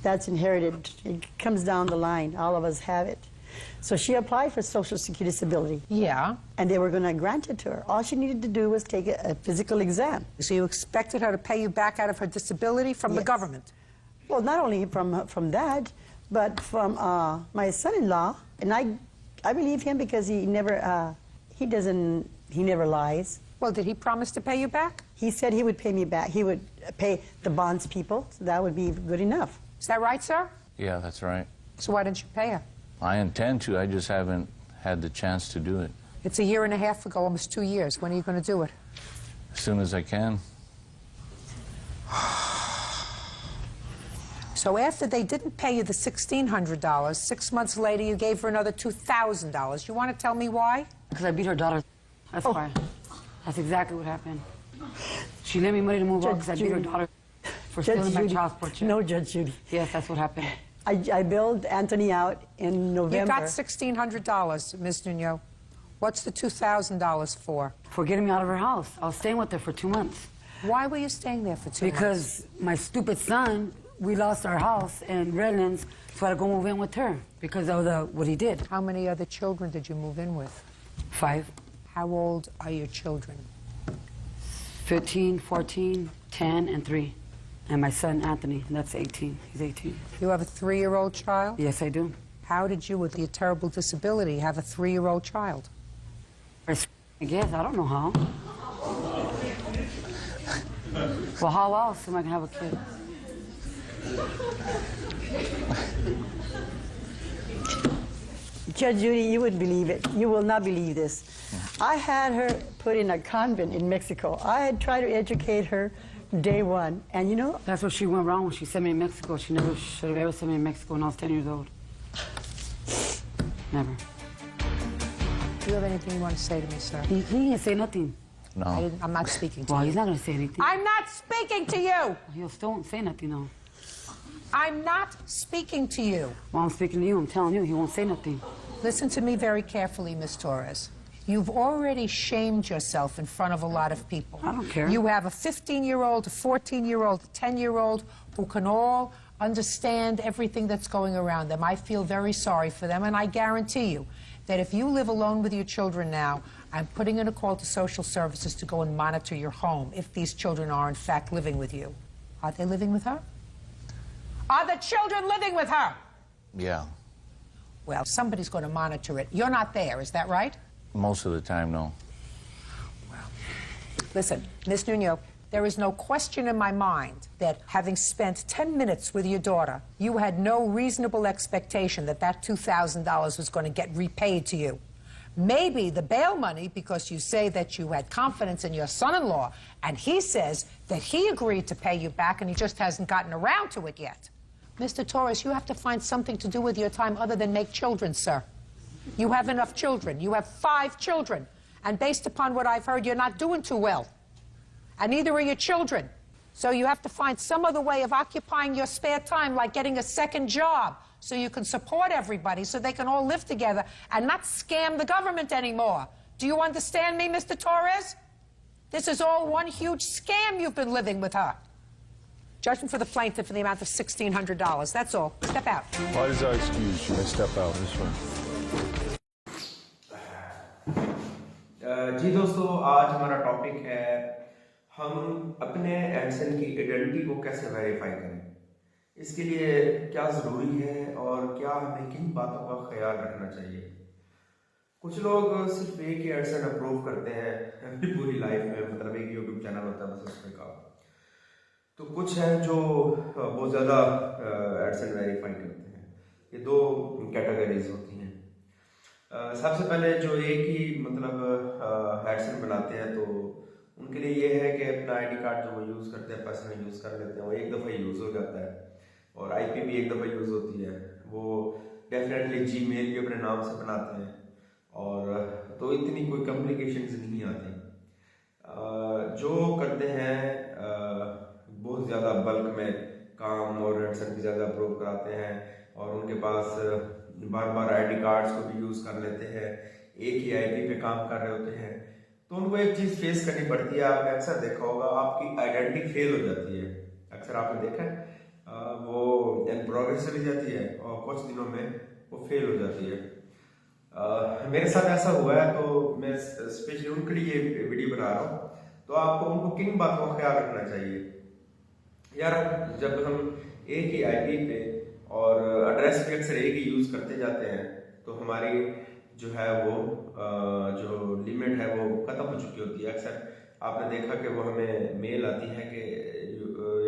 That's inherited. It comes down the line. All of us have it. So she applied for Social Security disability. Yeah. And they were going to grant it to her. All she needed to do was take a physical exam. So you expected her to pay you back out of her disability from the government? Well, not only from that, but from my son-in-law. And I believe him because he never lies. Well, did he promise to pay you back? He said he would pay me back. He would pay the bonds people, so that would be good enough. Is that right, sir? Yeah, that's right. So why didn't you pay her? I intend to. I just haven't had the chance to do it. It's a year and a half ago, almost 2 years. When are you going to do it? As soon as I can. So after they didn't pay you the $1,600, 6 months later you gave her another $2,000. You want to tell me why? Because I beat her daughter. That's why. That's exactly what happened. She lent me money to move out because I beat her daughter for stealing my child support check. No, Judge Judy. Yes, that's what happened. I billed Anthony out in November. You got $1,600, Ms. Nuno. What's the $2,000 for? For getting me out of her house. I was staying with her for 2 months. Why were you staying there for 2 months? Because my stupid son, we lost our house in Redlands, so I had to go move in with her because of what he did. How many other children did you move in with? 5. How old are your children? 15, 14, 10, and 3. And my son, Anthony, that's 18. He's 18. You have a 3-year-old child? Yes, I do. How did you, with your terrible disability, have a 3-year-old child? I guess. I don't know how. Well, how else am I going to have a kid? Judge Judy, you wouldn't believe it. You will not believe this. I had her put in a convent in Mexico. I had tried to educate her day one, and you know... That's what she went wrong when she sent me to Mexico. She never should have ever sent me to Mexico when I was 10 years old. Never. Do you have anything you want to say to me, sir? He didn't say nothing. No. I'm not speaking to Well, you. he's not going to say anything. I'm not speaking to you! He'll still won't say nothing, though. I'm not speaking to you. Well, I'm speaking to you. I'm telling you, he won't say nothing. Listen to me very carefully, Miss Torres. You've already shamed yourself in front of a lot of people. I don't care. You have a 15-year-old, a 14-year-old, a 10-year-old who can all understand everything that's going around them. I feel very sorry for them, and I guarantee you that if you live alone with your children now, I'm putting in a call to social services to go and monitor your home if these children are in fact living with you. Are they living with her? Are the children living with her? Yeah. Well, somebody's going to monitor it. You're not there, is that right? Most of the time, no. Listen, Ms. Nuno, there is no question in my mind that having spent 10 minutes with your daughter, you had no reasonable expectation that that $2,000 was going to get repaid to you. Maybe the bail money, because you say that you had confidence in your son-in-law, and he says that he agreed to pay you back and he just hasn't gotten around to it yet. Mr. Torres, you have to find something to do with your time other than make children, sir. You have enough children. You have 5 children. And based upon what I've heard, you're not doing too well. And neither are your children. So you have to find some other way of occupying your spare time, like getting a second job, so you can support everybody, so they can all live together and not scam the government anymore. Do you understand me, Mr. Torres? This is all one huge scam you've been living with her. Judgment for the plaintiff in the amount of $1,600. That's all. Step out. Parties are excused. You may step out. This one. जी दोस्तों, आज हमारा topic है हम अपने Edson की identity को कैसे verify करें। इसके लिए क्या ज़रूरी है और क्या हमें किन बातों का ख्याल रखना चाहिए। कुछ लोग सिर्फ एक ही एडसन अप्रूव करते हैं अपनी पूरी लाइफ में, मतलब एक यूट्यूब चैनल होता है बस उसमें का। तो कुछ हैं जो बहुत ज़्यादा एडसन वेरीफाई करते हैं। ये 2 कैटेगरीज होती हैं। सबसे पहले जो एक ही मतलब एडसन बनाते हैं, तो उनके लिए ये है कि अपना आईडी कार्ड जो वो यूज़ करते हैं, पर्सनल यूज़ कर लेते हैं, वो एक दफ़ा यूज़ हो जाता है और आईपी भी एक दफ़ा यूज़ होती है। वो डेफिनेटली जीमेल भी अपने नाम से बनाते हैं और तो इतनी कोई कम्प्लिकेशंस नहीं आती। जो करते हैं बहुत ज़्यादा बल्क में काम और एडसन भी ज़्यादा अप्रूव कराते हैं और उनके पास बार बार आईडी कार्ड्स को भी यूज़ कर लेते हैं, एक ही आईपी पे काम कर रहे होते हैं, तो उनको एक चीज़ फेस करनी पड़ती है। आपने अक्सर देखा होगा आपकी आइडेंटिटी फेल हो जाती है। अक्सर आपने देखा है वो इन प्रोग्रेस चली जाती है और कुछ दिनों में वो फेल हो जाती है। मेरे साथ ऐसा हुआ है, तो मैं स्पेशली उनके लिए वीडियो बना रहा हूँ। तो आपको उनको किन बातों का ख्याल रखना चाहिए यार। जब हम एक ही आईपी पे और एड्रेस भी अक्सर एक ही यूज़ करते जाते हैं, तो हमारी जो है वो जो लिमिट है वो ख़त्म हो चुकी होती है। अक्सर आपने देखा कि वो हमें मेल आती है कि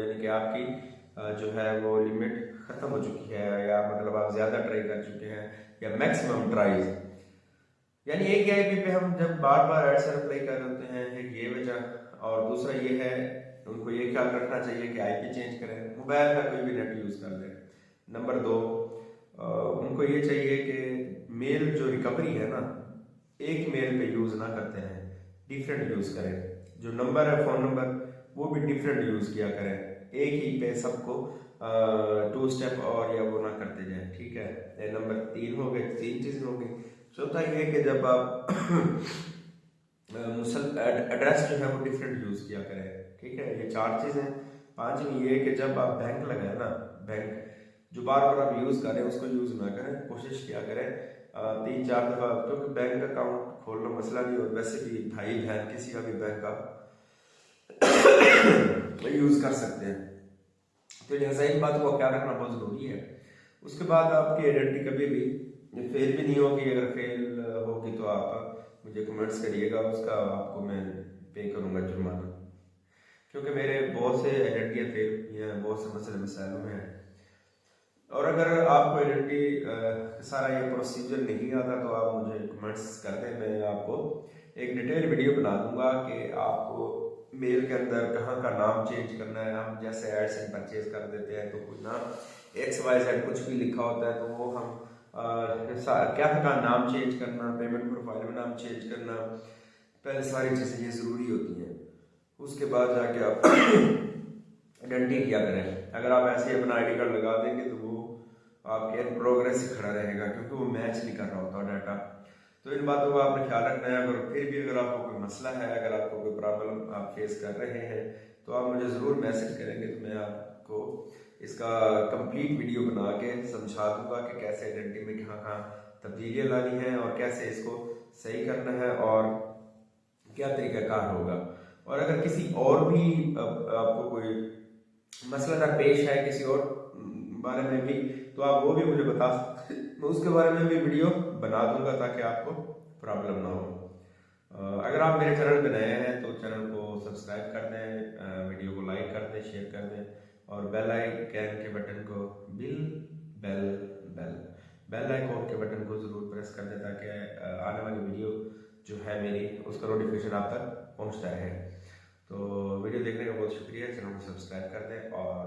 यानी कि आपकी जो है वो लिमिट ख़त्म हो चुकी है, या मतलब आप ज़्यादा ट्राई कर चुके हैं, या मैक्सिमम ट्राइज। यानी एक ही आईपी पे हम जब बार बार एडसन अप्लाई कर रहे होते हैं, एक ये वजह। और दूसरा ये है उनको ये ख्याल रखना चाहिए कि आईपी चेंज करें, मोबाइल का कोई भी नेट यूज़ कर लें। नंबर 2, उनको ये चाहिए कि मेल जो रिकवरी है ना, एक मेल पे यूज़ ना करते हैं, डिफरेंट यूज़ करें, जो नंबर है फ़ोन नंबर वो भी डिफरेंट यूज़ किया करें, एक ही पे सबको 2 स्टेप और या वो ना करते जाएं, ठीक है। ये नंबर 3 हो गए, 3 चीज़ें हो गई। चौथा ये कि जब आप एड्रेस जो है वो डिफरेंट यूज़ किया करें, ठीक है। ये 4 चीज़ें। 5वीं ये कि जब आप बैंक लगाए ना, बैंक जो बार बार आप यूज़ करें उसको यूज़ ना करें, कोशिश किया करें 3-4 दफ़ा, क्योंकि बैंक अकाउंट खोलना मसला नहीं, और वैसे भी भाई बहन किसी का भी बैंक आप यूज़ कर सकते हैं। तो लिहाजा इन बातों का ख्याल रखना बहुत ज़रूरी है। उसके बाद आपकी आइडेंटिटी कभी भी फेल भी नहीं होगी। अगर फेल होगी तो आप मुझे कमेंट्स करिएगा, उसका आपको मैं पे करूँगा जुर्माना, क्योंकि मेरे बहुत से आइडेंटिटी फेल हुई हैं, बहुत से मसले मसाइलों में हैं। और अगर आपको आइडेंटिटी सारा ये प्रोसीजर नहीं आता तो आप मुझे कमेंट्स कर दें, मैं आपको एक डिटेल वीडियो बना दूंगा कि आपको मेल के अंदर कहाँ का नाम चेंज करना है। हम जैसे एड्स एंड परचेज कर देते हैं तो कुछ नाम XYZ कुछ भी लिखा होता है, तो वो हम क्या का नाम चेंज करना, पेमेंट प्रोफाइल में नाम चेंज करना, पहले सारी चीज़ें ये ज़रूरी होती हैं। उसके बाद जाके आप आइडेंटिटी क्या करें। अगर आप ऐसे ही अपना ID कार्ड लगा देंगे तो वो आपके इन प्रोग्रेस ही खड़ा रहेगा, क्योंकि वो मैच नहीं कर रहा होता डाटा। तो इन बातों का आपने ख्याल रखना है। अगर फिर भी अगर आपको कोई मसला है, अगर आपको कोई प्रॉब्लम आप फेस कर रहे हैं, तो आप मुझे ज़रूर मैसेज करेंगे, तो मैं आपको इसका कंप्लीट वीडियो बना के समझा दूंगा कि कैसे आइडेंटिटी में कहाँ कहाँ तब्दीलियाँ लानी है और कैसे इसको सही करना है और क्या तरीक़ाकार होगा। और अगर किसी और भी आपको कोई मसला दरपेश है किसी और बारे में भी, तो आप वो भी मुझे बता सकते हैं, मैं उसके बारे में भी वीडियो बना दूंगा ताकि आपको प्रॉब्लम ना हो। अगर आप मेरे चैनल पे नए हैं तो चैनल को सब्सक्राइब कर दें, वीडियो को लाइक कर दें, शेयर कर दें, और बेल आइकन के बटन को बेल आइकन के बटन को ज़रूर प्रेस कर दें ताकि आने वाली वीडियो जो है मेरी उसका नोटिफिकेशन आप तक पहुँचता रहे। तो वीडियो देखने का बहुत शुक्रिया, चैनल को सब्सक्राइब कर दें, और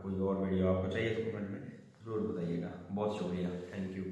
कोई और वीडियो आपको चाहिए तो कमेंट में ज़रूर बताइएगा। बहुत शुक्रिया, थैंक यू।